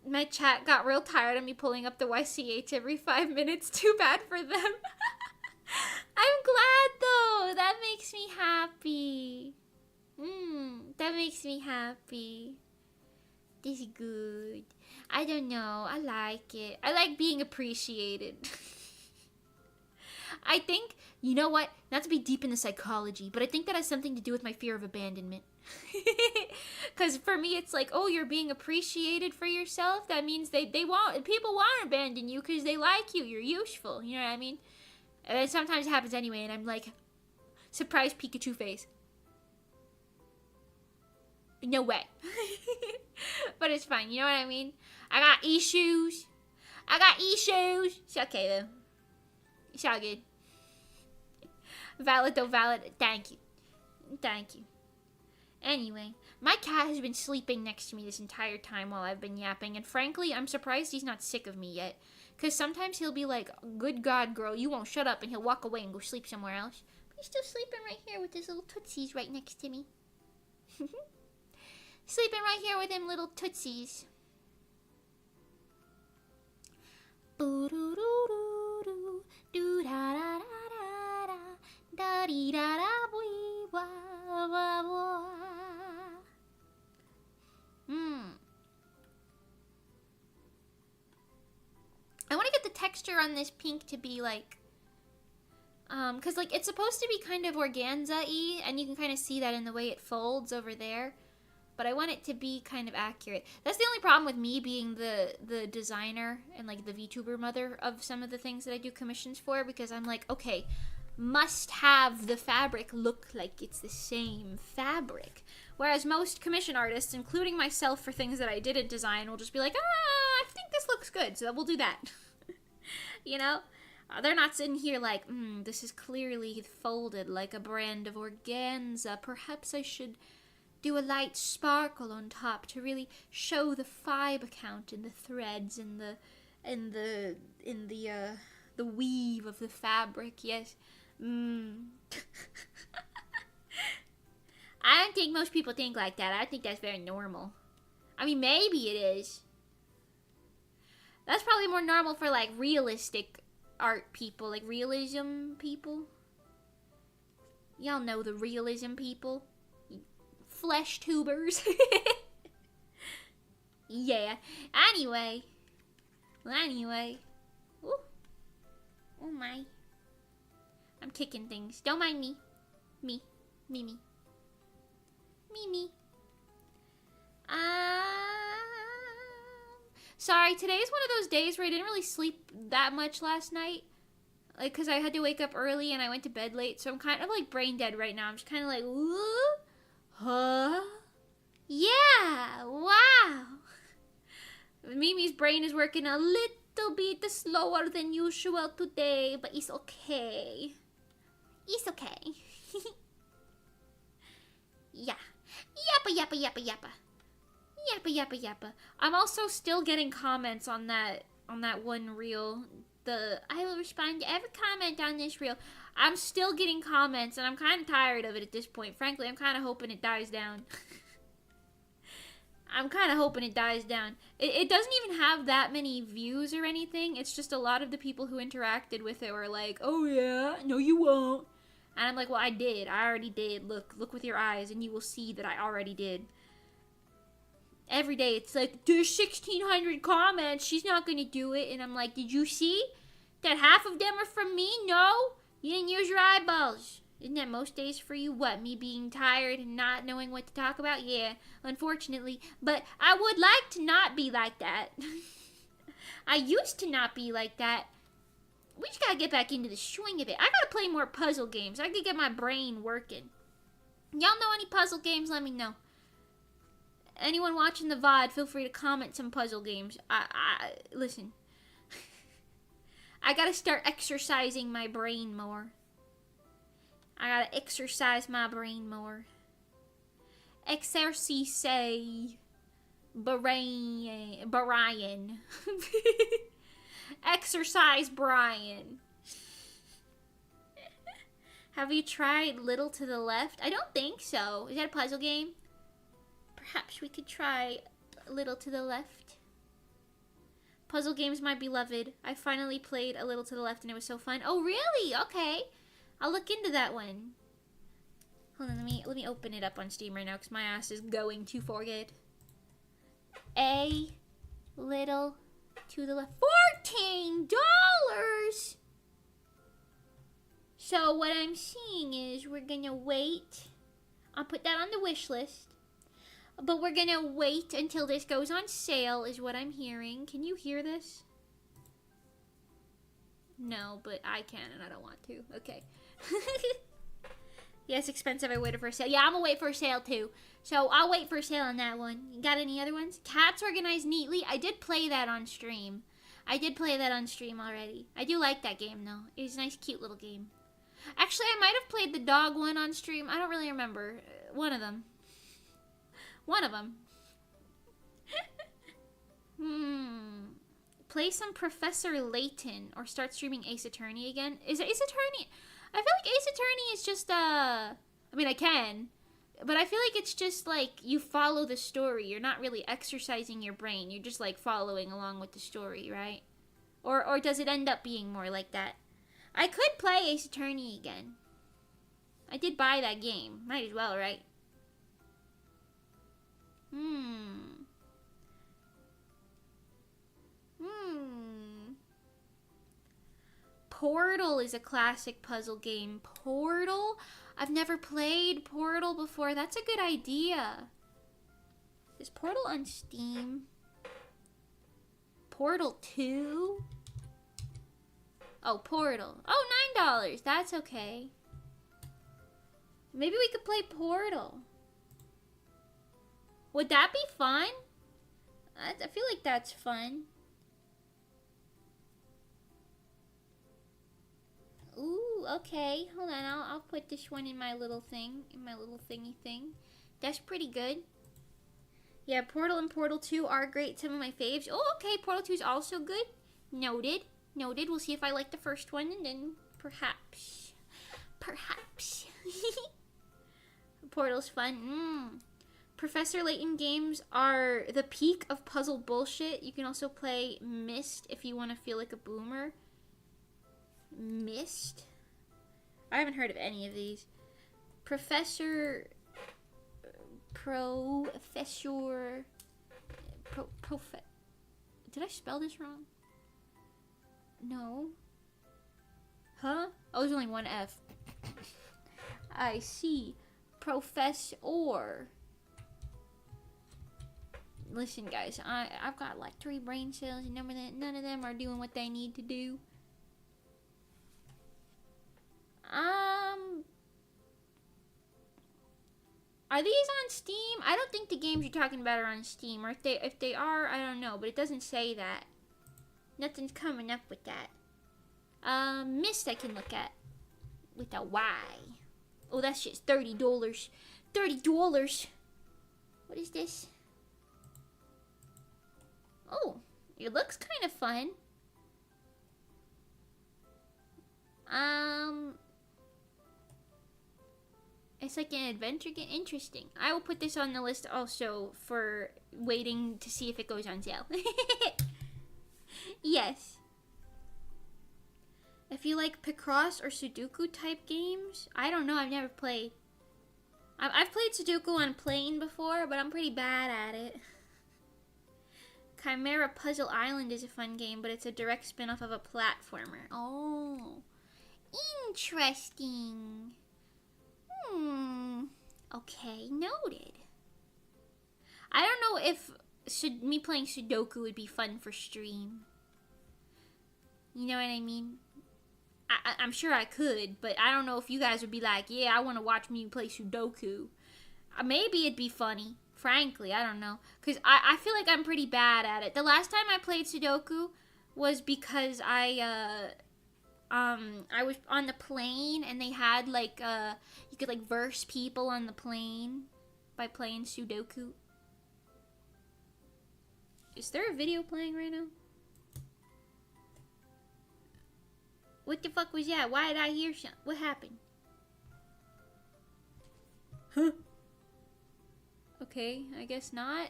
My chat got real tired of me pulling up the YCH every 5 minutes. Too bad for them. I'm glad, though. That makes me happy. That makes me happy. This is good. I don't know. I like it. I like being appreciated. I think, you know what? Not to be deep in the psychology, but I think that has something to do with my fear of abandonment. Because for me, it's like, oh, you're being appreciated for yourself. That means people want to abandon you because they like you. You're useful. You know what I mean? And it sometimes happens anyway, and I'm like, surprise Pikachu face. No way. But it's fine. You know what I mean? I got issues. It's okay, though. It's all good. Valid, though, valid. Thank you. Anyway, my cat has been sleeping next to me this entire time while I've been yapping, and frankly, I'm surprised he's not sick of me yet. Because sometimes he'll be like, good God, girl, you won't shut up, and he'll walk away and go sleep somewhere else. But he's still sleeping right here with his little tootsies right next to me. Sleeping right here with him little tootsies. Boo-doo-doo-doo-doo, doo-da-da-da-da-da, dee da da wee wah wah wah. I want to get the texture on this pink to be like, cause like it's supposed to be kind of organza-y, and you can kind of see that in the way it folds over there. But I want it to be kind of accurate. That's the only problem with me being the designer and like the VTuber mother of some of the things that I do commissions for, because I'm like, okay, must have the fabric look like it's the same fabric. Whereas most commission artists, including myself for things that I didn't design, will just be like, I think this looks good, so we'll do that. You know? They're not sitting here like, this is clearly folded like a brand of organza. Perhaps I should do a light sparkle on top to really show the fiber count in the threads and the weave of the fabric. Yes. I don't think most people think like that. I think that's very normal. I mean, maybe it is. That's probably more normal for like realistic art people, like realism people. Y'all know the realism people. Flesh tubers. Yeah. Anyway. Ooh. Oh my. I'm kicking things. Don't mind me. Me. Sorry, today's one of those days where I didn't really sleep that much last night. Like, because I had to wake up early and I went to bed late. So I'm kind of like brain dead right now. I'm just kind of like, whoa. Huh? Yeah, wow. Mimi's brain is working a little bit slower than usual today, but it's okay. It's okay. Yeah. Yappa. I'm also still getting comments on that one reel. I will respond to every comment on this reel. I'm still getting comments, and I'm kind of tired of it at this point. Frankly, I'm kind of hoping it dies down. It doesn't even have that many views or anything. It's just a lot of the people who interacted with it were like, oh yeah, no you won't. And I'm like, well, I did. I already did. Look with your eyes, and you will see that I already did. Every day, it's like, there's 1,600 comments. She's not going to do it. And I'm like, did you see that half of them are from me? No? You didn't use your eyeballs. Isn't that most days for you? What, me being tired and not knowing what to talk about? Yeah, unfortunately. But I would like to not be like that. I used to not be like that. We just gotta get back into the swing of it. I gotta play more puzzle games. I could get my brain working. Y'all know any puzzle games? Let me know. Anyone watching the VOD, feel free to comment some puzzle games. Listen. I gotta start exercising my brain more. I gotta exercise my brain more. Exercise Brian. Exercise Brian. Have you tried Little to the Left? I don't think so. Is that a puzzle game? Perhaps we could try Little to the Left. Puzzle games, my beloved. I finally played A Little to the Left and it was so fun. Oh, really? Okay. I'll look into that one. Hold on, let me open it up on Steam right now because my ass is going to forget. A Little to the Left. $14! So what I'm seeing is we're gonna wait. I'll put that on the wish list. But we're gonna wait until this goes on sale is what I'm hearing. Can you hear this? No, but I can and I don't want to. Okay. Yeah, it's expensive. I waited for a sale. Yeah, I'm gonna wait for a sale too. So I'll wait for a sale on that one. You got any other ones? Cats Organized Neatly. I did play that on stream. Already. I do like that game though. It's a nice, cute little game. Actually, I might have played the dog one on stream. I don't really remember. One of them. Play some Professor Layton or start streaming Ace Attorney again. Is Ace Attorney? I feel like Ace Attorney is just I mean, I can, but I feel like it's just like you follow the story. You're not really exercising your brain. You're just like following along with the story, right? Or does it end up being more like that? I could play Ace Attorney again. I did buy that game. Might as well, right? Portal is a classic puzzle game. Portal? I've never played Portal before. That's a good idea. Is Portal on Steam? Portal 2? Oh, Portal. Oh, $9. That's okay. Maybe we could play Portal. Would that be fun? I feel like that's fun. Ooh, okay. Hold on, I'll put this one in my little thing, in my little thingy thing. That's pretty good. Yeah, Portal and Portal 2 are great. Some of my faves. Oh, okay, Portal 2 is also good. Noted. Noted. We'll see if I like the first one, and then perhaps. Portal's fun. Professor Layton games are the peak of puzzle bullshit. You can also play Myst if you want to feel like a boomer. Myst? I haven't heard of any of these. Did I spell this wrong? No. Huh? Oh, there's only one F. I see. Professor. Listen, guys, I've got like 3 brain cells, and none of them are doing what they need to do. Are these on Steam? I don't think the games you're talking about are on Steam, or if they are, I don't know, but it doesn't say that. Nothing's coming up with that. Myst I can look at with a Y. Oh, that shit's $30. $30. What is this? Oh, it looks kind of fun. It's like an adventure game. Interesting. I will put this on the list also for waiting to see if it goes on sale. Yes. If you like Picross or Sudoku type games, I don't know. I've never played. I've played Sudoku on plane before, but I'm pretty bad at it. Chimera Puzzle Island is a fun game, but it's a direct spin-off of a platformer. Oh, interesting. Okay, noted. I don't know if me playing Sudoku would be fun for stream. You know what I mean? I'm sure I could, but I don't know if you guys would be like, yeah, I want to watch me play Sudoku. Maybe it'd be funny. Frankly, I don't know. Because I feel like I'm pretty bad at it. The last time I played Sudoku was because I was on the plane, and they had, like, you could, like, verse people on the plane by playing Sudoku. Is there a video playing right now? What the fuck was that? Why did I hear something? What happened? Huh? Okay, I guess not.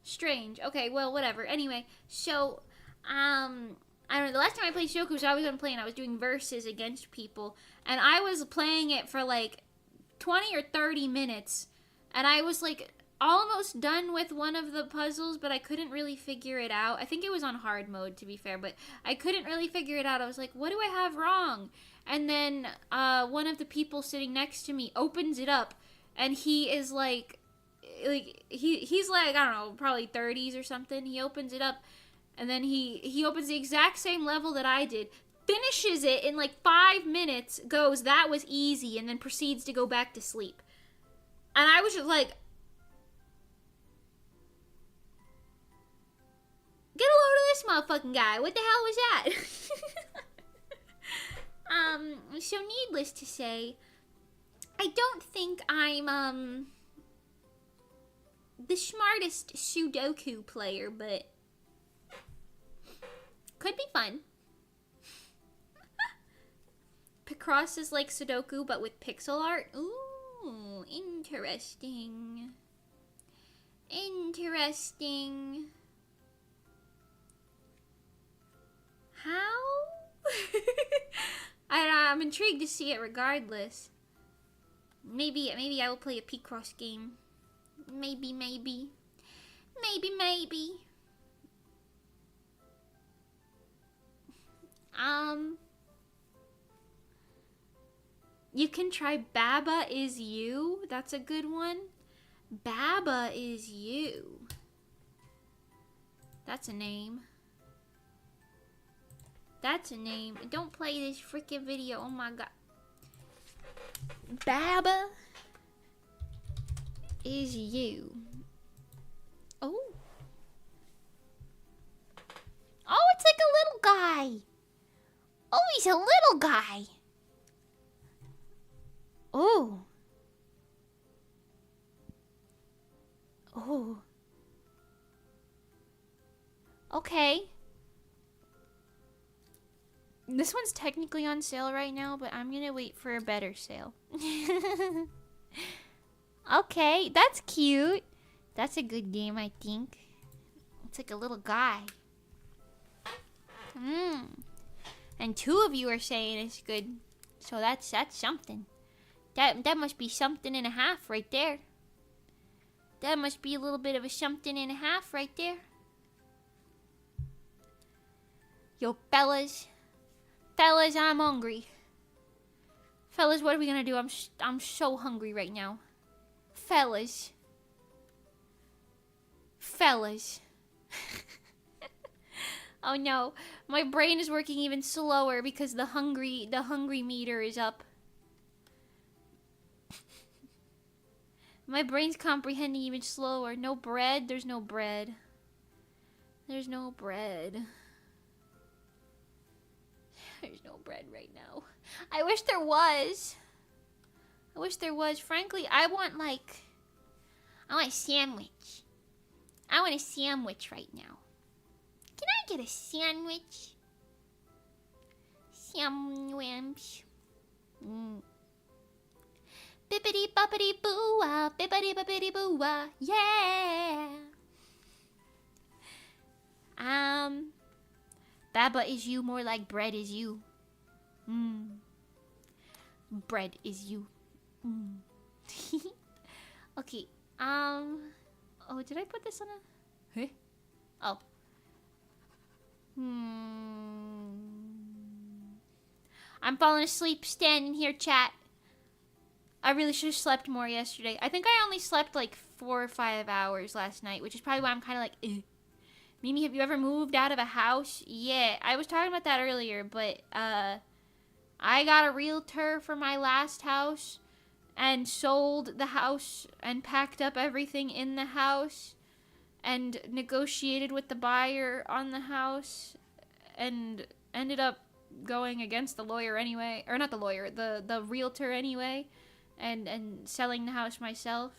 Strange. Okay, well, whatever. Anyway, so, I don't know, the last time I played Sudoku, so I was on plane, I was doing verses against people, and I was playing it for, like, 20 or 30 minutes, and I was, like, almost done with one of the puzzles, but I couldn't really figure it out. I think it was on hard mode, to be fair, but I couldn't really figure it out. I was like, what do I have wrong? And then one of the people sitting next to me opens it up, and he is like he's like, I don't know, probably 30s or something. He opens it up, and then he opens the exact same level that I did, finishes it in like 5 minutes, goes, that was easy, and then proceeds to go back to sleep. And I was just like, get a load of this motherfucking guy. What the hell was that? So needless to say, I don't think I'm, the smartest Sudoku player, but could be fun. Picross is like Sudoku, but with pixel art. Ooh, interesting. Interesting. How? intrigued to see it regardless. Maybe I will play a Picross game. Maybe. You can try Baba Is You. That's a good one. Baba Is You. That's a name. That's a name. Don't play this freaking video. Oh my god. Baba Is You. Oh. Oh, it's like a little guy. Oh, he's a little guy. Oh. Oh. Okay. This one's technically on sale right now, but I'm gonna wait for a better sale. Okay, that's cute. That's a good game, I think. It's like a little guy. And 2 of you are saying it's good. So that's something. That must be something and a half right there. That must be a little bit of a something and a half right there. Yo, fellas. Fellas, I'm hungry. Fellas, what are we gonna do? I'm so hungry right now. Fellas. Oh no, my brain is working even slower because the hungry meter is up. My brain's comprehending even slower. No bread? There's no bread. There's no bread. There's no bread right now. I wish there was. Frankly, I want a sandwich. I want a sandwich right now. Can I get a sandwich? Sandwich. Bippity boppity boo-ah, bippity boppity boo-ah, yeah! Baba is you, more like bread is you. Bread is you. Okay, oh, did I put this on a... Huh? Oh. I'm falling asleep standing here, chat. I really should have slept more yesterday. I think I only slept like 4 or 5 hours last night, which is probably why I'm kind of like, eh. Mimi, have you ever moved out of a house? Yeah, I was talking about that earlier, but I got a realtor for my last house and sold the house and packed up everything in the house and negotiated with the buyer on the house and ended up going against the lawyer anyway, or not the lawyer, the realtor anyway, and selling the house myself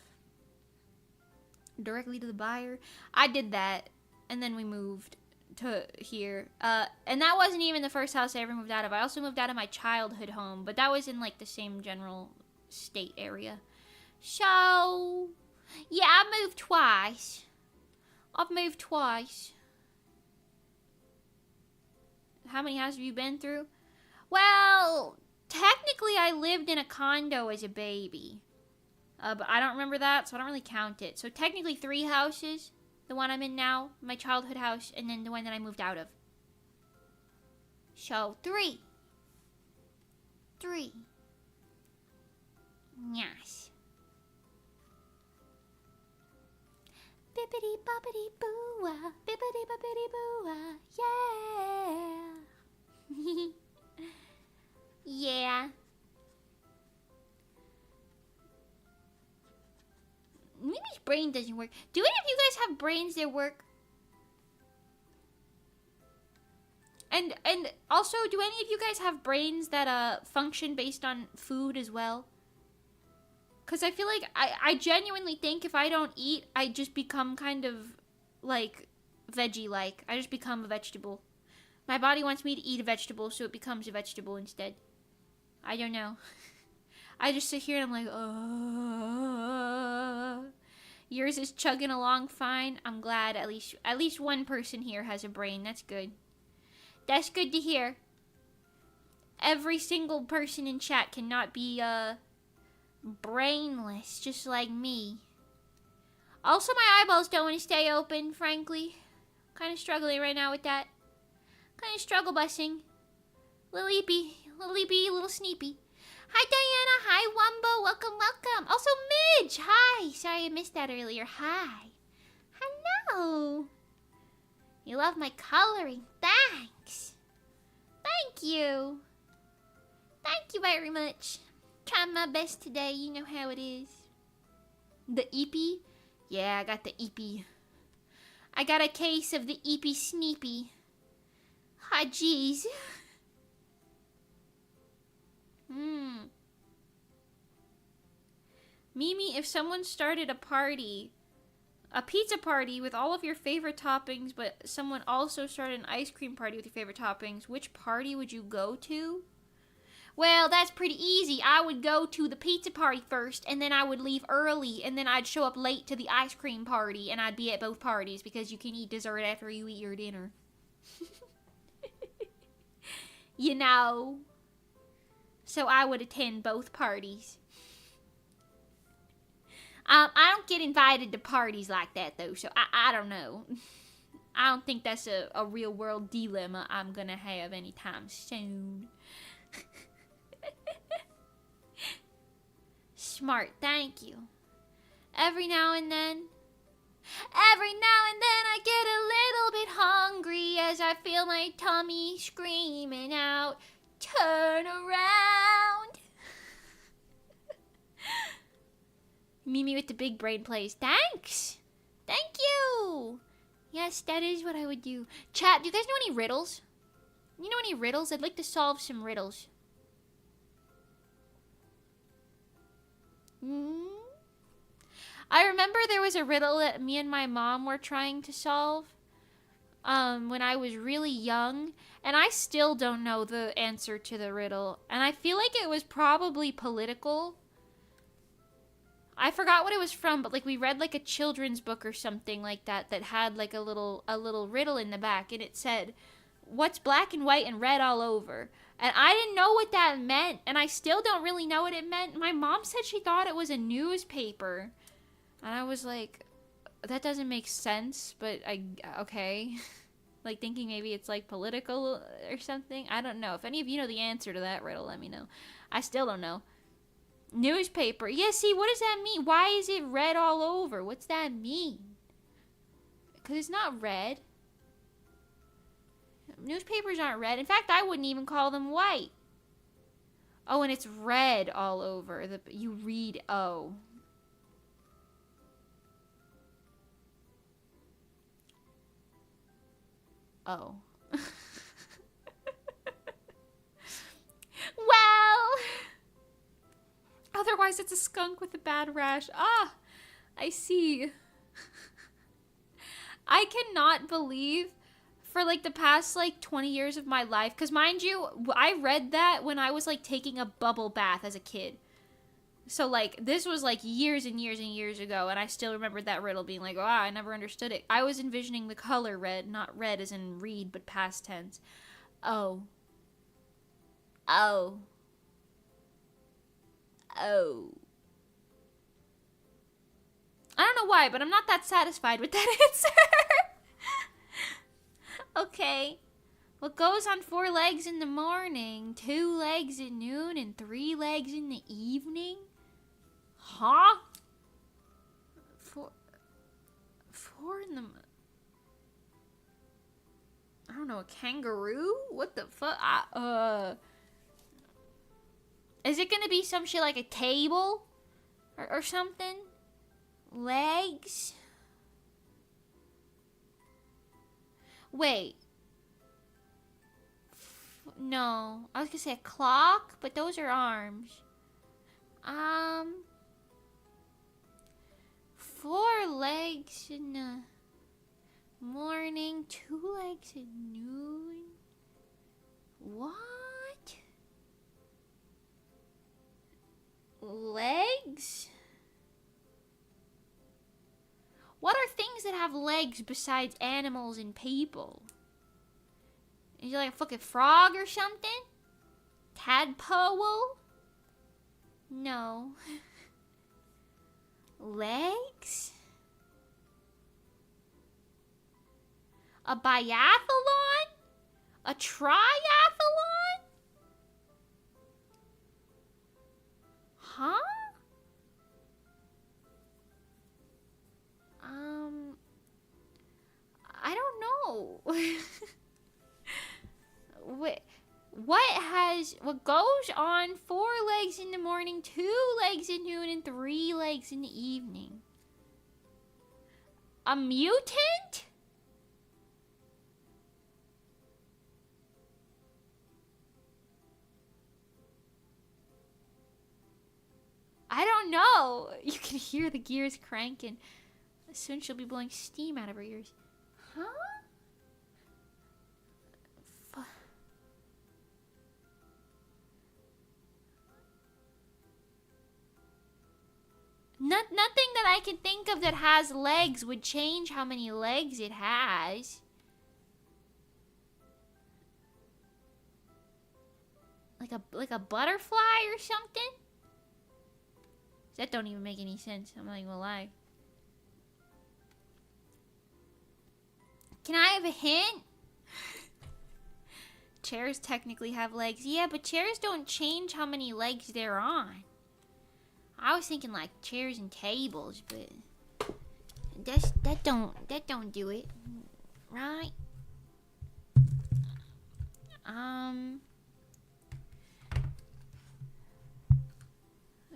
directly to the buyer. I did that, and then we moved to here. And that wasn't even the first house I ever moved out of. I also moved out of my childhood home, but that was in like the same general state area. So, yeah, I've moved twice. How many houses have you been through? Well, technically I lived in a condo as a baby. But I don't remember that, so I don't really count it. So technically 3 houses. The one I'm in now, my childhood house, and then the one that I moved out of. So, 3. Yes. Bippity boppity boo-ah, bippity boppity boo-ah, yeah. Yeah. Mimi's brain doesn't work. Do any of you guys have brains that work? And also, do any of you guys have brains that function based on food as well? Because I feel like I genuinely think if I don't eat, I just become kind of like veggie-like. I just become a vegetable. My body wants me to eat a vegetable, so it becomes a vegetable instead. I don't know. I just sit here and I'm like, yours is chugging along fine. I'm glad at least one person here has a brain. That's good. That's good to hear. Every single person in chat cannot be, brainless, just like me. Also, my eyeballs don't want to stay open, frankly. Kind of struggling right now with that. Kind of struggle busing. Little eepy, little sneepy. Hi, Diana. Hi, Wumbo. Welcome, welcome. Also, Midge. Hi. Sorry I missed that earlier. Hi. Hello. You love my coloring. Thanks. Thank you. Thank you very much. Trying my best today. You know how it is. The eepy? Yeah, I got the eepy. I got a case of the eepy sneepy. Ah, jeez. Mimi, if someone started a pizza party with all of your favorite toppings, but someone also started an ice cream party with your favorite toppings, which party would you go to? Well, that's pretty easy. I would go to the pizza party first, and then I would leave early, and then I'd show up late to the ice cream party, and I'd be at both parties, because you can eat dessert after you eat your dinner. You know. So I would attend both parties. I don't get invited to parties like that, though, so I don't know. I don't think that's a real-world dilemma I'm gonna have anytime soon. Smart, thank you. Every now and then I get a little bit hungry as I feel my tummy screaming out, turn around. Mimi with the big brain plays. Thanks. Thank you. Yes, that is what I would do. Chat, do you guys know any riddles? You know any riddles? I'd like to solve some riddles. I remember there was a riddle that me and my mom were trying to solve when I was really young, and I still don't know the answer to the riddle, and I feel like it was probably political. I forgot what it was from, but like we read like a children's book or something like that that had like a little riddle in the back, and it said, "What's black and white and red all over?" And I didn't know what that meant, and I still don't really know what it meant. My mom said she thought it was a newspaper, and I was like, that doesn't make sense, but okay. Like thinking maybe it's like political or something. I don't know. If any of you know the answer to that riddle, let me know. I still don't know. Newspaper. Yeah, see, what does that mean? Why is it red all over? What's that mean? Because it's not red. Newspapers aren't red. In fact, I wouldn't even call them white. Oh, and it's red all over. You read, oh. Oh. Well. Otherwise, it's a skunk with a bad rash. Ah, I see. I cannot believe for like the past like 20 years of my life, because mind you, I read that when I was like taking a bubble bath as a kid. So like this was like years and years and years ago, and I still remembered that riddle being like, I never understood it. I was envisioning the color red, not red as in read, but past tense. Oh. Oh. Oh. I don't know why, but I'm not that satisfied with that answer. Okay. What goes on 4 legs in the morning, 2 legs at noon, and 3 legs in the evening? Huh? 4 in the... I don't know, a kangaroo? What the fuck? Is it gonna be some shit like a table? Or something? Legs? Wait. No. I was gonna say a clock, but those are arms. 4 legs in the morning, 2 legs at noon. What? Legs? What are things that have legs besides animals and people? Is it like a fucking frog or something? tadpole? No. Legs? A biathlon? A triathlon? Huh? I don't know. What goes on 4 legs in the morning, 2 legs at noon, and 3 legs in the evening? A mutant? I don't know. You can hear the gears cranking. Soon she'll be blowing steam out of her ears. Huh? Nothing that I can think of that has legs would change how many legs it has. Like a butterfly or something? That don't even make any sense. I'm not even gonna lie. Can I have a hint? Chairs technically have legs. Yeah, but chairs don't change how many legs they're on. I was thinking like chairs and tables, but that don't do it, right?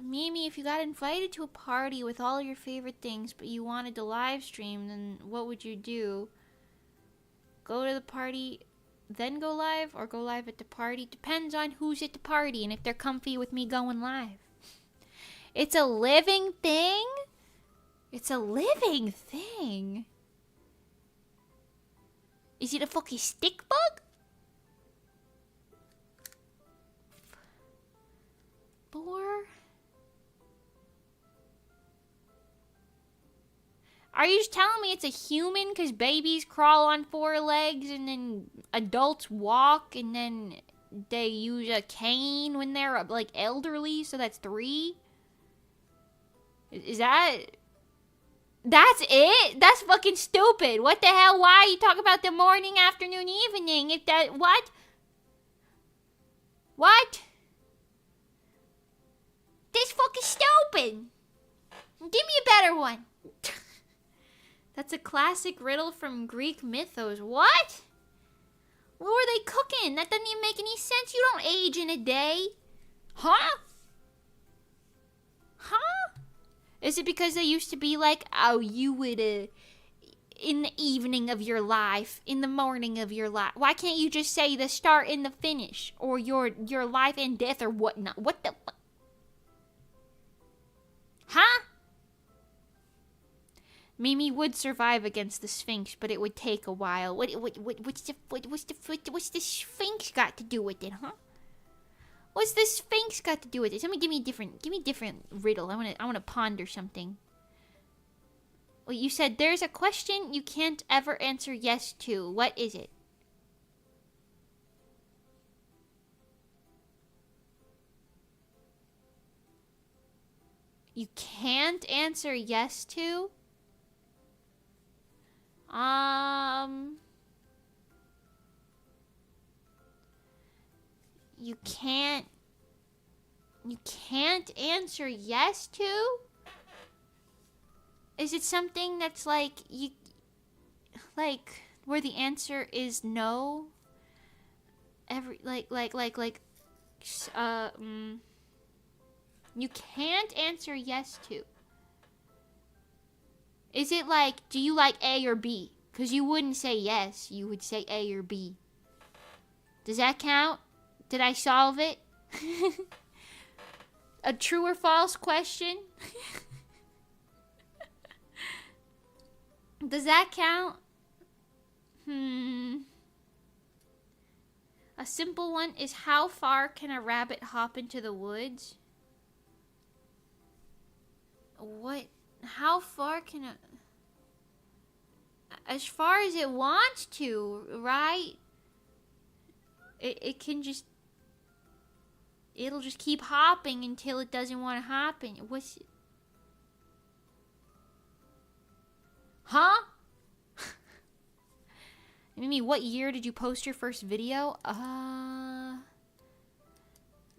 Mimi, if you got invited to a party with all your favorite things, but you wanted to live stream, then what would you do? Go to the party, then go live, or go live at the party? Depends on who's at the party and if they're comfy with me going live. It's a living thing? It's a living thing. Is it a fucking stick bug? Four? Are you just telling me it's a human because babies crawl on 4 legs and then adults walk and then they use a cane when they're like elderly, so that's 3? Is that... That's it? That's fucking stupid. What the hell? Why are you talking about the morning, afternoon, evening? If that... What? What? This fucking stupid. Give me a better one. That's a classic riddle from Greek mythos. What? What were they cooking? That doesn't even make any sense. You don't age in a day. Huh? Huh? Is it because they used to be like, oh, you would, in the evening of your life, in the morning of your life? Why can't you just say the start and the finish? Or your life and death or whatnot? What the fuck? Huh? Mimi would survive against the Sphinx, but it would take a while. What's the Sphinx got to do with it, huh? What's the Sphinx got to do with it? Somebody give me a different riddle. I wanna ponder something. Well, you said there's a question you can't ever answer yes to. What is it? You can't answer yes to? You can't answer yes to? Is it something that's like where the answer is no? You can't answer yes to. Is it like, do you like A or B? Because you wouldn't say yes, you would say A or B. Does that count? Did I solve it? A true or false question? Does that count? A simple one is, how far can a rabbit hop into the woods? What? How far can a... As far as it wants to, right? It can just... It'll just keep hopping until it doesn't want to hop. And what's it? Huh? Mimi, what year did you post your first video?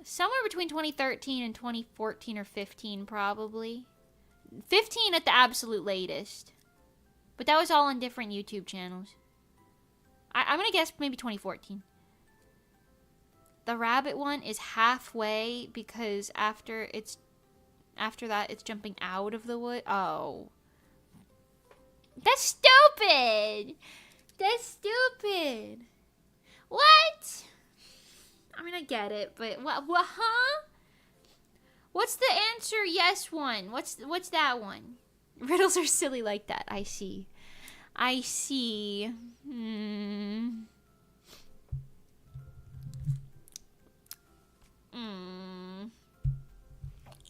Somewhere between 2013 and 2014 or 15, probably. 15 at the absolute latest. But that was all on different YouTube channels. I'm gonna guess maybe 2014. The rabbit one is halfway because after that it's jumping out of the wood. Oh. That's stupid! That's stupid! What? I mean, I get it, but what, huh? What's the answer yes one? What's that one? Riddles are silly like that. I see. I see.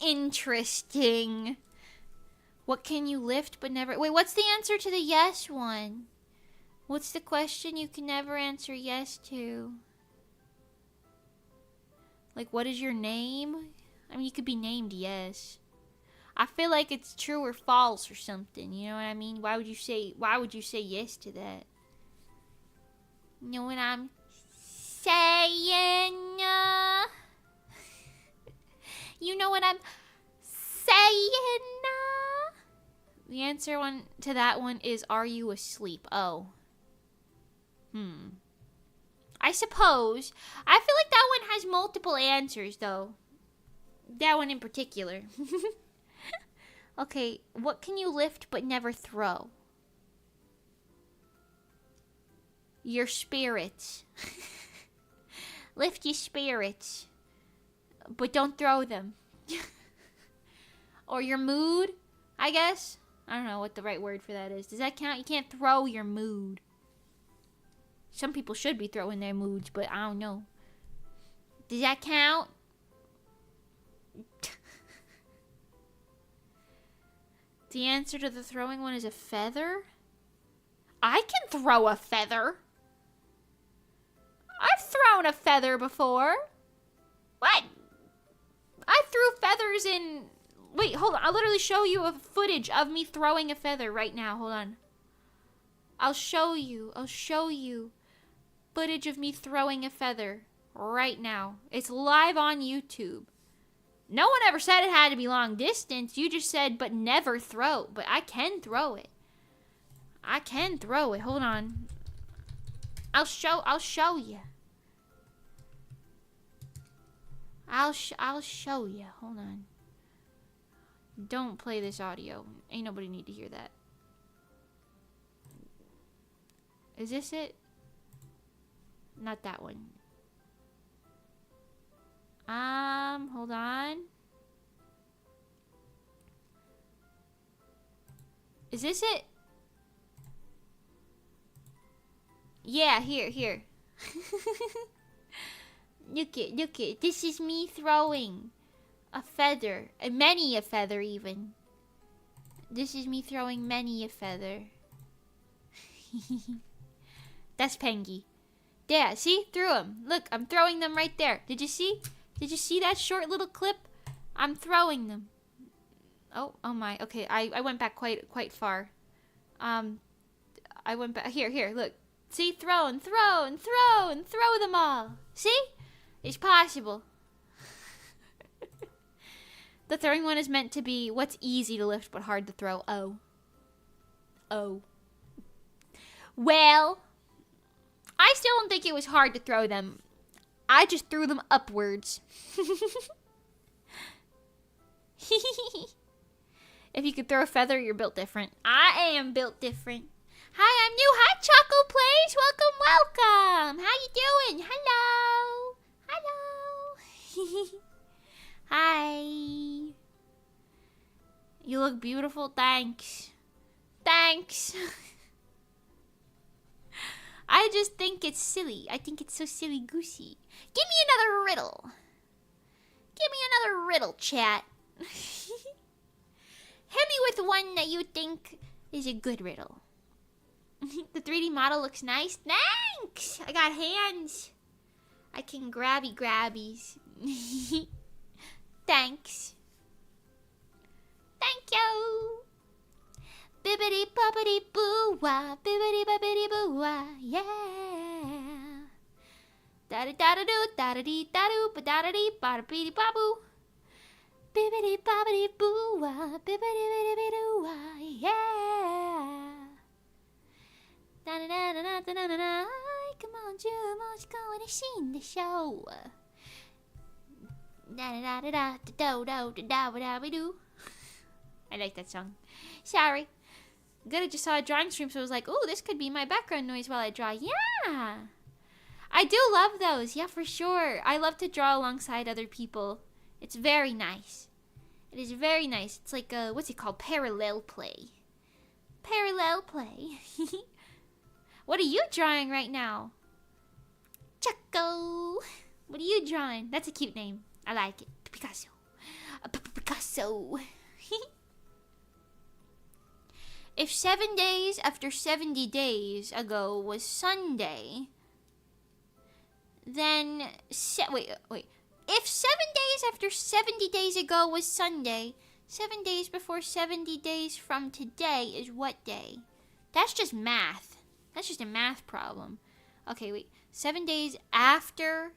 Interesting. What can you lift but never... Wait, what's the answer to the yes one? What's the question you can never answer yes to? Like, what is your name? I mean, you could be named yes. I feel like it's true or false or something. You know what I mean? Why would you say yes to that? You know what I'm saying? You know what I'm saying? The answer to that one is, are you asleep? Oh. I suppose. I feel like that one has multiple answers, though. That one in particular. Okay, what can you lift but never throw? Your spirits. Lift your spirits. But don't throw them. Or your mood, I guess. I don't know what the right word for that is. Does that count? You can't throw your mood. Some people should be throwing their moods, but I don't know. Does that count? The answer to the throwing one is a feather? I can throw a feather. I've thrown a feather before. What? I threw feathers in... Wait, hold on. I'll literally show you a footage of me throwing a feather right now. Hold on. I'll show you footage of me throwing a feather right now. It's live on YouTube. No one ever said it had to be long distance. You just said, but never throw. But I can throw it. I can throw it. Hold on. I'll show you. I'll show you. Hold on. Don't play this audio. Ain't nobody need to hear that. Is this it? Not that one. Hold on. Is this it? Yeah, here. Look it. This is me throwing a feather. Many a feather, even. This is me throwing many a feather. That's Pengy. Yeah, see? Threw them. Look, I'm throwing them right there. Did you see? Did you see that short little clip? I'm throwing them. Oh my. Okay, I went back quite far. I went back. Here, look. See? Throw them all. See? It's possible. The throwing one is meant to be what's easy to lift but hard to throw. Oh. Well, I still don't think it was hard to throw them. I just threw them upwards. If you could throw a feather, you're built different. I am built different. Hi, I'm new. Hi, Choco Plays. Welcome. How you doing? Hello. Hi. You look beautiful. Thanks. I just think it's silly. I think it's so silly goosey. Give me another riddle, chat. Hit me with one that you think is a good riddle. The 3D model looks nice. Thanks! I got hands. I can grabbies. Thanks. Thank you. Bibbidi bobbidi boo wah, bibbidi bobbidi boo wah, yeah. Da da da doo, da da dee da doo, ba da da dee, ba da bee babu. Bibbidi bobbidi boo wah, bibbidi bibbidi boo wah, yeah. Da da da da da da da da. Come on, Jumo's going to sing the show. Da da da da da da da da da da do. I like that song. Sorry. Good, I just saw a drawing stream, so I was like, oh, this could be my background noise while I draw. Yeah. I do love those. Yeah, for sure. I love to draw alongside other people. It's very nice. It is very nice. It's like, what's it called? Parallel play. Parallel play. What are you drawing right now? Choco. What are you drawing? That's a cute name. I like it. Picasso. Picasso. If 7 days after 70 days ago was Sunday, then... Wait. If 7 days after 70 days ago was Sunday, 7 days before 70 days from today is what day? That's just math. That's just a math problem. Okay, wait. 7 days after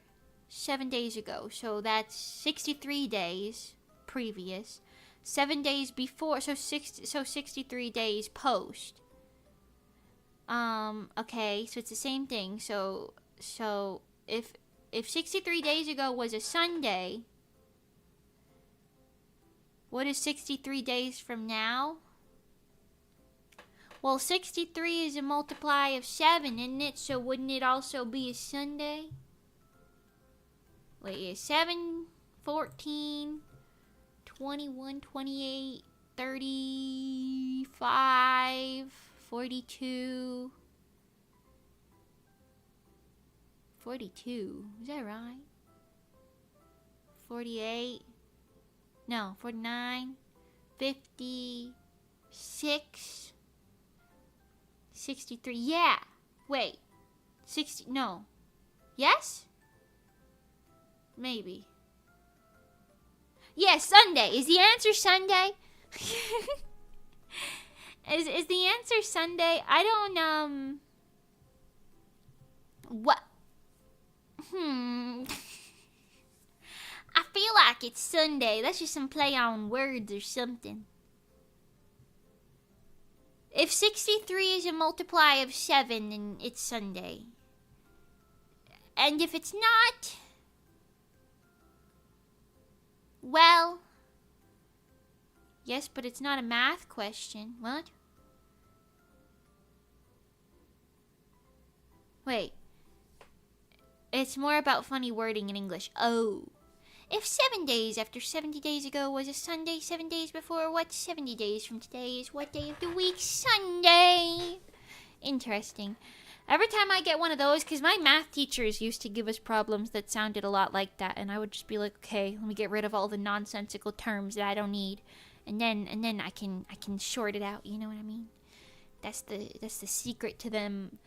7 days ago. So that's 63 days previous. 7 days before, so 63 days post. Okay, so it's the same thing. So if 63 days ago was a Sunday, what is 63 days from now? Well, 63 is a multiply of 7, isn't it? So wouldn't it also be a Sunday? Wait, yeah, 7, 14... 21, 28, 35, 42. 42. Is that right? 48. No, 49. 56. 63. Yeah. Wait. 60. No. Yes? Maybe. Yes, Sunday. Is the answer Sunday? Is the answer Sunday? I don't, what? I feel like it's Sunday. That's just some play on words or something. If 63 is a multiply of 7, then it's Sunday. And if it's not... Well, yes, but it's not a math question. What? Wait. It's more about funny wording in English. Oh. If 7 days after 70 days ago was a Sunday, 7 days before what 70 days from today is what day of the week? Sunday. Interesting. Every time I get one of those, because my math teachers used to give us problems that sounded a lot like that, and I would just be like, okay, let me get rid of all the nonsensical terms that I don't need, and then I can short it out. You know what I mean? That's the secret to them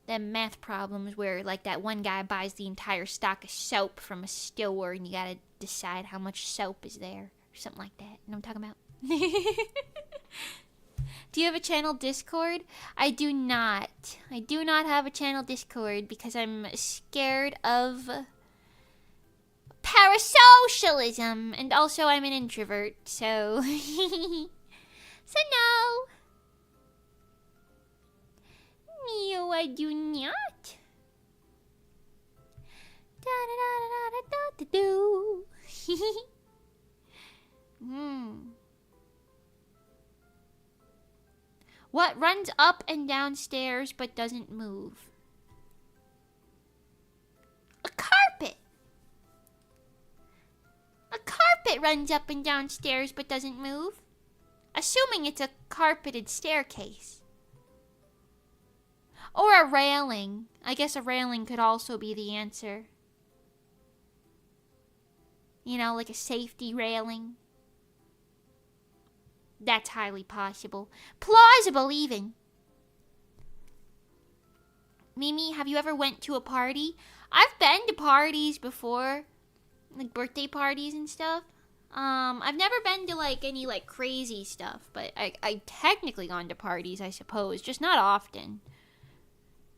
math problems, where like that one guy buys the entire stock of soap from a store, and you gotta decide how much soap is there, or something like that. You know what I'm talking about? Do you have a channel Discord? I do not. I do not have a channel Discord because I'm scared of parasocialism, and also I'm an introvert, so so no. No, I do not. Da da da da da da da do. What runs up and down stairs but doesn't move? A carpet. A carpet runs up and down stairs but doesn't move. Assuming it's a carpeted staircase. Or a railing. I guess a railing could also be the answer. You know, like a safety railing. That's highly possible. Plausible, even. Mimi, have you ever went to a party? I've been to parties before. Like birthday parties and stuff. I've never been to like any like crazy stuff, but I technically gone to parties, I suppose, just not often.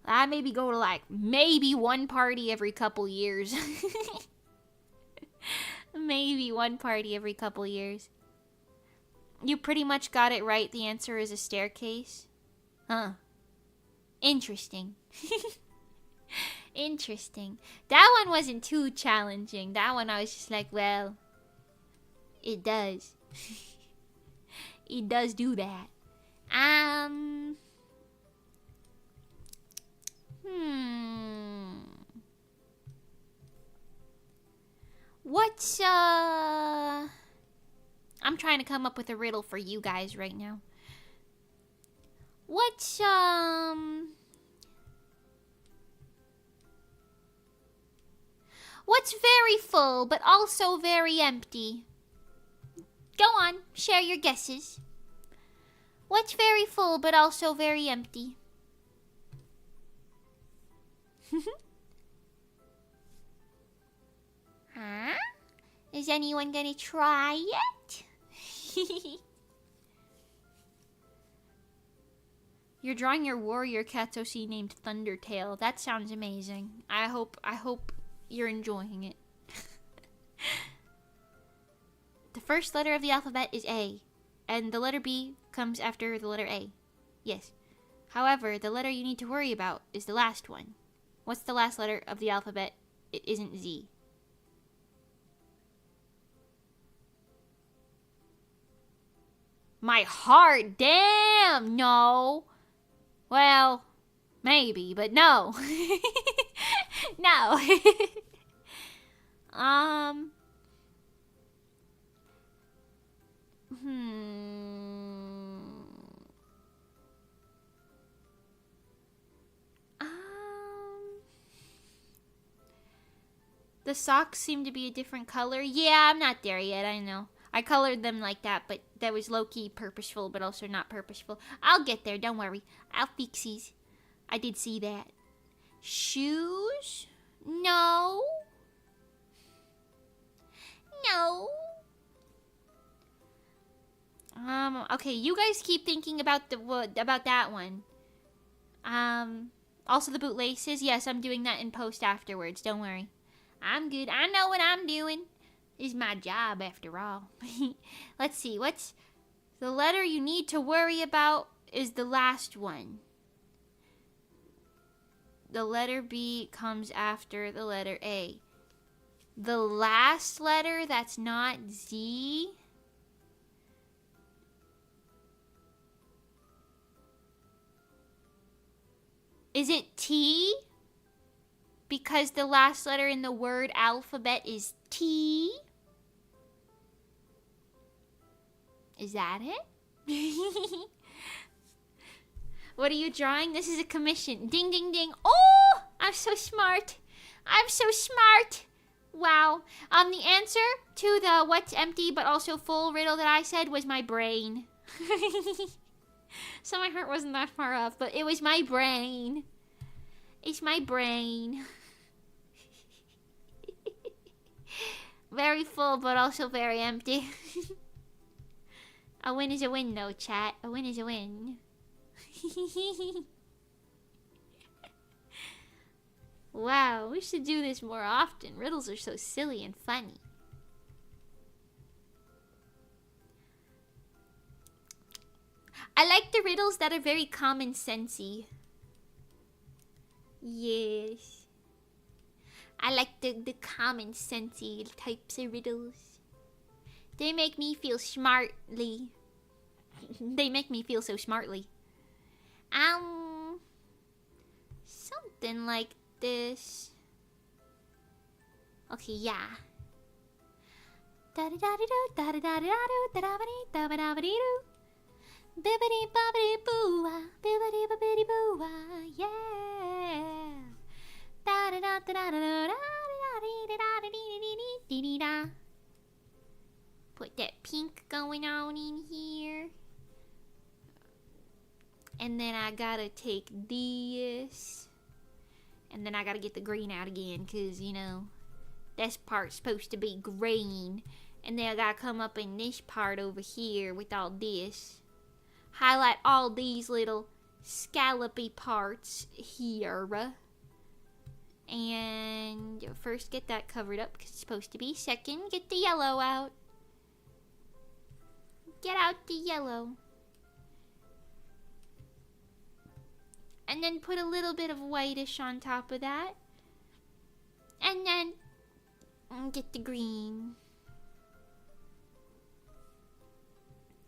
I maybe go to like maybe one party every couple years. Maybe one party every couple years. You pretty much got it right. The answer is a staircase. Huh. Interesting. Interesting. That one wasn't too challenging. That one I was just like, well, it does. It does do that. What's I'm trying to come up with a riddle for you guys right now. What's very full but also very empty? Go on, share your guesses. What's very full but also very empty? Huh? Is anyone gonna try it? You're drawing your warrior cat's OC named Thundertail. That sounds amazing. I hope you're enjoying it. The first letter of the alphabet is A, and the letter B comes after the letter A. Yes. However, the letter you need to worry about is the last one. What's the last letter of the alphabet? It isn't Z. My heart, damn, no. Well, maybe, but no. No. The socks seem to be a different color. Yeah, I'm not there yet, I know. I colored them like that, but that was low-key purposeful, but also not purposeful. I'll get there, don't worry. I'll fix these. I did see that. Shoes? No. No. Okay, you guys keep thinking about that one. Also the bootlaces. Yes, I'm doing that in post afterwards, don't worry. I'm good. I know what I'm doing. It's my job after all. Let's see. What's the letter you need to worry about is the last one. The letter B comes after the letter A. The last letter that's not Z. Is it T? Because the last letter in the word alphabet is T. Is that it? What are you drawing? This is a commission. Ding, ding, ding. Oh, I'm so smart. I'm so smart. Wow. The answer to the what's empty but also full riddle that I said was my brain. So my heart wasn't that far off, but it was my brain. It's my brain. Very full, but also very empty. A win is a win, though, chat. A win is a win. Wow, we should do this more often. Riddles are so silly and funny. I like the riddles that are very common sensey. Yes. I like the common sensey types of riddles. They make me feel smartly. They make me feel so smartly. Something like this. Okay, yeah. Bibbidi bobbidi boo, bibbidi bobbidi boo, yeah. Da da da da da da da da da. Put that pink going on in here. And then I gotta take this. And then I gotta get the green out again, cause you know, This part's supposed to be green. And then I gotta come up in this part over here with all this. Highlight all these little scallopy parts here. And first get that covered up because it's supposed to be. Second, get the yellow out. Get out the yellow. And then put a little bit of whitish on top of that. And then get the green.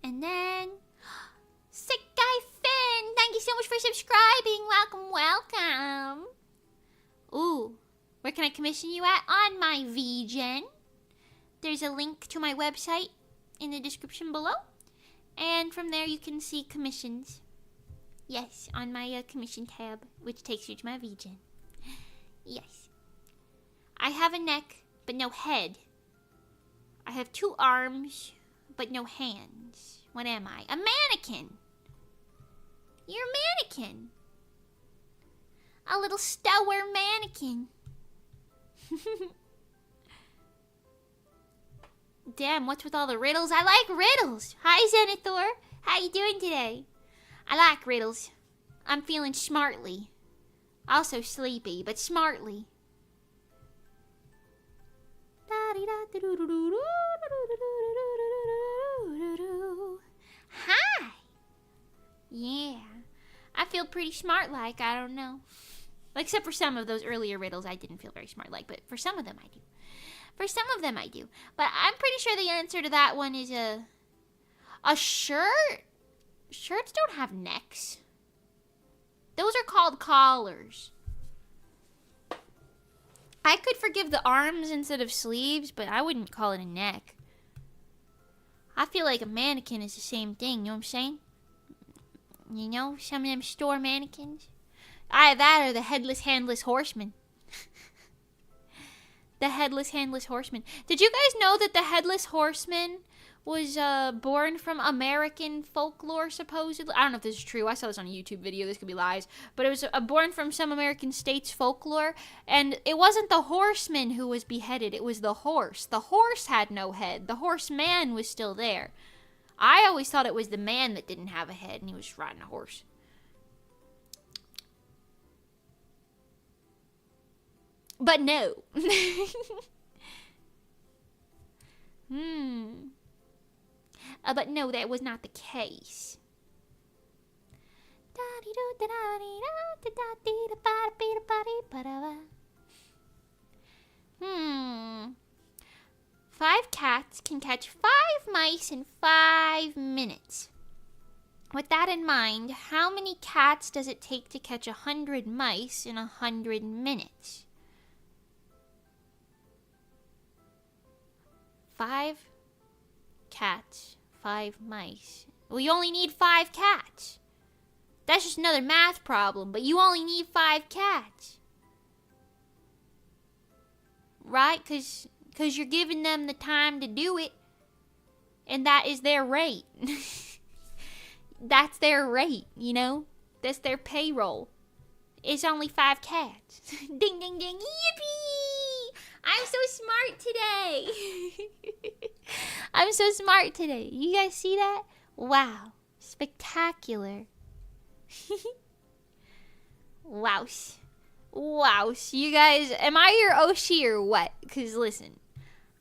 And then Sick Guy Finn, thank you so much for subscribing. Welcome, welcome. Ooh, where can I commission you at? On my VGen. There's a link to my website in the description below. And from there you can see commissions. Yes, on my commission tab, which takes you to my VGen. Yes. I have a neck, but no head. I have 2 arms, but no hands. What am I? A mannequin. You're a mannequin. A little stower mannequin. Damn, what's with all the riddles? I like riddles. Hi, Zenithor. How you doing today? I like riddles. I'm feeling smartly. Also sleepy, but smartly. Hi. Yeah. I feel pretty smart like, I don't know. Except for some of those earlier riddles I didn't feel very smart like, but for some of them I do. For some of them I do. But I'm pretty sure the answer to that one is a shirt. Shirts don't have necks. Those are called collars. I could forgive the arms instead of sleeves, but I wouldn't call it a neck. I feel like a mannequin is the same thing, you know what I'm saying? You know, some of them store mannequins. Either that or the headless, handless horseman. The headless, handless horseman. Did you guys know that the headless horseman was born from American folklore, supposedly? I don't know if this is true. I saw this on a YouTube video. This could be lies. But it was born from some American state's folklore. And it wasn't the horseman who was beheaded. It was the horse. The horse had no head. The horseman was still there. I always thought it was the man that didn't have a head and he was riding a horse. But no. But no, that was not the case. 5 cats can catch 5 mice in 5 minutes. With that in mind, how many cats does it take to catch 100 mice in 100 minutes? 5 cats, 5 mice. Well, you only need 5 cats. That's just another math problem, but you only need 5 cats. Right? Because you're giving them the time to do it. And that is their rate. That's their rate, you know? That's their payroll. It's only 5 cats. Ding, ding, ding. Yippee! I'm so smart today. I'm so smart today. You guys see that? Wow. Spectacular. Wow. Wow. You guys, am I your Oshi or what? Because listen,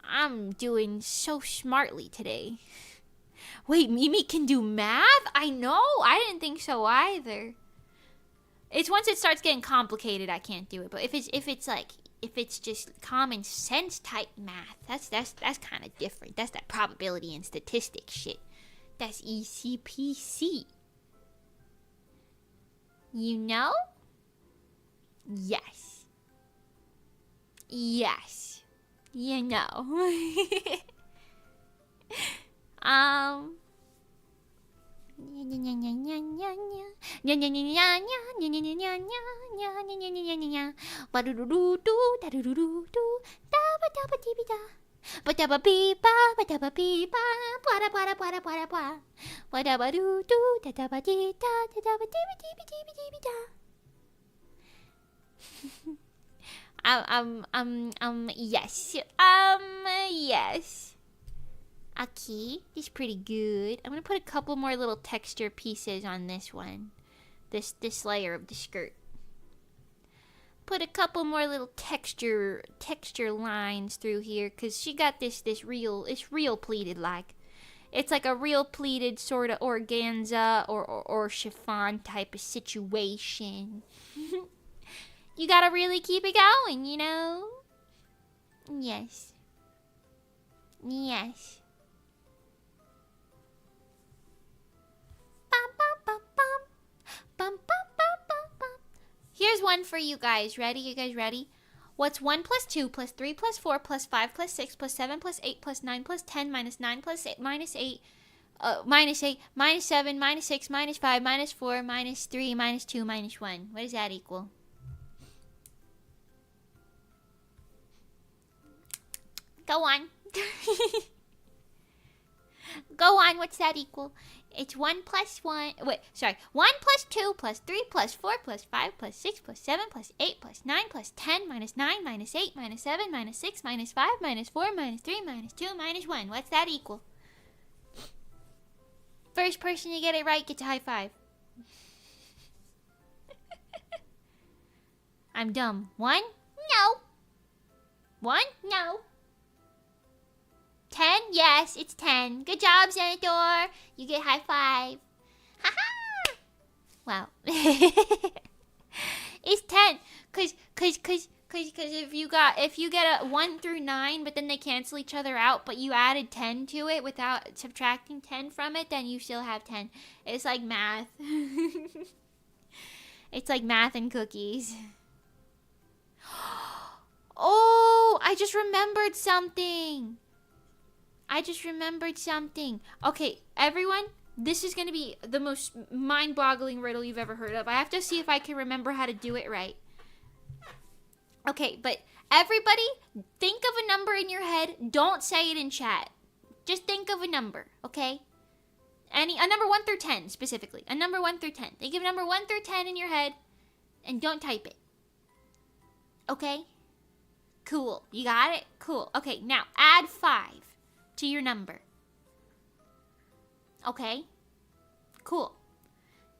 I'm doing so smartly today. Wait, Mimi can do math? I know. I didn't think so either. It's once it starts getting complicated, I can't do it. But if it's just common sense type math, that's kind of different. That's that probability and statistics shit. That's ECPC. You know? Yes. Yes. You know. Yes. Yes. Okay, this is pretty good. I'm gonna put a couple more little texture pieces on this one. This layer of the skirt. Put a couple more little texture lines through here, cause she got it's real pleated like. It's like a real pleated sort of organza or chiffon type of situation. You gotta really keep it going, you know? Yes. Yes. Bum, bum, bum, bum. Bum, bum, bum, bum, bum. Here's one for you guys. Ready? You guys ready? What's 1 plus 2 plus 3 plus 4 plus 5 plus 6 plus 7 plus 8 plus 9 plus 10 minus 9 plus 8 minus 8 minus 8 minus 7 minus 6 minus 5 minus 4 minus 3 minus 2 minus 1? What does that equal? Go on. Go on, what's that equal? It's 1 plus 1. Wait, sorry. 1 plus 2 plus 3 plus 4 plus 5 plus 6 plus 7 plus 8 plus 9 plus 10 minus 9 minus 8 minus 7 minus 6 minus 5 minus 4 minus 3 minus 2 minus 1. What's that equal? First person to get it right gets a high five. I'm dumb. 1? No. 1? No. 10? Yes, it's 10. Good job, Senator. You get high five. Ha-ha! Wow. It's 10. Cause if you get a 1 through 9, but then they cancel each other out, but you added 10 to it without subtracting 10 from it, then you still have 10. It's like math. It's like math and cookies. Oh, I just remembered something. Okay, everyone, this is going to be the most mind-boggling riddle you've ever heard of. I have to see if I can remember how to do it right. Okay, but everybody, think of a number in your head. Don't say it in chat. Just think of a number, okay? A number 1 through 10, specifically. A number 1 through 10. Think of a number 1 through 10 in your head, and don't type it. Okay? Cool. You got it? Cool. Okay, now add 5 to your number. Okay? Cool.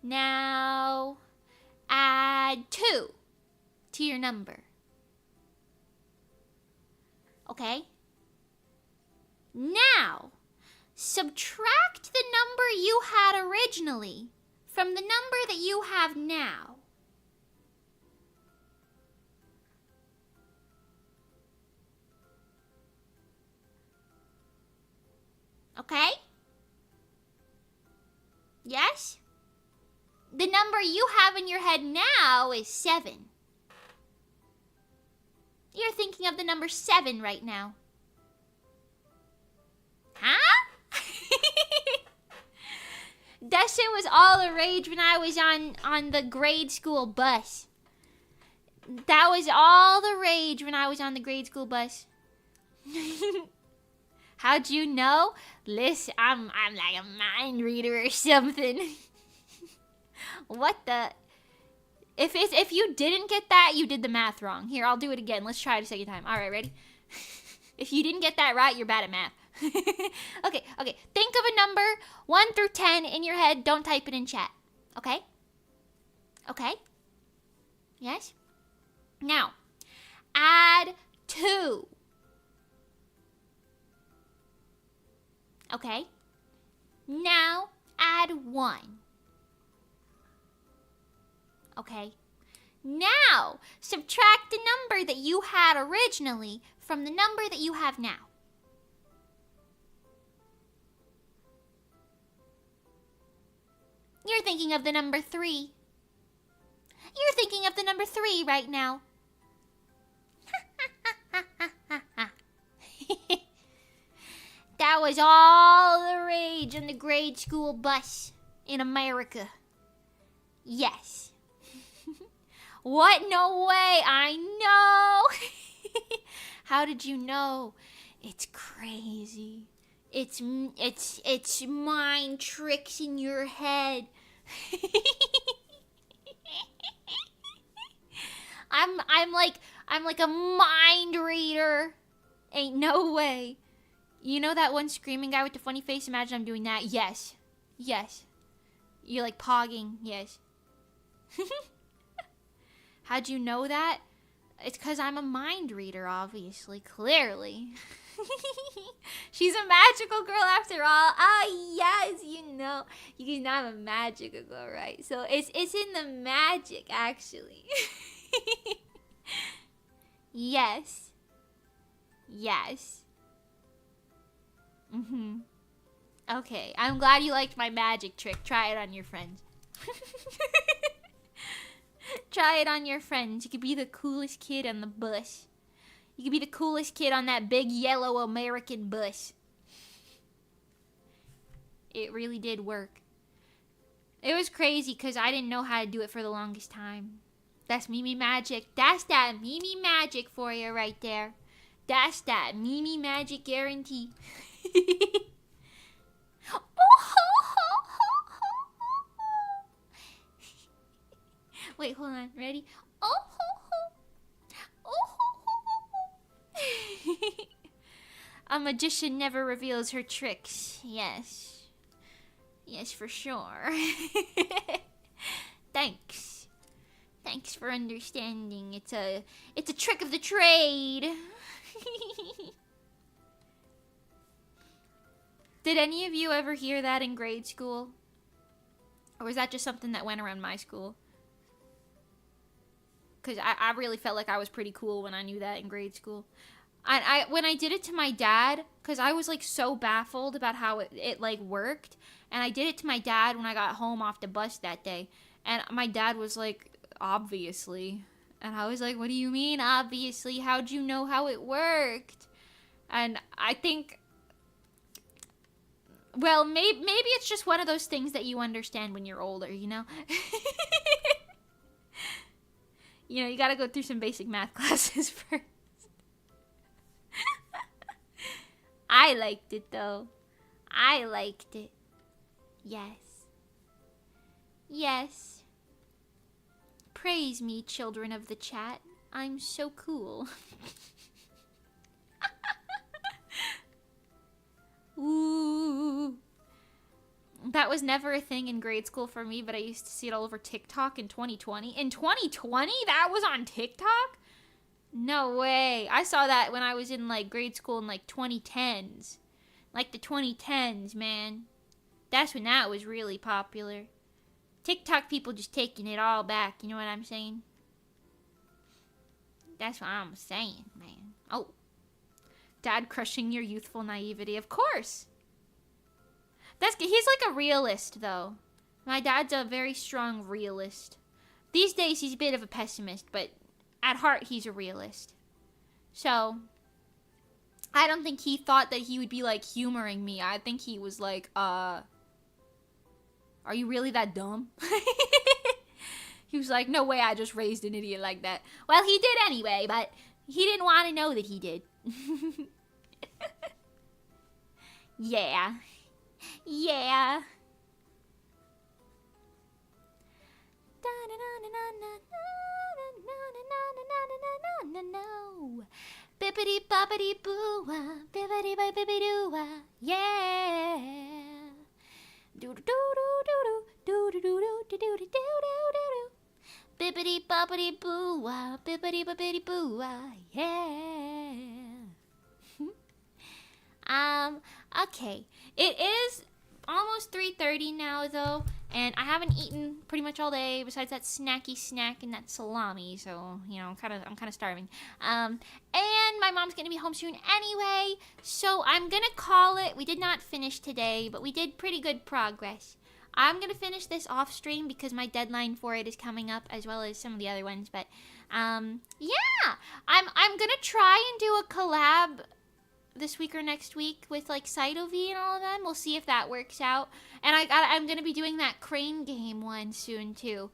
Now add 2 to your number. Okay? Now subtract the number you had originally from the number that you have now. Okay? Yes? The number you have in your head now is 7. You're thinking of the number 7 right now. Huh? That shit was all the rage when I was on the grade school bus. That was all the rage when I was on the grade school bus. How'd you know? Listen, I'm like a mind reader or something. What the? If you didn't get that, you did the math wrong. Here, I'll do it again. Let's try it a second time. All right, ready? If you didn't get that right, you're bad at math. Okay. Think of a number 1 through 10 in your head. Don't type it in chat. Okay? Okay? Yes? Now, add 2. Okay? Now, add 1. Okay? Now, subtract the number that you had originally from the number that you have now. You're thinking of the number 3. You're thinking of the number 3 right now. That was all the rage on the grade school bus in America. Yes. What? No way. I know. How did you know? It's crazy. It's mind tricks in your head. I'm like a mind reader. Ain't no way. You know that one screaming guy with the funny face? Imagine I'm doing that. Yes. Yes. You're like pogging. Yes. How'd you know that? It's because I'm a mind reader, obviously. Clearly. She's a magical girl after all. Ah, yes, you know. You know I'm a magical girl, right? So it's in the magic, actually. Yes. Yes. Mm-hmm. Okay, I'm glad you liked my magic trick. Try it on your friends. Try it on your friends. You could be the coolest kid on the bus. You could be the coolest kid on that big yellow American bus. It really did work. It was crazy because I didn't know how to do it for the longest time. That's Mimi magic. That's that Mimi magic for you right there. That's that Mimi magic guarantee. Wait, hold on. Ready? A magician never reveals her tricks. Yes. Yes, for sure. Thanks. Thanks for understanding. It's a trick of the trade. Did any of you ever hear that in grade school? Or was that just something that went around my school? Because I really felt like I was pretty cool when I knew that in grade school. When I did it to my dad, because I was like so baffled about how it like worked, and I did it to my dad when I got home off the bus that day, and my dad was like, obviously, and I was like, what do you mean obviously? How'd you know how it worked? And I think, well, maybe it's just one of those things that you understand when you're older, you know? You know, you gotta go through some basic math classes first. I liked it, though. I liked it. Yes. Yes. Praise me, children of the chat. I'm so cool. Ooh. That was never a thing in grade school for me, but I used to see it all over TikTok in 2020. In 2020? That was on TikTok? No way. I saw that when I was in like grade school in like 2010s. Like the 2010s, man. That's when that was really popular. TikTok people just taking it all back, you know what I'm saying? That's what I'm saying, man. Oh. Dad crushing your youthful naivety. Of course. He's like a realist, though. My dad's a very strong realist. These days, he's a bit of a pessimist, but at heart, he's a realist. So, I don't think he thought that he would be, like, humoring me. I think he was like, are you really that dumb? He was like, no way I just raised an idiot like that. Well, he did anyway, but he didn't want to know that he did. Yeah. Yeah. Bippity boppity boo, bippity bippity doo, yeah. Do do do do do do do do do do do do do. Bippity boppity boo, bippity bippity boo, yeah. Okay. It is almost 3:30 now, though, and I haven't eaten pretty much all day besides that snacky snack and that salami, so, you know, I'm kind of starving. And my mom's going to be home soon anyway, so I'm going to call it. We did not finish today, but we did pretty good progress. I'm going to finish this off stream because my deadline for it is coming up, as well as some of the other ones, but, yeah. I'm going to try and do a collab this week or next week with like Cytovie and all of them. We'll see if that works out. And I'm gonna be doing that crane game one soon too.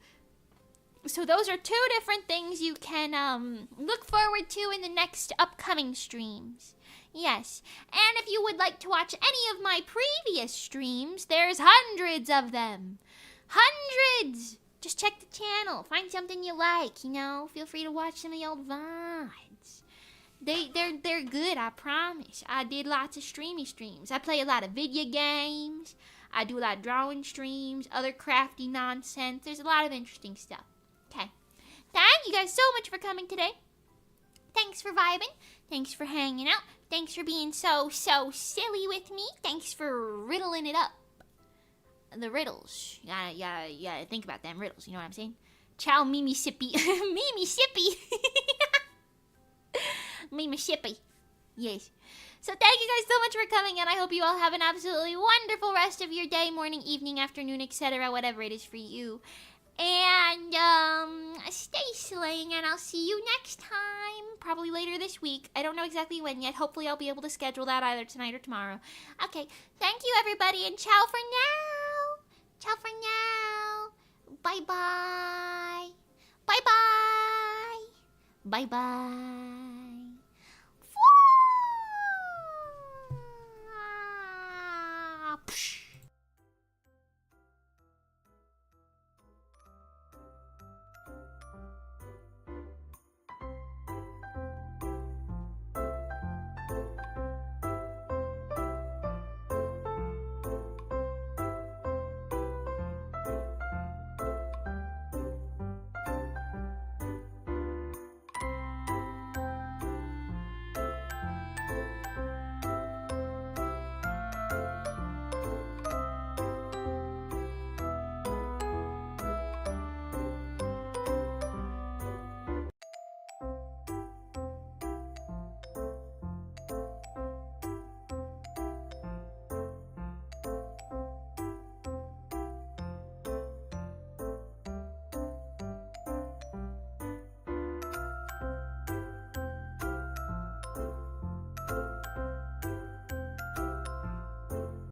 So those are two different things you can look forward to in the next upcoming streams. Yes. And if you would like to watch any of my previous streams, there's hundreds of them. Hundreds! Just check the channel. Find something you like, you know. Feel free to watch some of the old VODs. They're good, I promise. I did lots of streams. I play a lot of video games. I do a lot of drawing streams, other crafty nonsense. There's a lot of interesting stuff. Okay. Thank you guys so much for coming today. Thanks for vibing. Thanks for hanging out. Thanks for being so silly with me. Thanks for riddling it up. The riddles. Yeah, think about them riddles. You know what I'm saying? Ciao, Mimi Sippy. Mimi Sippy. Mimi Sippy. Yes. So thank you guys so much for coming, and I hope you all have an absolutely wonderful rest of your day, morning, evening, afternoon, etc., whatever it is for you. And, stay slaying, and I'll see you next time. Probably later this week. I don't know exactly when yet. Hopefully I'll be able to schedule that either tonight or tomorrow. Okay, thank you, everybody, and ciao for now. Ciao for now. Bye-bye. Bye-bye. Bye-bye. Psh.